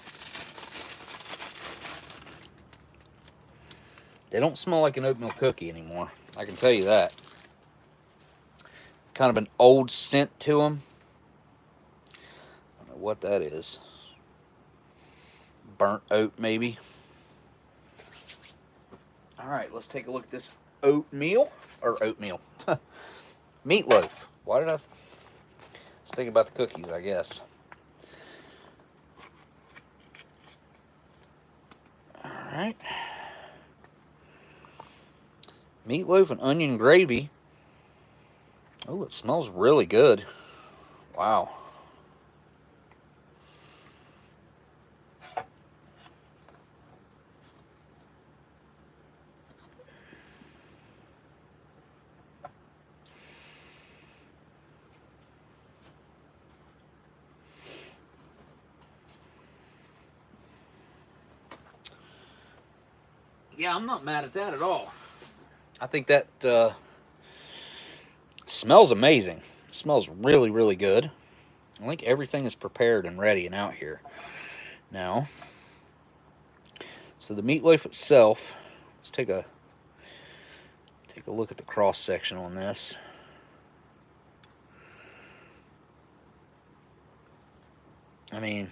They don't smell like an oatmeal cookie anymore. I can tell you that. Kind of an old scent to them. I don't know what that is. Burnt oat, maybe. Alright, let's take a look at this oatmeal. Or oatmeal. Meatloaf. Why did I... Let's think about the cookies, I guess. Alright. Meatloaf and onion gravy. Oh, it smells really good. Wow. Yeah, I'm not mad at that at all. I think that smells amazing. It smells really, really good. I think everything is prepared and ready and out here now. So the meatloaf itself, let's take a look at the cross section on this. I mean,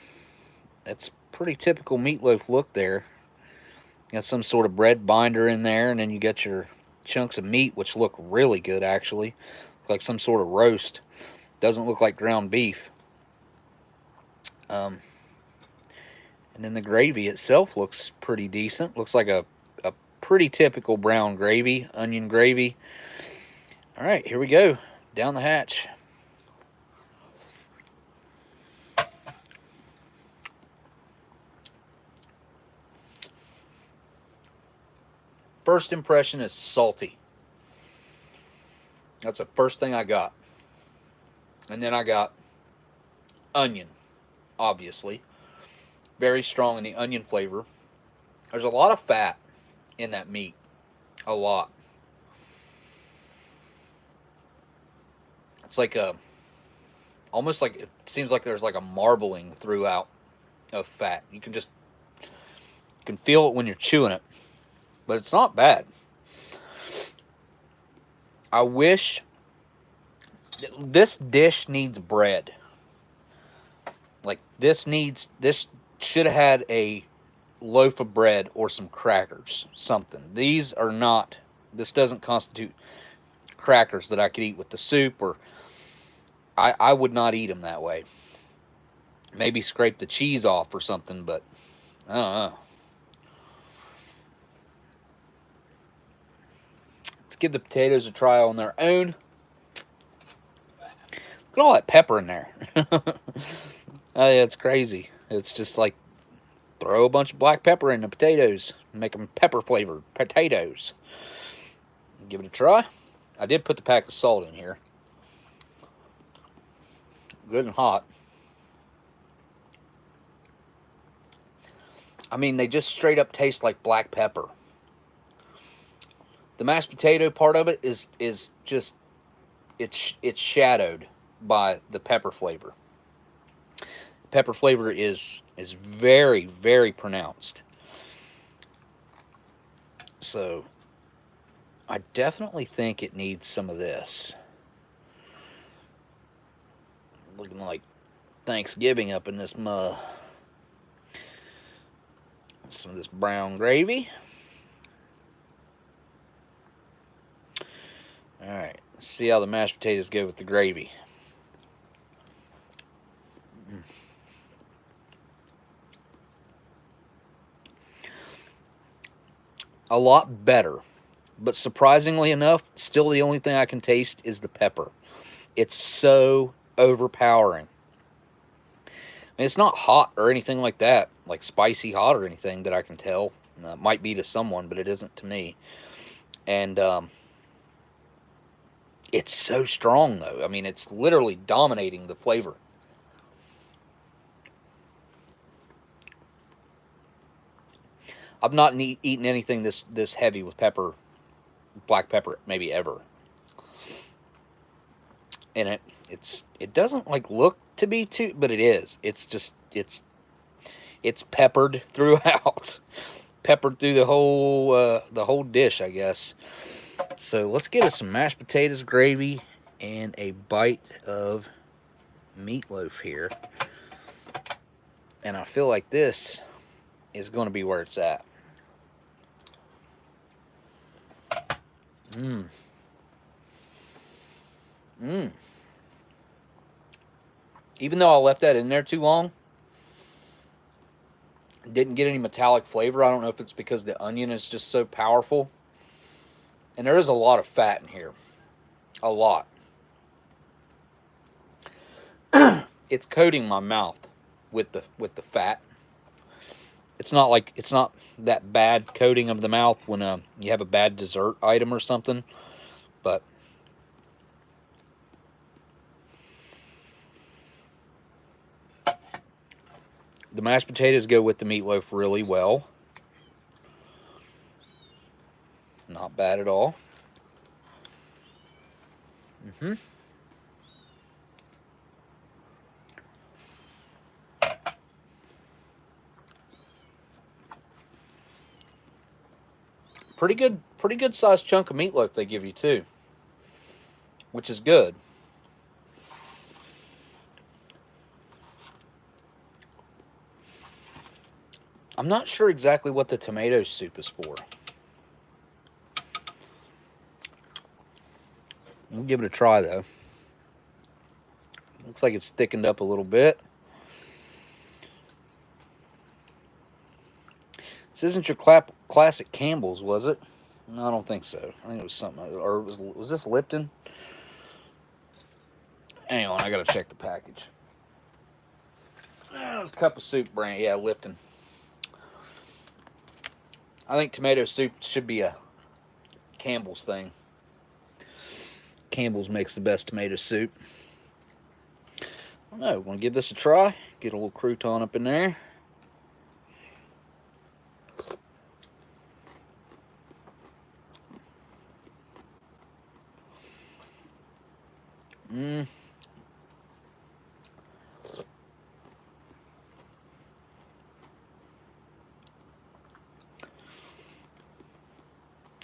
that's pretty typical meatloaf look there. You got some sort of bread binder in there, and then you got your chunks of meat, which look really good, actually. Like some sort of roast. Doesn't look like ground beef. And then the gravy itself looks pretty decent. Looks like a pretty typical brown gravy, onion gravy. All right, here we go. Down the hatch. First impression is salty. That's the first thing I got. And then I got onion, obviously. Very strong in the onion flavor. There's a lot of fat in that meat. A lot. It's like almost like, it seems like there's like a marbling throughout of fat. You can feel it when you're chewing it. But it's not bad. I wish this dish needs bread. Like this should have had a loaf of bread or some crackers, something. These are not, this doesn't constitute crackers that I could eat with the soup, or I would not eat them that way. Maybe scrape the cheese off or something, but I don't know. Let's give the potatoes a try on their own. Look at all that pepper in there. Oh yeah, it's crazy. It's just like throw a bunch of black pepper in the potatoes, make them pepper flavored potatoes. Give it a try. I did put the pack of salt in here. Good and hot. I mean, they just straight up taste like black pepper. The mashed potato part of it is just, it's shadowed by the pepper flavor. Pepper flavor is very, very pronounced. So I definitely think it needs some of this. Looking like Thanksgiving up in this mug. Some of this brown gravy. Alright, let's see how the mashed potatoes go with the gravy. A lot better. But surprisingly enough, still the only thing I can taste is the pepper. It's so overpowering. I mean, it's not hot or anything like that, like spicy hot or anything that I can tell. It might be to someone, but it isn't to me. And it's so strong, though. I mean, it's literally dominating the flavor. I've not eaten anything this heavy with pepper, black pepper, maybe ever. And it doesn't like look to be too, but it is. It's just it's peppered throughout, peppered through the whole dish, I guess. So let's get us some mashed potatoes, gravy, and a bite of meatloaf here. And I feel like this is going to be where it's at. Even though I left that in there too long, didn't get any metallic flavor. I don't know if it's because the onion is just so powerful. And there is a lot of fat in here. A lot. It's coating my mouth with the fat. It's not that bad coating of the mouth when you have a bad dessert item or something, but the mashed potatoes go with the meatloaf really well. Not bad at all. Pretty good sized chunk of meatloaf they give you too, which is good. I'm not sure exactly what the tomato soup is for. We'll give it a try, though. Looks like it's thickened up a little bit. This isn't your classic Campbell's, was it? No, I don't think so. I think it was something, or was this Lipton? Hang on, I gotta check the package. It was Cup of Soup brand, yeah, Lipton. I think tomato soup should be a Campbell's thing. Campbell's makes the best tomato soup. I don't know, want to give this a try? Get a little crouton up in there.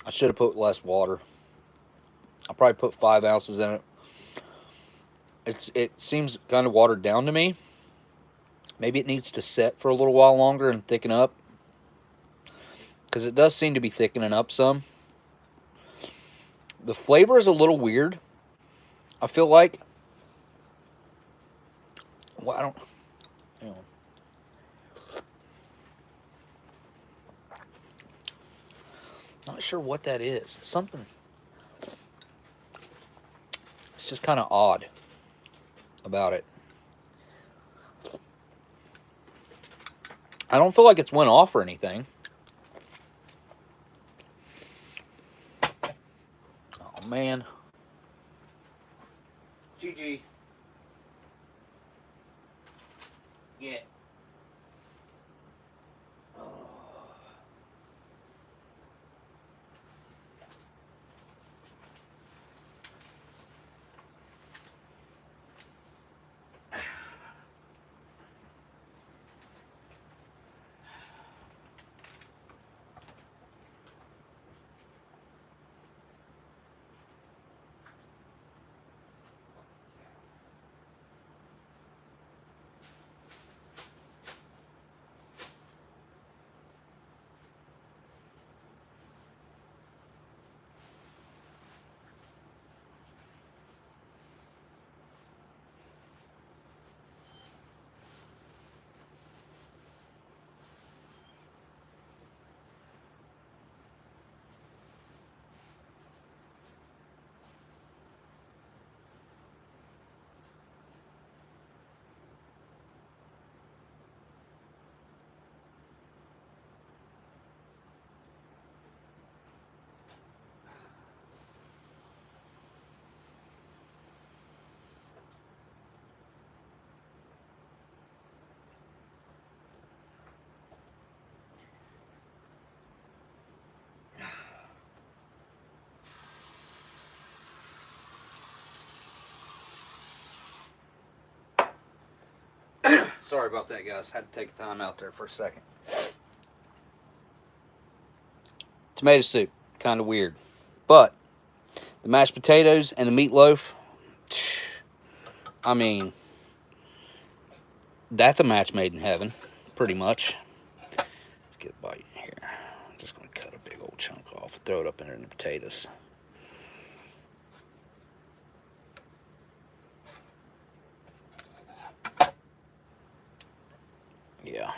I should have put less water. I probably put 5 ounces in it. It seems kind of watered down to me. Maybe it needs to set for a little while longer and thicken up, because it does seem to be thickening up some. The flavor is a little weird. I feel like, well, I don't, hang on. Not sure what that is. It's something. It's just kind of odd about it. I don't feel like it's went off or anything. Oh, man. GG. Yeah. Sorry about that, guys. Had to take a time out there for a second. Tomato soup, kind of weird. But the mashed potatoes and the meatloaf, I mean, that's a match made in heaven, pretty much. Let's get a bite here. I'm just going to cut a big old chunk off and throw it up in there in the potatoes. Yeah.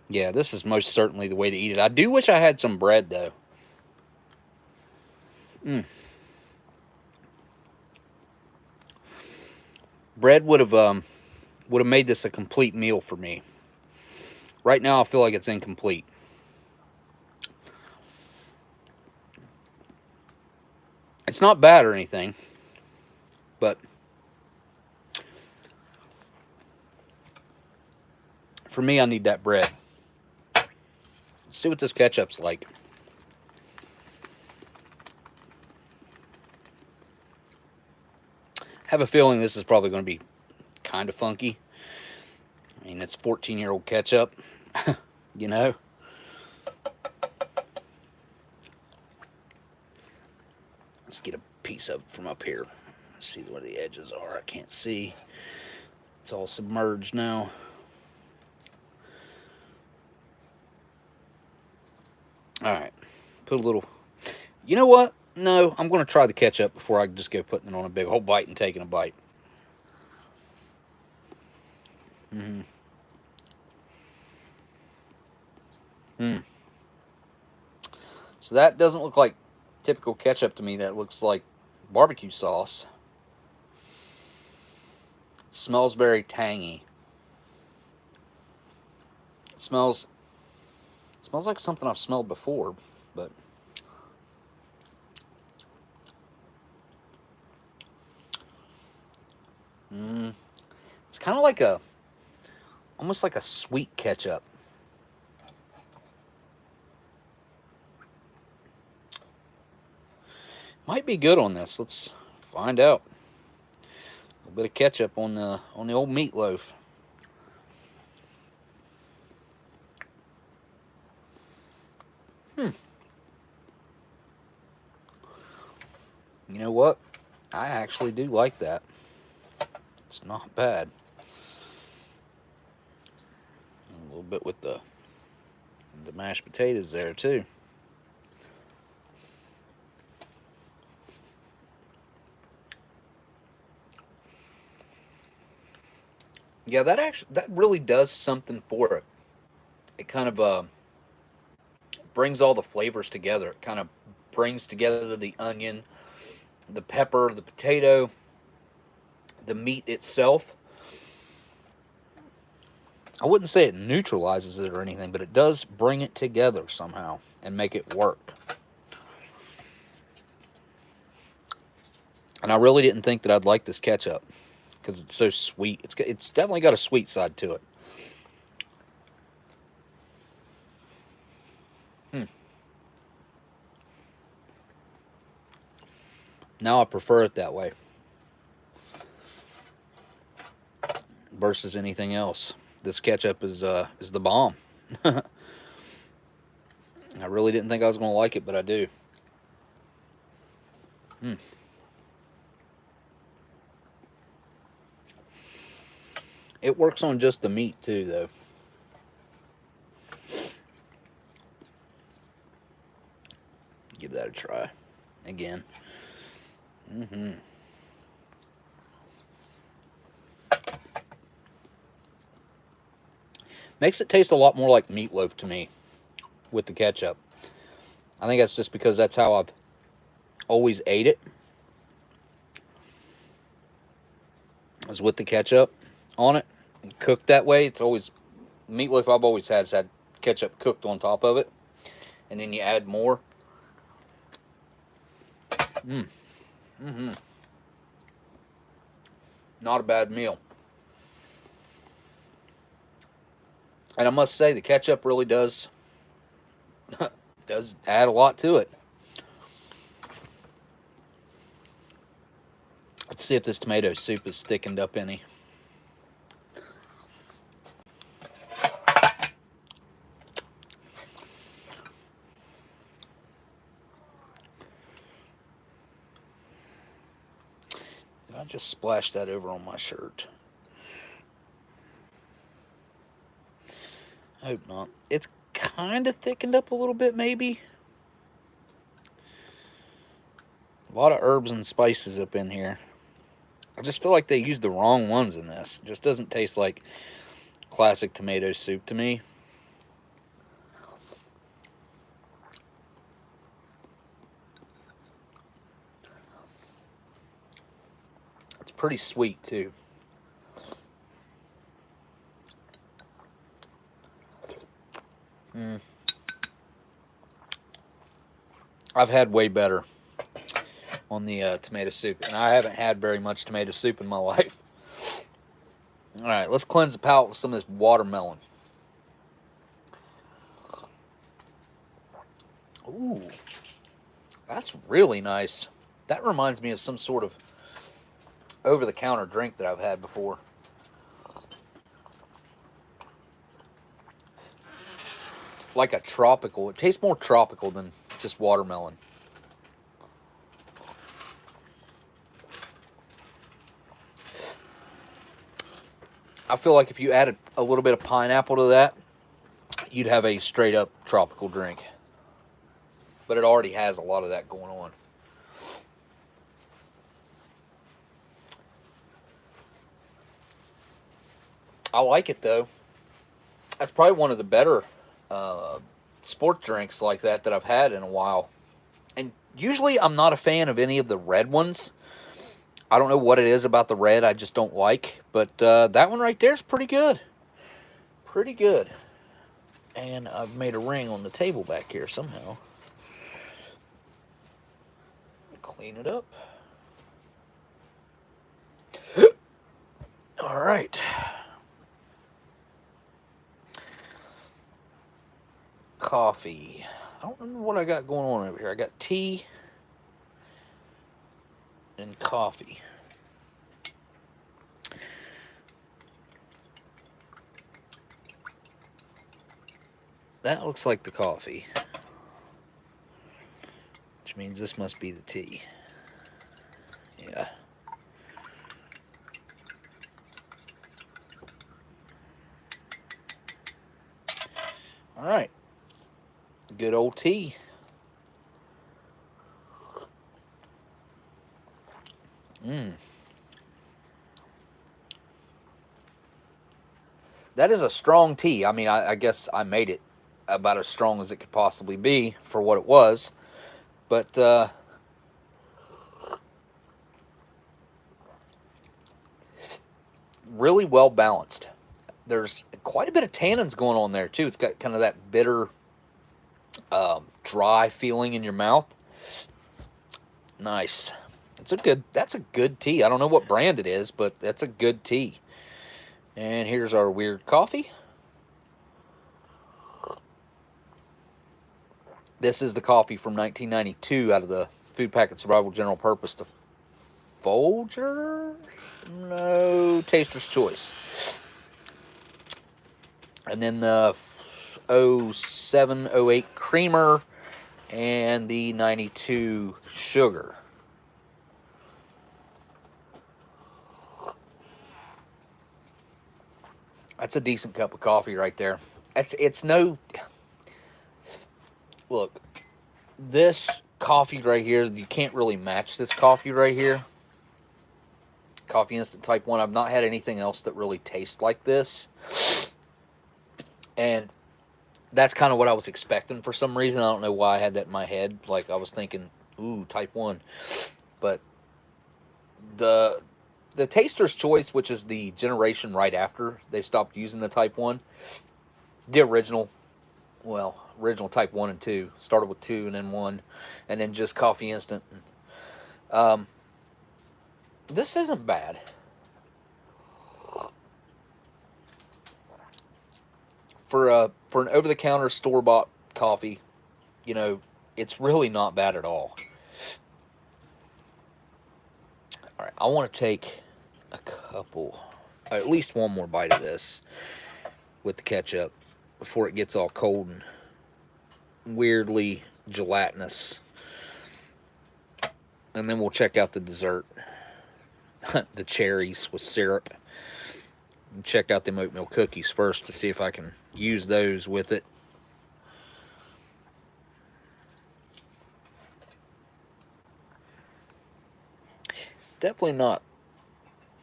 Yeah, this is most certainly the way to eat it. I do wish I had some bread, though. Bread would have made this a complete meal for me. Right now, I feel like it's incomplete. It's not bad or anything, but for me, I need that bread. Let's see what this ketchup's like. I have a feeling this is probably going to be kind of funky. I mean, it's 14-year-old ketchup, you know. Let's get a piece of it from up here. See where the edges are. I can't see. It's all submerged now. All right, put a little. You know what? No, I'm going to try the ketchup before I just go putting it on a big whole bite and taking a bite. So that doesn't look like typical ketchup to me. That looks like barbecue sauce. It smells very tangy. It smells like something I've smelled before, but it's kind of like almost like a sweet ketchup. Might be good on this. Let's find out. A little bit of ketchup on the old meatloaf. You know what? I actually do like that. It's not bad. A little bit with the mashed potatoes there too. Yeah, that really does something for it. It kind of brings all the flavors together. It kind of brings together the onion, the pepper, the potato, the meat itself. I wouldn't say it neutralizes it or anything, but it does bring it together somehow and make it work. And I really didn't think that I'd like this ketchup because it's so sweet. It's definitely got a sweet side to it. Now I prefer it that way versus anything else. This ketchup is the bomb. I really didn't think I was going to like it, but I do. It works on just the meat too, though. Give that a try again. Makes it taste a lot more like meatloaf to me with the ketchup. I think that's just because that's how I've always ate it. Is with the ketchup on it, cooked that way. It's always meatloaf I've always had has had ketchup cooked on top of it, and then you add more. Not a bad meal. And I must say, the ketchup really does add a lot to it. Let's see if this tomato soup is thickened up any. Did I just splash that over on my shirt? I hope not. It's kind of thickened up a little bit, maybe. A lot of herbs and spices up in here. I just feel like they used the wrong ones in this. It just doesn't taste like classic tomato soup to me. It's pretty sweet too. I've had way better on the tomato soup, and I haven't had very much tomato soup in my life. All right, let's cleanse the palate with some of this watermelon. Ooh, that's really nice. That reminds me of some sort of over-the-counter drink that I've had before. Like a tropical. It tastes more tropical than just watermelon. I feel like if you added a little bit of pineapple to that, you'd have a straight up tropical drink. but it already has a lot of that going on. I like it though. That's probably one of the better sport drinks like that I've had in a while. And usually I'm not a fan of any of the red ones. I don't know what it is about the red I just don't like. But that one right there is pretty good. Pretty good. And I've made a ring on the table back here somehow. Clean it up. All right. Coffee. I don't remember what I got going on over here. I got tea and coffee. That looks like the coffee, which means this must be the tea. Yeah. All right. Good old tea. That is a strong tea. I mean, I guess I made it about as strong as it could possibly be for what it was. But really well balanced. There's quite a bit of tannins going on there too. It's got kind of that bitter, dry feeling in your mouth. Nice. That's a good tea. I don't know what brand it is, but that's a good tea. And here's our weird coffee. This is the coffee from 1992 out of the Food Packet Survival General Purpose. The Folger? No, Taster's Choice. And then the 07, 08 Creamer and the 92 Sugar. That's a decent cup of coffee right there. It's no... Look, this coffee right here, you can't really match this coffee right here. Coffee Instant Type 1. I've not had anything else that really tastes like this. And that's kind of what I was expecting for some reason. I don't know why I had that in my head. Like, I was thinking, ooh, Type 1. But the Taster's Choice, which is the generation right after they stopped using the Type 1, the original Type 1 and 2. Started with 2 and then 1, and then just Coffee Instant. This isn't bad. For an over-the-counter store-bought coffee, you know, it's really not bad at all. All right, I want to take at least one more bite of this with the ketchup before it gets all cold and weirdly gelatinous. And then we'll check out the dessert. The cherries with syrup. And check out them oatmeal cookies first to see if I can use those with it. Definitely not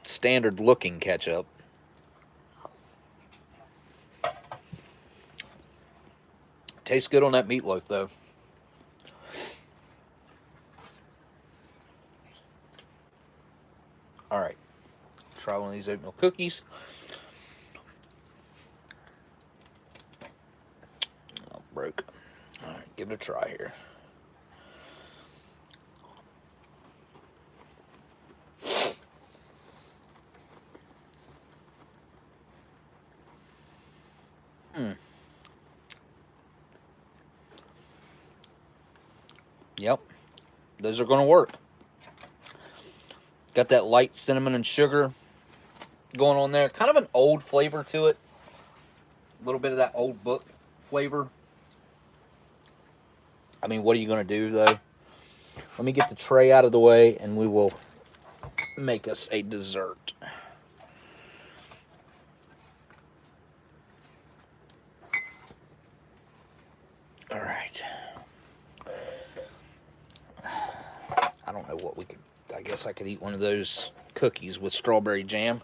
standard looking ketchup. Tastes good on that meatloaf though. Alright, try one of these oatmeal cookies. Oh, broke. Alright, give it a try here. Yep, those are going to work. Got that light cinnamon and sugar going on there. Kind of an old flavor to it. A little bit of that old book flavor. I mean, what are you going to do, though? Let me get the tray out of the way, and we will make us a dessert. All right. I don't know what we could, I guess I could eat one of those cookies with strawberry jam.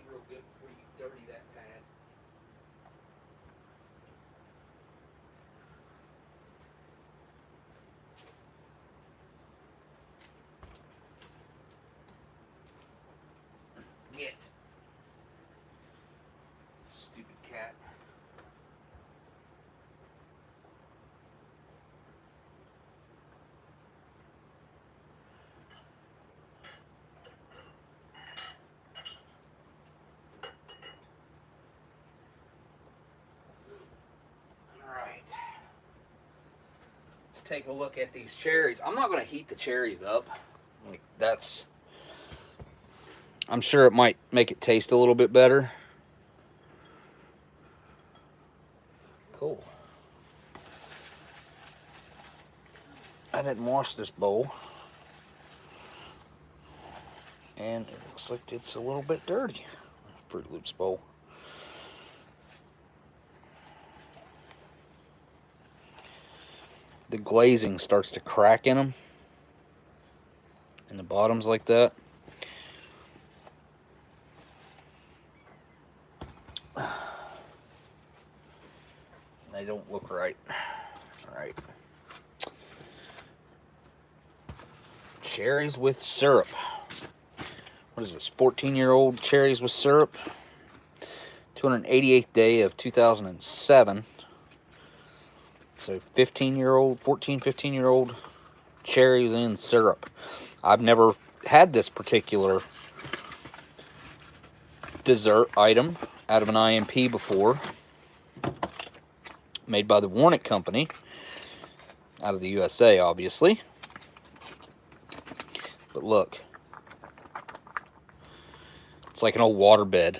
Real good before you dirty that pad. Get. Stupid cat. Take a look at these cherries. I'm not going to heat the cherries up. Like, that's, I'm sure it might make it taste a little bit better. Cool. I didn't wash this bowl, and it looks like it's a little bit dirty. Fruit Loops bowl. The glazing starts to crack in them, in the bottoms like that. They don't look right. All right. Cherries with syrup. What is this? 14-year-old cherries with syrup. 288th day of 2007. So 15-year-old, 14, 15-year-old cherries in syrup. I've never had this particular dessert item out of an IMP before. Made by the Warnick Company. Out of the USA, obviously. But look. It's like an old waterbed.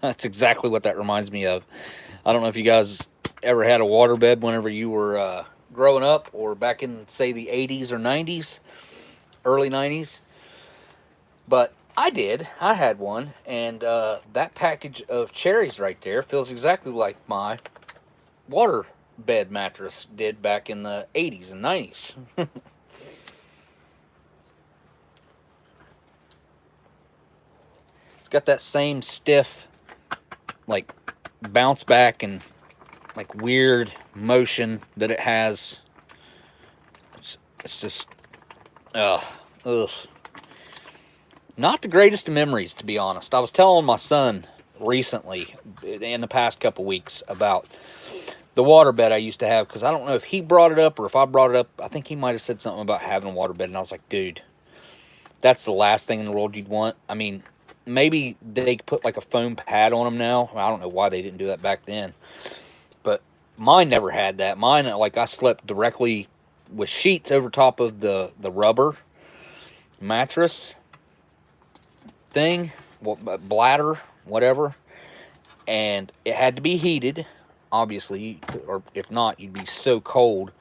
That's exactly what that reminds me of. I don't know if you guys ever had a waterbed whenever you were growing up, or back in, say, the 80s or 90s, early 90s. But I did. I had one, and that package of cherries right there feels exactly like my waterbed mattress did back in the 80s and 90s. It's got that same stiff, like, bounce back and like weird motion that it has. It's just ugh. Not the greatest of memories, to be honest. I was telling my son recently, in the past couple weeks, about the waterbed I used to have, because I don't know if he brought it up or if I brought it up. I think he might have said something about having a waterbed, and I was like, dude, that's the last thing in the world you'd want. I mean, maybe they put like a foam pad on them now. I don't know why they didn't do that back then. But mine never had that. Mine, like, I slept directly with sheets over top of the rubber mattress thing, bladder, whatever. And it had to be heated, obviously, or if not, you'd be so cold.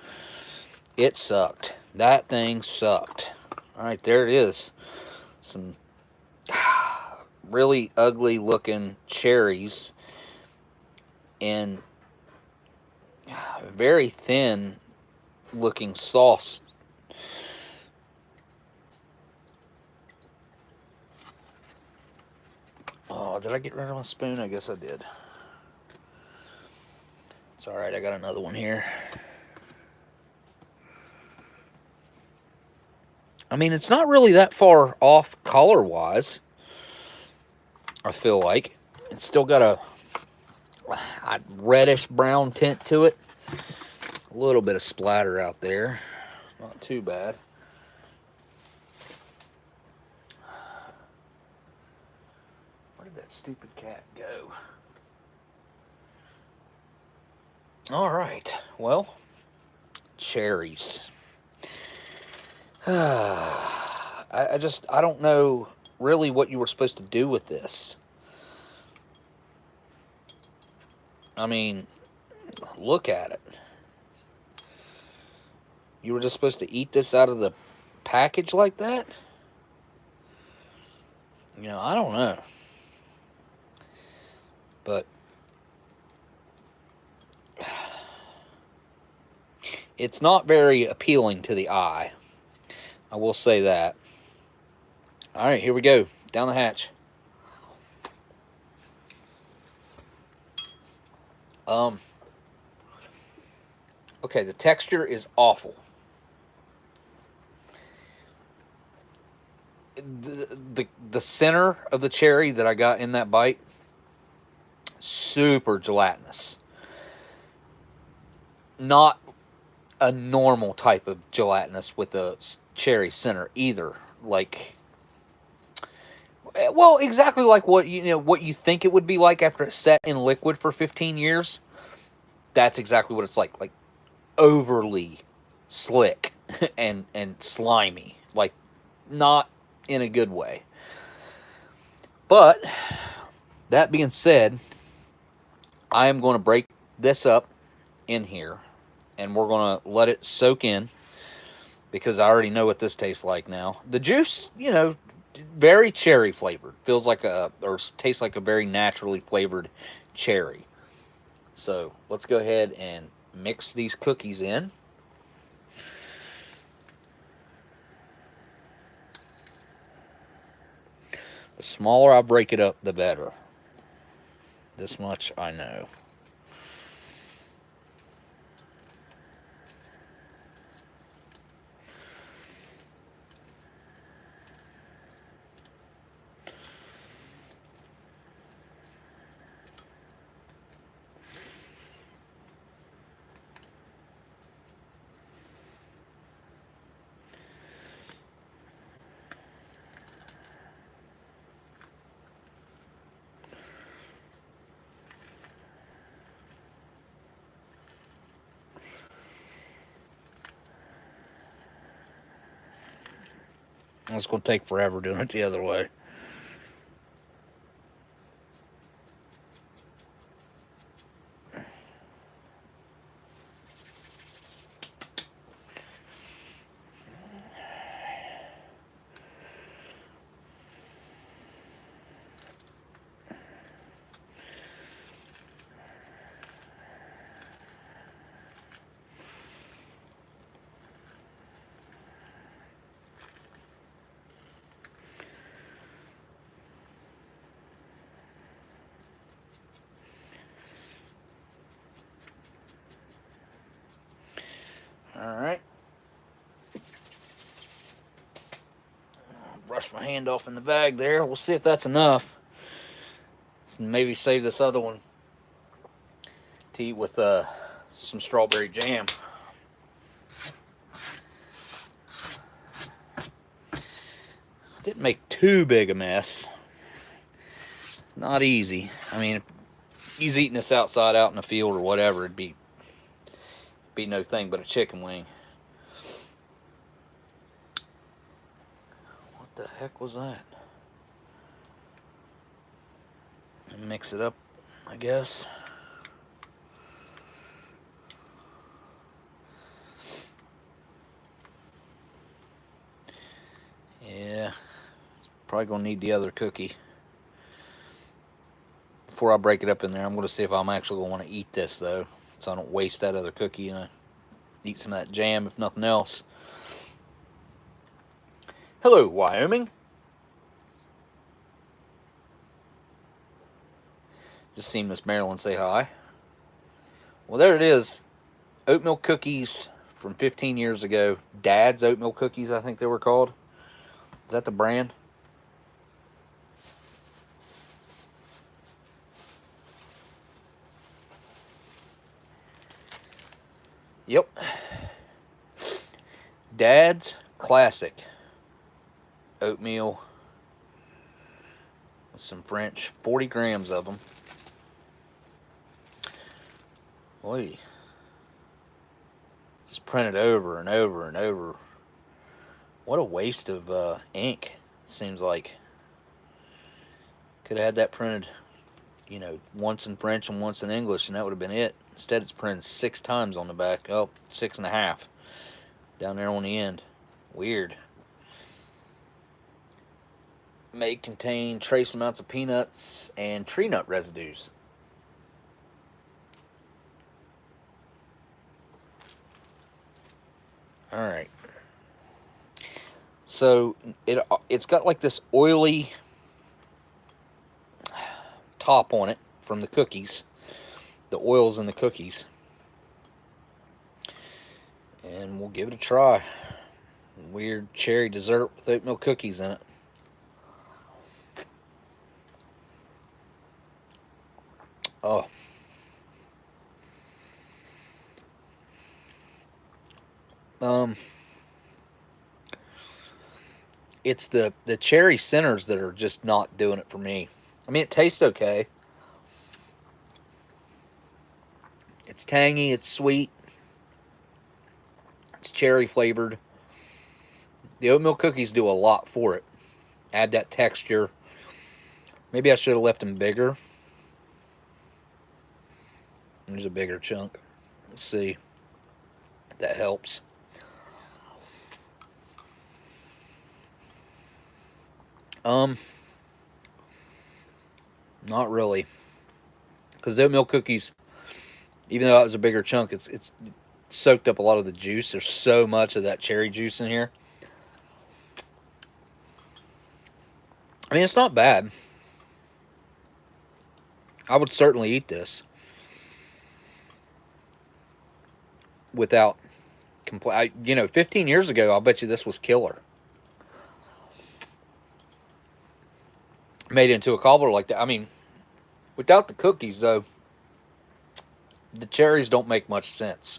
It sucked. That thing sucked. All right, there it is. Some really ugly looking cherries in very thin looking sauce. Oh, did I get rid of my spoon? I guess I did. It's alright, I got another one here. I mean, it's not really that far off color-wise, I feel like. It's still got a reddish brown tint to it. A little bit of splatter out there. Not too bad. Where did that stupid cat go? All right. Well, cherries. I don't know really what you were supposed to do with this. I mean, look at it. You were just supposed to eat this out of the package like that? You know, I don't know. But it's not very appealing to the eye. I will say that. All right, here we go. Down the hatch. Okay, the texture is awful. The center of the cherry that I got in that bite, super gelatinous. Not a normal type of gelatinous with a cherry center either. Like, well, exactly like what what you think it would be like after it's set in liquid for 15 years. That's exactly what it's like. Like overly slick and slimy. Like not in a good way. But that being said, I am going to break this up in here and we're going to let it soak in because I already know what this tastes like now. The juice, very cherry flavored. Feels like or tastes like a very naturally flavored cherry. So let's go ahead and mix these cookies in. The smaller I break it up, the better. This much I know. It's going to take forever doing it the other way. All right. Brush my hand off in the bag there. We'll see if that's enough. So maybe save this other one to eat with some strawberry jam. Didn't make too big a mess. It's not easy. I mean, if he's eating this outside out in the field or whatever, it'd be no thing but a chicken wing. What the heck was that? Mix it up, I guess. Yeah, it's probably gonna need the other cookie. Before I break it up in there, I'm gonna see if I'm actually gonna want to eat this though, so I don't waste that other cookie and I eat some of that jam if nothing else. Hello, Wyoming. Just seen Miss Marilyn say hi. Well, there it is. Oatmeal cookies from 15 years ago. Dad's Oatmeal Cookies, I think they were called. Is that the brand? Yep. Dad's Classic oatmeal with some French. 40 grams of them. Boy, Just print it over and over and over. What a waste of ink, seems like. Could have had that printed, you know, once in French and once in English, and that would have been it. Instead, it's printed 6 times on the back. Oh, 6.5 down there on the end. Weird. May contain trace amounts of peanuts and tree nut residues. All right. So it's got like this oily top on it from the cookies, the oils in the cookies, and we'll give it a try. Weird cherry dessert with oatmeal cookies in it. Oh. It's the cherry centers that are just not doing it for me. I mean, it tastes okay. It's tangy, it's sweet, it's cherry flavored. The oatmeal cookies do a lot for it. Add that texture. Maybe I should have left them bigger. There's a bigger chunk. Let's see if that helps. Not really. Because the oatmeal cookies, even though that was a bigger chunk, it's soaked up a lot of the juice. There's so much of that cherry juice in here. I mean, it's not bad. I would certainly eat this without complaint. You know, 15 years ago, I'll bet you this was killer. Made into a cobbler like that. I mean, without the cookies, though, the cherries don't make much sense.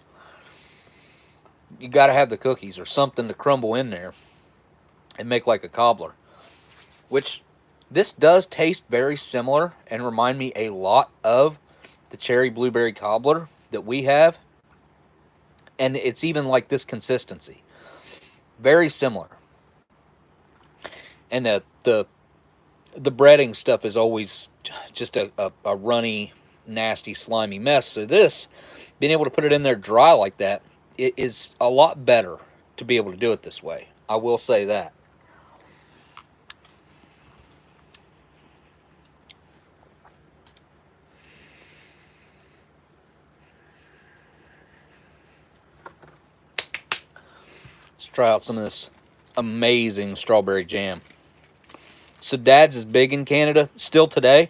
You got to have the cookies or something to crumble in there and make like a cobbler. Which, this does taste very similar and remind me a lot of the cherry blueberry cobbler that we have. And it's even like this consistency. Very similar. And the breading stuff is always just a runny, nasty, slimy mess. So this, being able to put it in there dry like that, it is a lot better to be able to do it this way. I will say that. Let's try out some of this amazing strawberry jam. So Dad's is big in Canada, still today.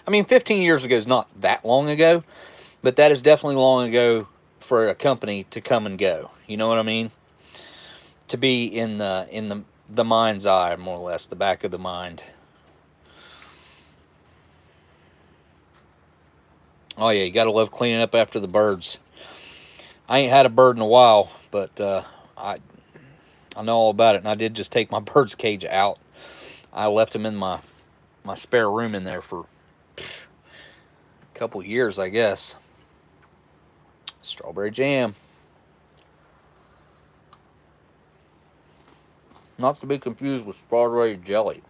I mean, 15 years ago is not that long ago, but that is definitely long ago for a company to come and go. You know what I mean? To be in the mind's eye, more or less, the back of the mind. Oh yeah, you gotta love cleaning up after the birds. I ain't had a bird in a while, but I know all about it, and I did just take my bird's cage out. I left him in my spare room in there for a couple years, I guess. Strawberry jam. Not to be confused with strawberry jelly.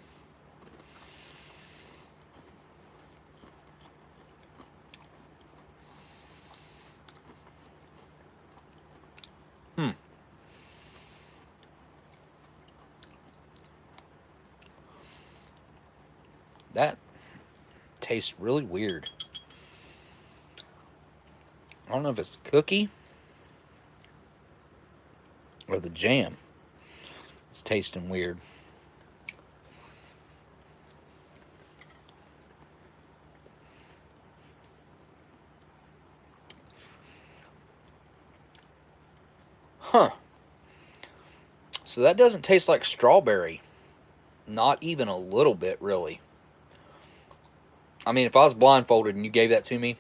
That tastes really weird. I don't know if it's the cookie or the jam. It's tasting weird. Huh. So that doesn't taste like strawberry. Not even a little bit, really. I mean, if I was blindfolded and you gave that to me,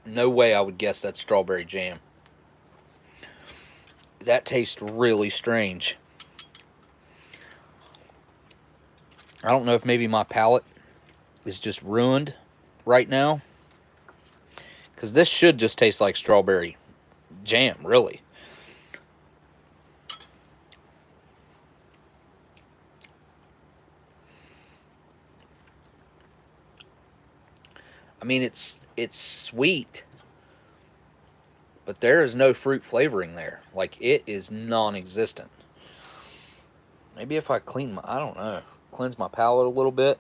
no way I would guess that's strawberry jam. That tastes really strange. I don't know if maybe my palate is just ruined right now, because this should just taste like strawberry jam, really. I mean, it's sweet, but there is no fruit flavoring there. Like, it is non-existent. Maybe if I I don't know, cleanse my palate a little bit.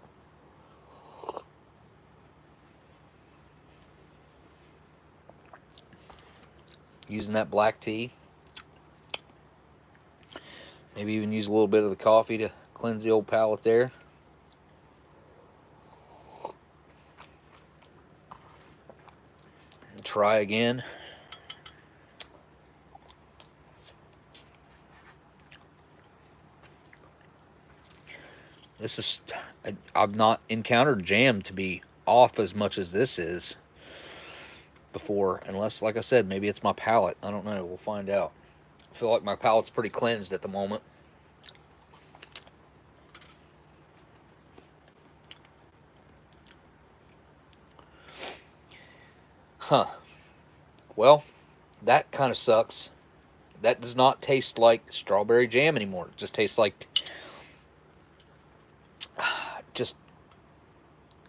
Using that black tea. Maybe even use a little bit of the coffee to cleanse the old palate there. And try again. This is, I've not encountered jam to be off as much as this is before, unless, like I said, maybe it's my palate. I don't know. We'll find out. I feel like my palate's pretty cleansed at the moment. Huh. Well, that kind of sucks. That does not taste like strawberry jam anymore. It just tastes like just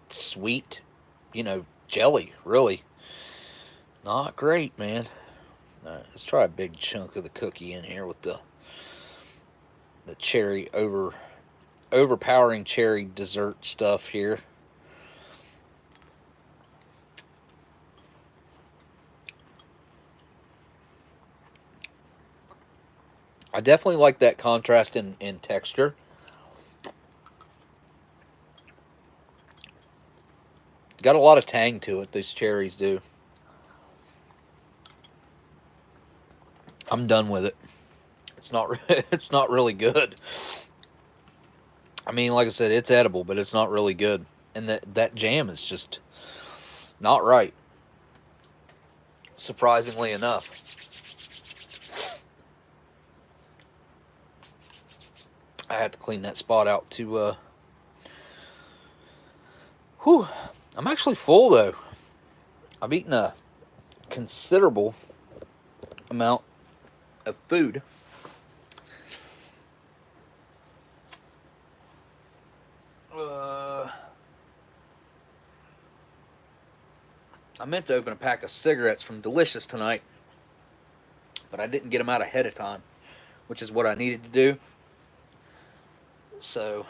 sweet, jelly, really. Not great, man. All right, let's try a big chunk of the cookie in here with the cherry overpowering cherry dessert stuff here. I definitely like that contrast in texture. Got a lot of tang to it, these cherries do. I'm done with it. It's not it's not really good. I mean, like I said, it's edible, but it's not really good. And that jam is just not right. Surprisingly enough. I had to clean that spot out to whew. I'm actually full though. I've eaten a considerable amount of food. I meant to open a pack of cigarettes from Delicious tonight, but I didn't get them out ahead of time, which is what I needed to do. So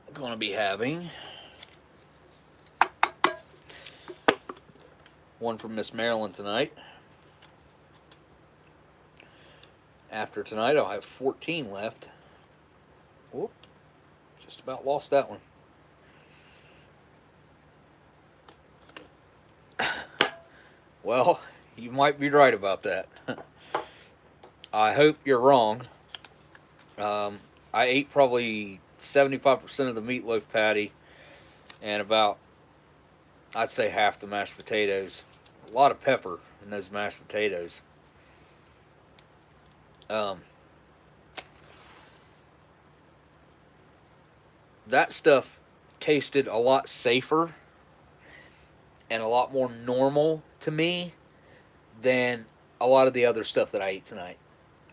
I'm going to be having one from Miss Marilyn tonight. After tonight, I'll have 14 left. Whoop. Just about lost that one. Well, you might be right about that. I hope you're wrong. I ate probably 75% of the meatloaf patty and about, I'd say, half the mashed potatoes. A lot of pepper in those mashed potatoes. That stuff tasted a lot safer and a lot more normal to me than a lot of the other stuff that I ate tonight.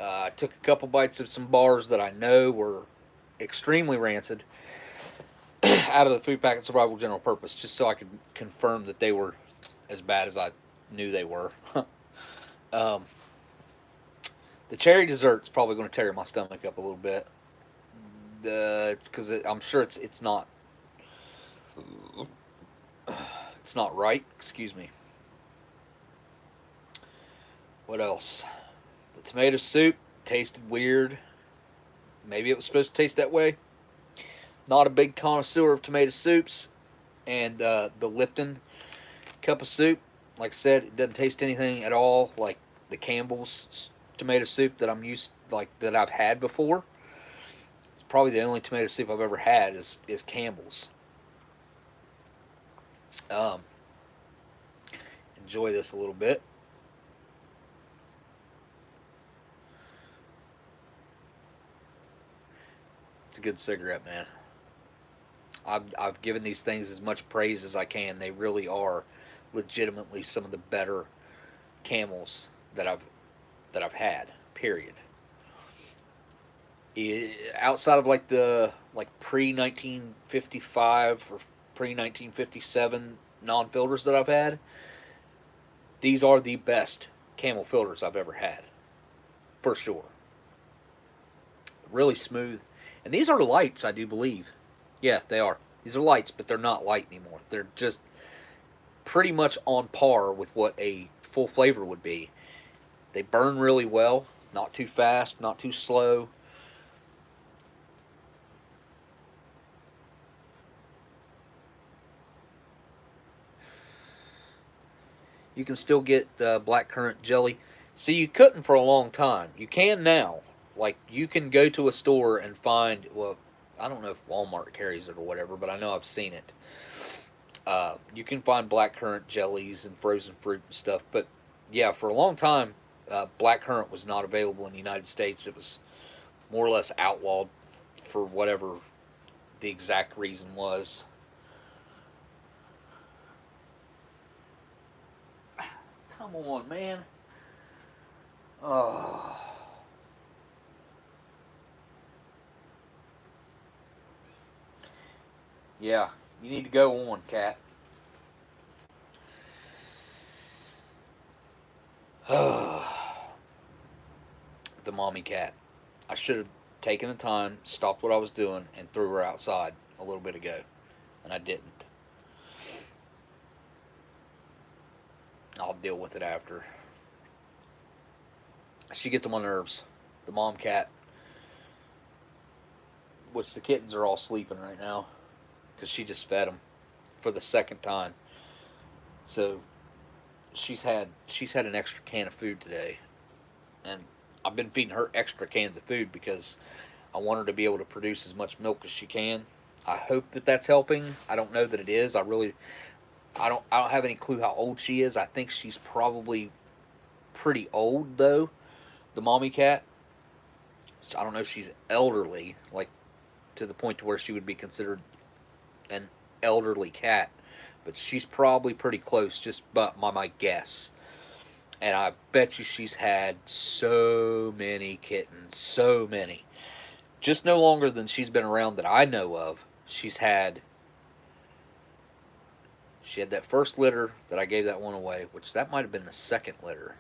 I took a couple bites of some bars that I know were extremely rancid out of the food packet survival general purpose, just so I could confirm that they were as bad as I knew they were. The cherry dessert's probably going to tear my stomach up a little bit, because I'm sure it's not right. Excuse me. What else? The tomato soup tasted weird. Maybe it was supposed to taste that way. Not a big connoisseur of tomato soups. And the Lipton cup of soup, like I said, it doesn't taste anything at all like the Campbell's tomato soup that that I've had before. It's probably the only tomato soup I've ever had is Campbell's. Enjoy this a little bit. It's a good cigarette, man. I've given these things as much praise as I can. They really are legitimately some of the better camels that I've had. Period. Outside of like the pre 1955 or pre 1957 non filters that I've had, these are the best camel filters I've ever had, for sure. Really smooth, and these are lights, I do believe. Yeah, they are. These are lights, but they're not light anymore. They're just pretty much on par with what a full flavor would be. They burn really well, not too fast, not too slow. You can still get blackcurrant jelly. See, you couldn't for a long time. You can now. Like, you can go to a store and find, well, I don't know if Walmart carries it or whatever, but I know I've seen it. You can find blackcurrant jellies and frozen fruit and stuff. But yeah, for a long time, blackcurrant was not available in the United States. It was more or less outlawed for whatever the exact reason was. Come on, man. Oh. Yeah, you need to go on, cat. The mommy cat. I should have taken the time, stopped what I was doing, and threw her outside a little bit ago. And I didn't. I'll deal with it after. She gets on my nerves. The mom cat. Which the kittens are all sleeping right now. Because she just fed them for the second time. So she's had an extra can of food today. And I've been feeding her extra cans of food because I want her to be able to produce as much milk as she can. I hope that that's helping. I don't know that it is. I don't have any clue how old she is. I think she's probably pretty old though, the mommy cat. So I don't know if she's elderly, like to the point to where she would be considered an elderly cat, but she's probably pretty close, just by my guess. And I bet you she's had so many kittens, so many. Just no longer than she's been around that I know of. She had that first litter that I gave that one away, which that might have been the second litter.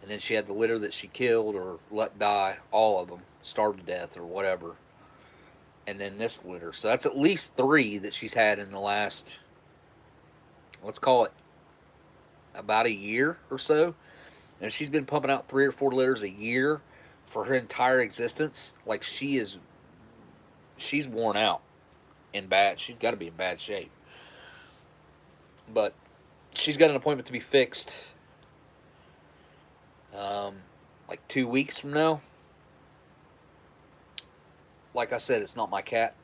And then she had the litter that she killed or let die, all of them, starved to death or whatever. And then this litter. So that's at least 3 that she's had in the last, let's call it, about a year or so. And she's been pumping out 3 or 4 litters a year for her entire existence. Like, she's worn out she's got to be in bad shape. But she's got an appointment to be fixed like 2 weeks from now. Like I said, it's not my cat.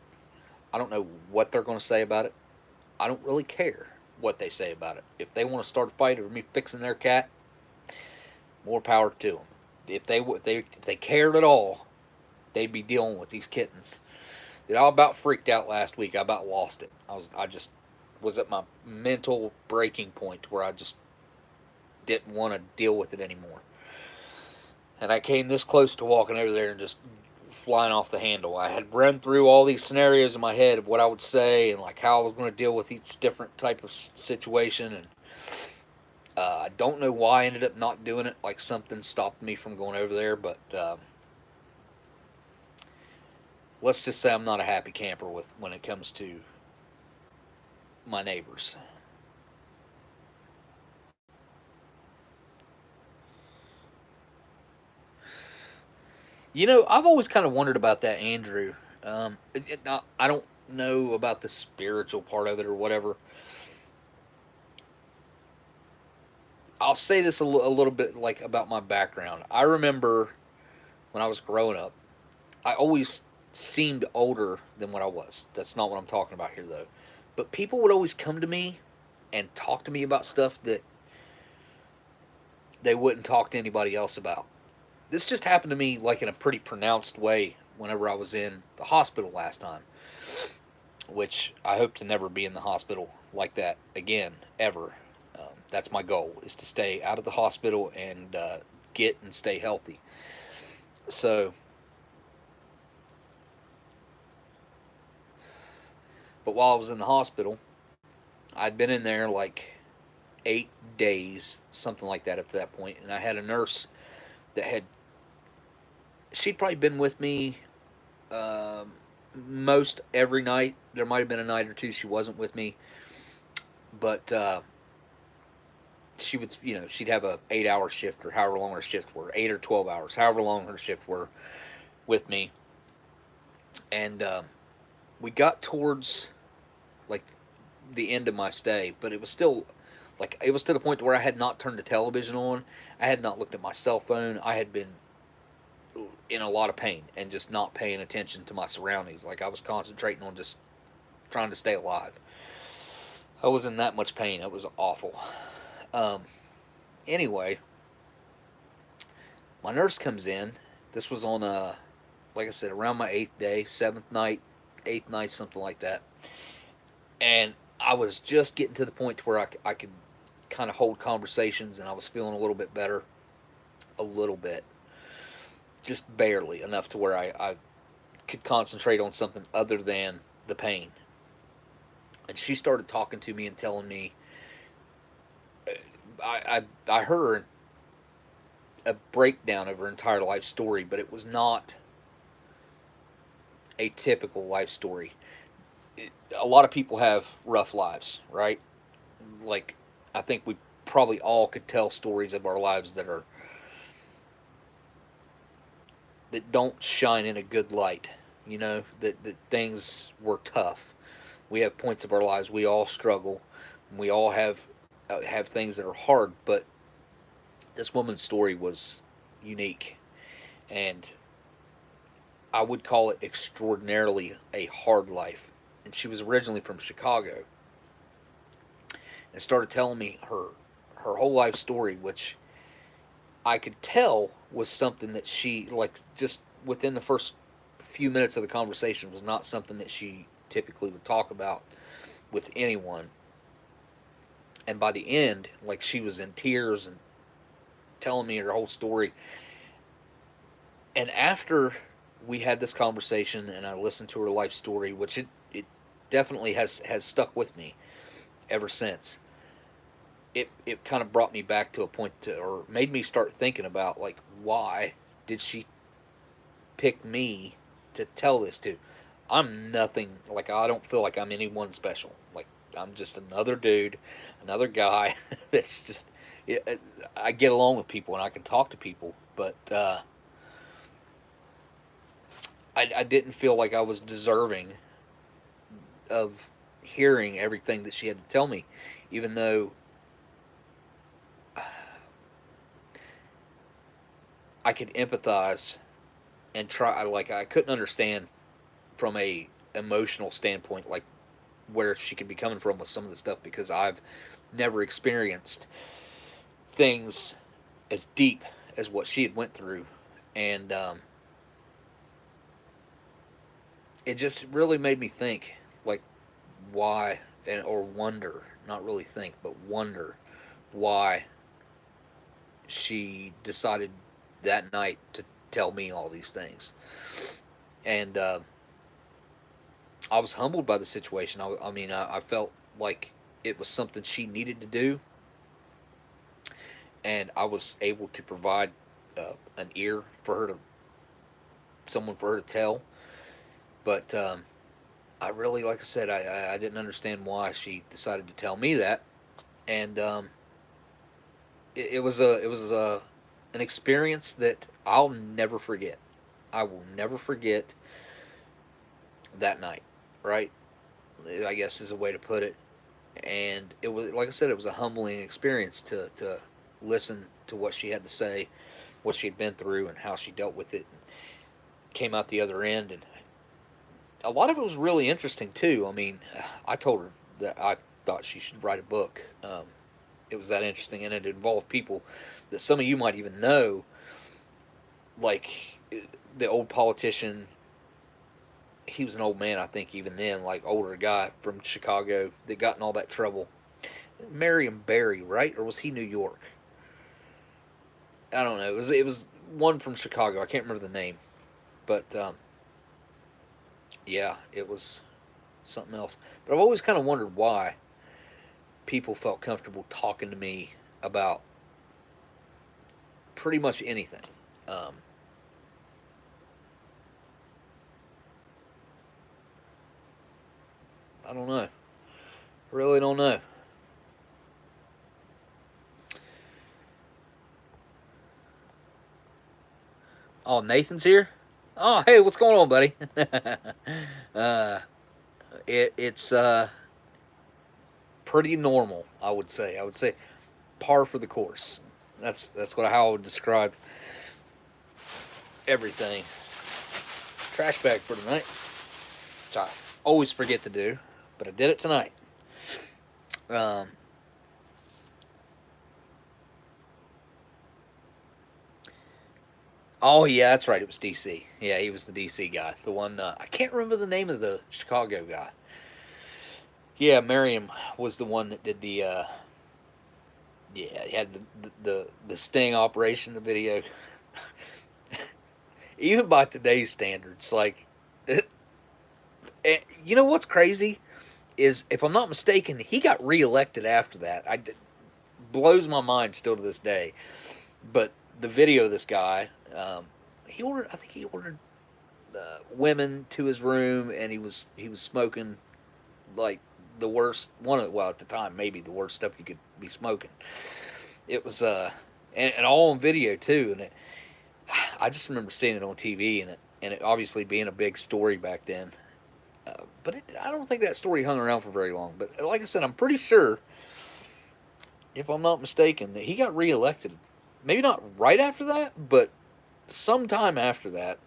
I don't know what they're going to say about it. I don't really care what they say about it. If they want to start a fight over me fixing their cat, more power to them. If they cared at all, they'd be dealing with these kittens. Dude, I about freaked out last week. I about lost it. I just was at my mental breaking point where I just didn't want to deal with it anymore. And I came this close to walking over there and just flying off the handle. I had run through all these scenarios in my head of what I would say and like how I was going to deal with each different type of situation. And I don't know why I ended up not doing it. Like something stopped me from going over there. But let's just say I'm not a happy camper when it comes to my neighbors. You know, I've always kind of wondered about that, Andrew. I don't know about the spiritual part of it or whatever. I'll say this a little bit like about my background. I remember when I was growing up, I always seemed older than what I was. That's not what I'm talking about here, though. But people would always come to me and talk to me about stuff that they wouldn't talk to anybody else about. This just happened to me like in a pretty pronounced way whenever I was in the hospital last time. which I hope to never be in the hospital like that again, ever. That's my goal, is to stay out of the hospital and get and stay healthy. So, but while I was in the hospital, I'd been in there like 8 days, something like that, up to that point, and I had a nurse that had, she'd probably been with me um, most every night. There might have been a night or two she wasn't with me, but she would, she'd have a 8 hour shift or however long her shift were, 8 or 12 hours, however long her shift were, with me. And we got towards like the end of my stay, but it was still like, it was to the point where I had not turned the television on, I had not looked at my cell phone, I had been in a lot of pain and just not paying attention to my surroundings. Like, I was concentrating on just trying to stay alive. I was in that much pain. It was awful. Um, anyway, my nurse comes in. This was on like I said, around my 8th day, 7th night, 8th night, something like that. And I was just getting to the point to where I could kind of hold conversations, and I was feeling a little bit better, a little bit, just barely enough to where I could concentrate on something other than the pain. And she started talking to me and telling me, I heard a breakdown of her entire life story, but it was not a typical life story. A lot of people have rough lives, right? Like, I think we probably all could tell stories of our lives that don't shine in a good light. That things were tough. We have points of our lives we all struggle. We all have things that are hard, but this woman's story was unique, and I would call it extraordinarily a hard life. And she was originally from Chicago, and started telling me her whole life story, which I could tell was something that she, like, just within the first few minutes of the conversation, was not something that she typically would talk about with anyone. And by the end, like, she was in tears and telling me her whole story. And after we had this conversation and I listened to her life story, which it definitely has stuck with me ever since, it kind of brought me back to a point or made me start thinking about, like, why did she pick me to tell this to? I'm nothing, like, I don't feel like I'm anyone special. Like, I'm just another dude, another guy that's just, I get along with people and I can talk to people, but I didn't feel like I was deserving of hearing everything that she had to tell me, even though I could empathize and try. Like, I couldn't understand from a emotional standpoint, like, where she could be coming from with some of the stuff, because I've never experienced things as deep as what she had went through. And it just really made me think, like, why, or wonder, not really think, but wonder why she decided that night to tell me all these things. And I was humbled by the situation. I mean, I felt like it was something she needed to do, and I was able to provide an ear for her to, someone for her to tell. But I really, like I said, I didn't understand why she decided to tell me that, and it was an experience that I'll never forget. I will never forget that night. Right, I guess is a way to put it. And it was, like I said, it was a humbling experience to listen to what she had to say, what she had been through, and how she dealt with it, and came out the other end. And a lot of it was really interesting too. I mean, I told her that I thought she should write a book. It was that interesting, and it involved people that some of you might even know, like the old politician he was an old man, I think, even then, like older guy from Chicago that got in all that trouble. Marion Barry, right? Or was he New York? I don't know. It was one from Chicago. I can't remember the name, but yeah, it was something else. But I've always kind of wondered why people felt comfortable talking to me about pretty much anything. Um, I don't know. Really don't know. Oh, Nathan's here. Oh, hey, what's going on, buddy? uh, it's pretty normal, I would say. I would say par for the course. That's what how I would describe everything. Trash bag for tonight, which I always forget to do, but I did it tonight. Um, oh yeah, that's right. It was DC. Yeah, he was the DC guy. The one I can't remember the name of the Chicago guy. Yeah, Merriam was the one that did the. Yeah, he had the sting operation, the video. Even by today's standards, like, you know what's crazy is, if I'm not mistaken, he got reelected after that. Blows my mind still to this day. But the video of this guy, he ordered. I think he ordered women to his room, and he was smoking like the worst one of, well, at the time, maybe the worst stuff you could be smoking. It was and all on video too, and I just remember seeing it on TV, and it obviously being a big story back then. But I don't think that story hung around for very long. But like I said, I'm pretty sure, if I'm not mistaken, that he got reelected. Maybe not right after that, but sometime after that.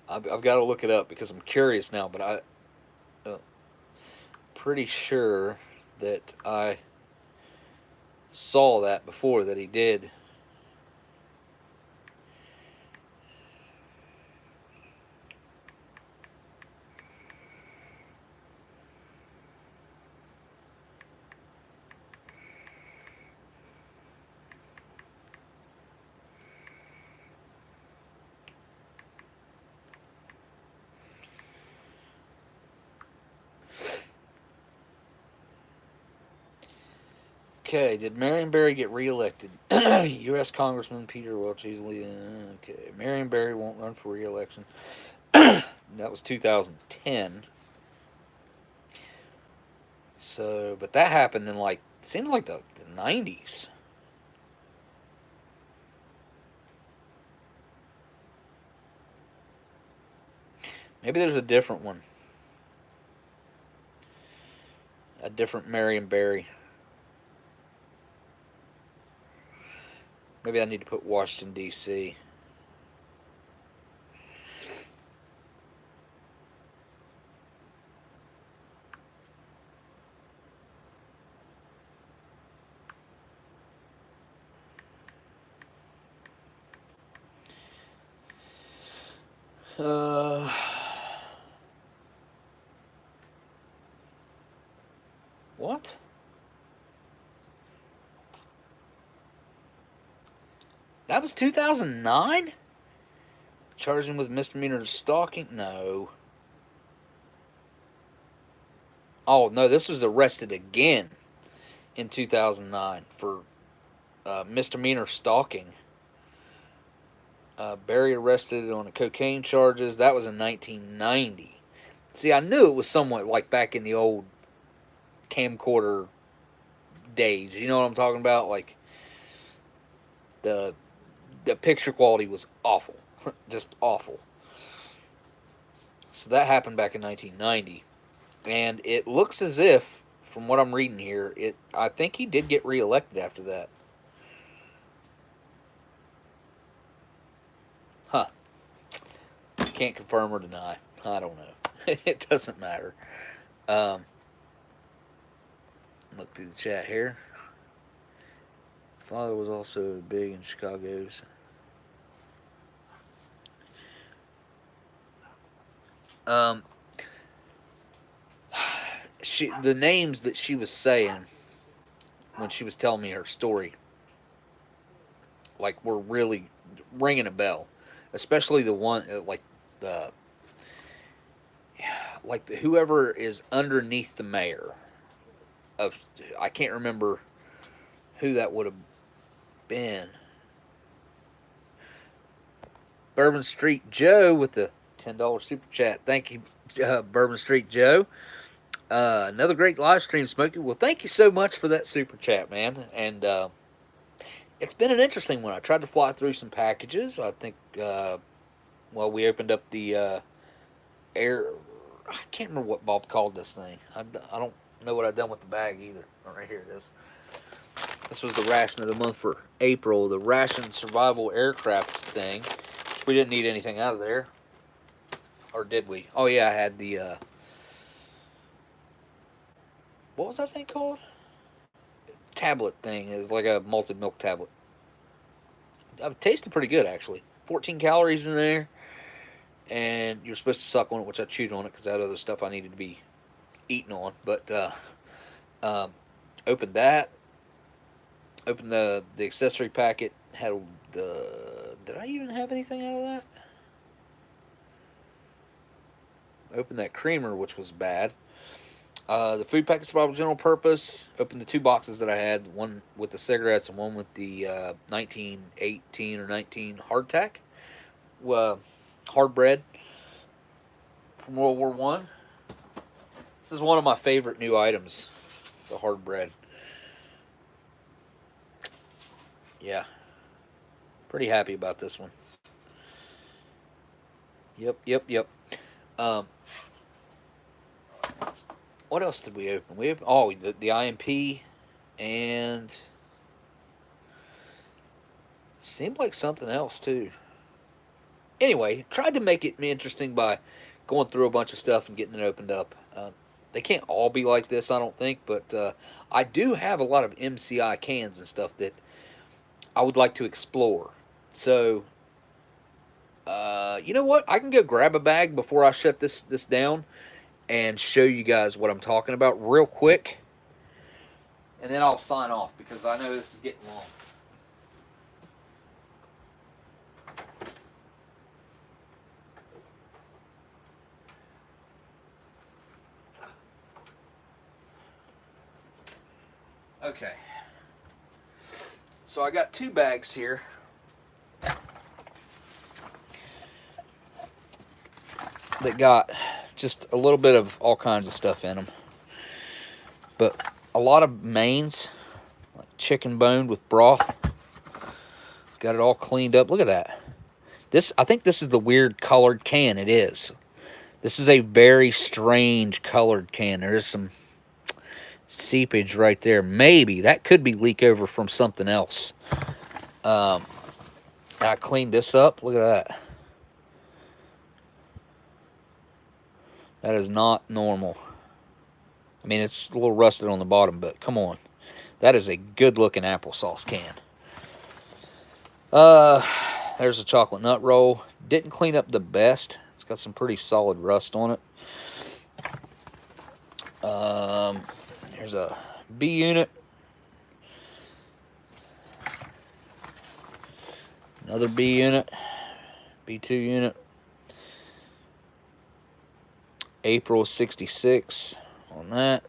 I've got to look it up because I'm curious now. But uh, pretty sure that I saw that before, that he did. Okay, did Marion Barry get reelected? U.S. Congressman Peter Welch easily. Okay, Marion Barry won't run for reelection. That was 2010. So, but that happened in, like, seems like the 90s. Maybe there's a different one. A different Marion Barry. Maybe I need to put Washington, D.C. Uh, what? That was 2009? Charged him with misdemeanor stalking? No. Oh, no, this was arrested again in 2009 for misdemeanor stalking. Barry arrested on the cocaine charges. That was in 1990. See, I knew it was somewhat like back in the old camcorder days. You know what I'm talking about? Like, the the picture quality was awful, just awful. So that happened back in 1990, and it looks as if, from what I'm reading here, I think he did get reelected after that. Huh? Can't confirm or deny. I don't know. It doesn't matter. Um, look through the chat here. Father was also big in Chicago's. Um, the names that she was saying when she was telling me her story, like, were really ringing a bell, especially the one the whoever is underneath the mayor of, I can't remember who that would have been. Bourbon Street Joe with the $10 super chat. Thank you, Bourbon Street Joe. Another great live stream, Smokey. Well, thank you so much for that super chat, man. And it's been an interesting one. I tried to fly through some packages. I think, we opened up the air. I can't remember what Bob called this thing. I don't know what I've done with the bag either. Oh, right here it is. This was the ration of the month for April, the Ration Survival Aircraft thing. We didn't need anything out of there. Or did we? Oh, yeah, I had the, what was that thing called? Tablet thing. It was like a malted milk tablet. It tasted pretty good, actually. 14 calories in there. And you're supposed to suck on it, which I chewed on it because I had other stuff I needed to be eating on. But, opened that. Opened the accessory packet. Had the... Did I even have anything out of that? Opened that creamer, which was bad. The food packet survival general purpose. Opened the 2 boxes that I had. One with the cigarettes and one with the 1918 or 19 hardtack. Hard bread from World War I. This is one of my favorite new items. The hard bread. Yeah. Pretty happy about this one. Yep. What else did we open? We opened, the IMP and seemed like something else too. Anyway, tried to make it interesting by going through a bunch of stuff and getting it opened up. They can't all be like this, I don't think, but I do have a lot of MCI cans and stuff that I would like to explore. So, you know what? I can go grab a bag before I shut this down and show you guys what I'm talking about real quick. And then I'll sign off because I know this is getting long. Okay. So I got 2 bags here. That got just a little bit of all kinds of stuff in them. But a lot of mains, like chicken boned with broth. Got it all cleaned up. Look at that. I think this is the weird colored can. It is. This is a very strange colored can. There is some seepage right there. Maybe that could be leak over from something else. I cleaned this up. Look at that. That is not normal. I mean, it's a little rusted on the bottom, but come on. That is a good-looking applesauce can. There's a chocolate nut roll. Didn't clean up the best. It's got some pretty solid rust on it. There's a B unit. Another B unit. B2 unit. April 66 on that.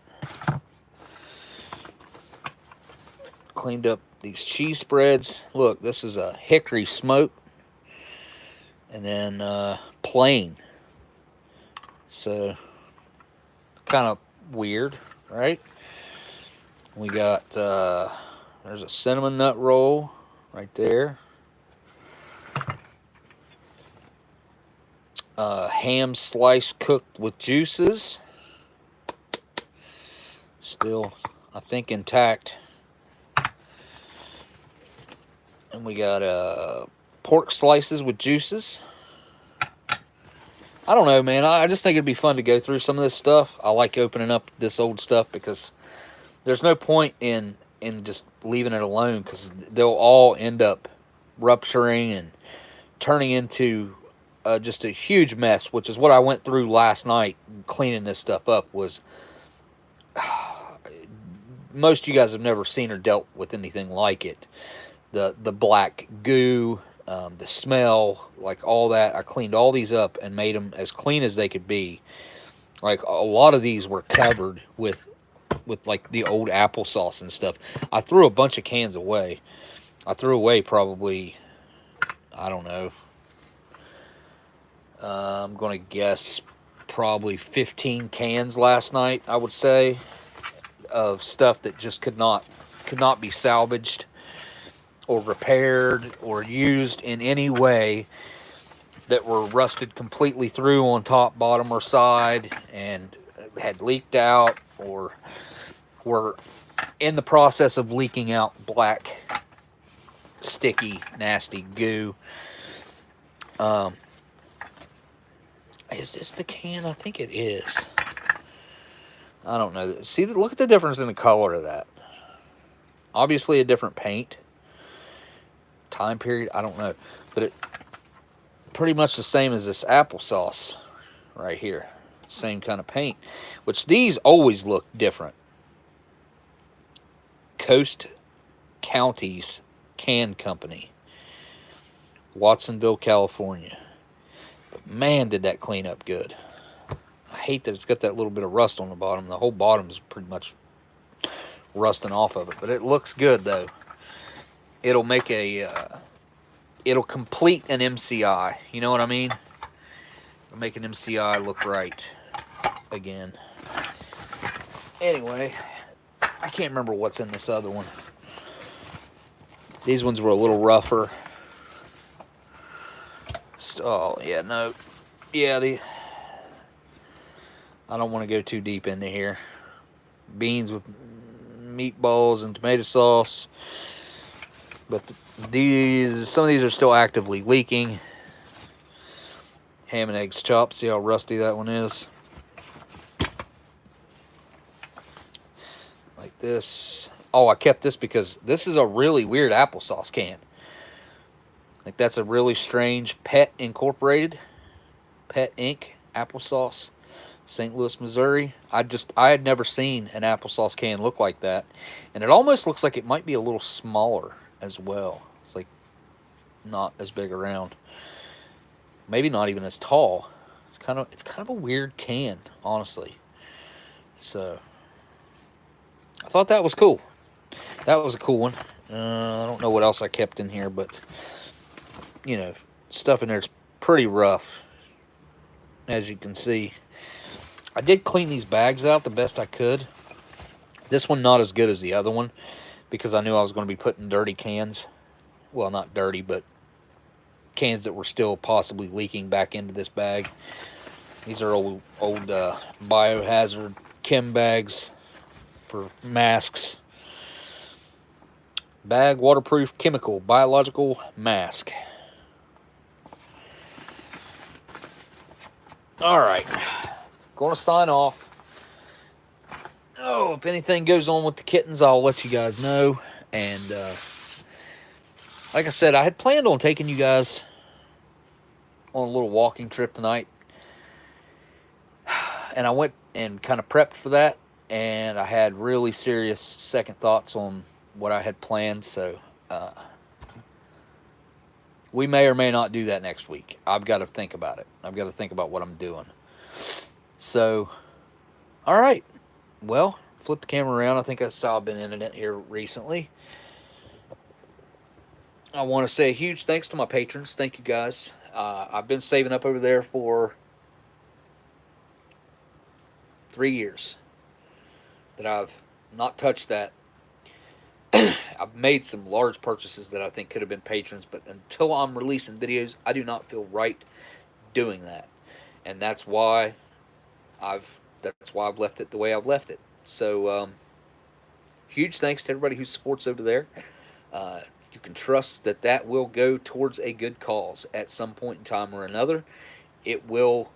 Cleaned up these cheese spreads. Look, this is a hickory smoke. And then plain. So, kind of weird, right? We got, there's a cinnamon nut roll right there. Ham slice cooked with juices. Still, I think, intact. And we got pork slices with juices. I don't know, man. I just think it'd be fun to go through some of this stuff. I like opening up this old stuff because there's no point in just leaving it alone because they'll all end up rupturing and turning into just a huge mess, which is what I went through last night cleaning this stuff up. Was most of you guys have never seen or dealt with anything like it. The black goo, the smell, like all that. I cleaned all these up and made them as clean as they could be. Like a lot of these were covered with like the old applesauce and stuff. I threw a bunch of cans away. I threw away probably, I don't know, I'm going to guess probably 15 cans last night, I would say, of stuff that just could not be salvaged or repaired or used in any way, that were rusted completely through on top, bottom, or side, and had leaked out or were in the process of leaking out black, sticky, nasty goo. Is this the can? I think it is. I don't know. See, look at the difference in the color of that. Obviously a different paint. Time period, I don't know. But it pretty much the same as this applesauce right here. Same kind of paint. Which these always look different. Coast Counties Can Company. Watsonville, California. But man, did that clean up good. I hate that it's got that little bit of rust on the bottom. The whole bottom is pretty much rusting off of it. But it looks good, though. It'll make a... it'll complete an MCI. You know what I mean? It'll make an MCI look right again. Anyway, I can't remember what's in this other one. These ones were a little rougher. Oh, yeah, no. Yeah, I don't want to go too deep into here. Beans with meatballs and tomato sauce. But some of these are still actively leaking. Ham and eggs chopped. See how rusty that one is? Like this. Oh, I kept this because this is a really weird applesauce can. Like, that's a really strange Pet Incorporated, Pet Inc. applesauce, St. Louis, Missouri. I had never seen an applesauce can look like that. And it almost looks like it might be a little smaller as well. It's like not as big around. Maybe not even as tall. It's kind of a weird can, honestly. So I thought that was cool. That was a cool one. I don't know what else I kept in here, but you know, stuff in there is pretty rough, as you can see. I did clean these bags out the best I could. This one not as good as the other one, because I knew I was going to be putting dirty cans. Well, not dirty, but cans that were still possibly leaking back into this bag. These are old biohazard chem bags for masks. Bag waterproof chemical biological mask. All right, going to sign off. Oh, if anything goes on with the kittens, I'll let you guys know. And like I said, I had planned on taking you guys on a little walking trip tonight. And I went and kind of prepped for that. And I had really serious second thoughts on what I had planned. So we may or may not do that next week. I've got to think about it. I've got to think about what I'm doing. So, all right. Well, flip the camera around. I think I saw I've been in it here recently. I want to say a huge thanks to my patrons. Thank you, guys. I've been saving up over there for 3 years that I've not touched that. I've made some large purchases that I think could have been patrons, but until I'm releasing videos, I do not feel right doing that. And that's why I've left it the way I've left it. So, huge thanks to everybody who supports over there. You can trust that that will go towards a good cause at some point in time or another. It will.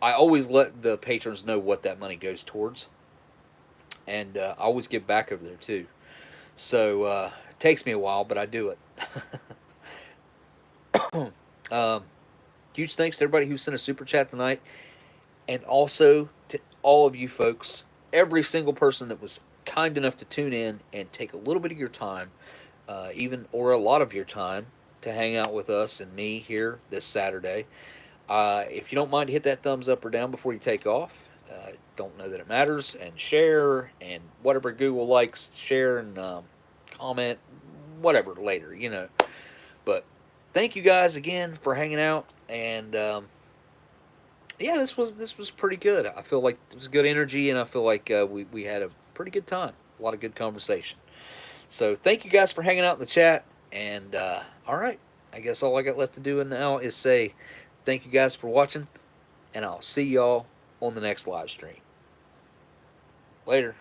I always let the patrons know what that money goes towards. And I always give back over there, too. So, it takes me a while, but I do it. Huge thanks to everybody who sent a super chat tonight, and also to all of you folks, every single person that was kind enough to tune in and take a little bit of your time, even or a lot of your time, to hang out with us and me here this Saturday. If you don't mind, hit that thumbs up or down before you take off. Don't know that it matters, and share, and whatever Google likes, share and comment, whatever later, you know. But thank you guys again for hanging out, and yeah, this was pretty good. I feel like it was good energy, and I feel like we had a pretty good time, a lot of good conversation. So thank you guys for hanging out in the chat, and all right, I guess all I got left to do now is say thank you guys for watching, and I'll see y'all on the next live stream. Later.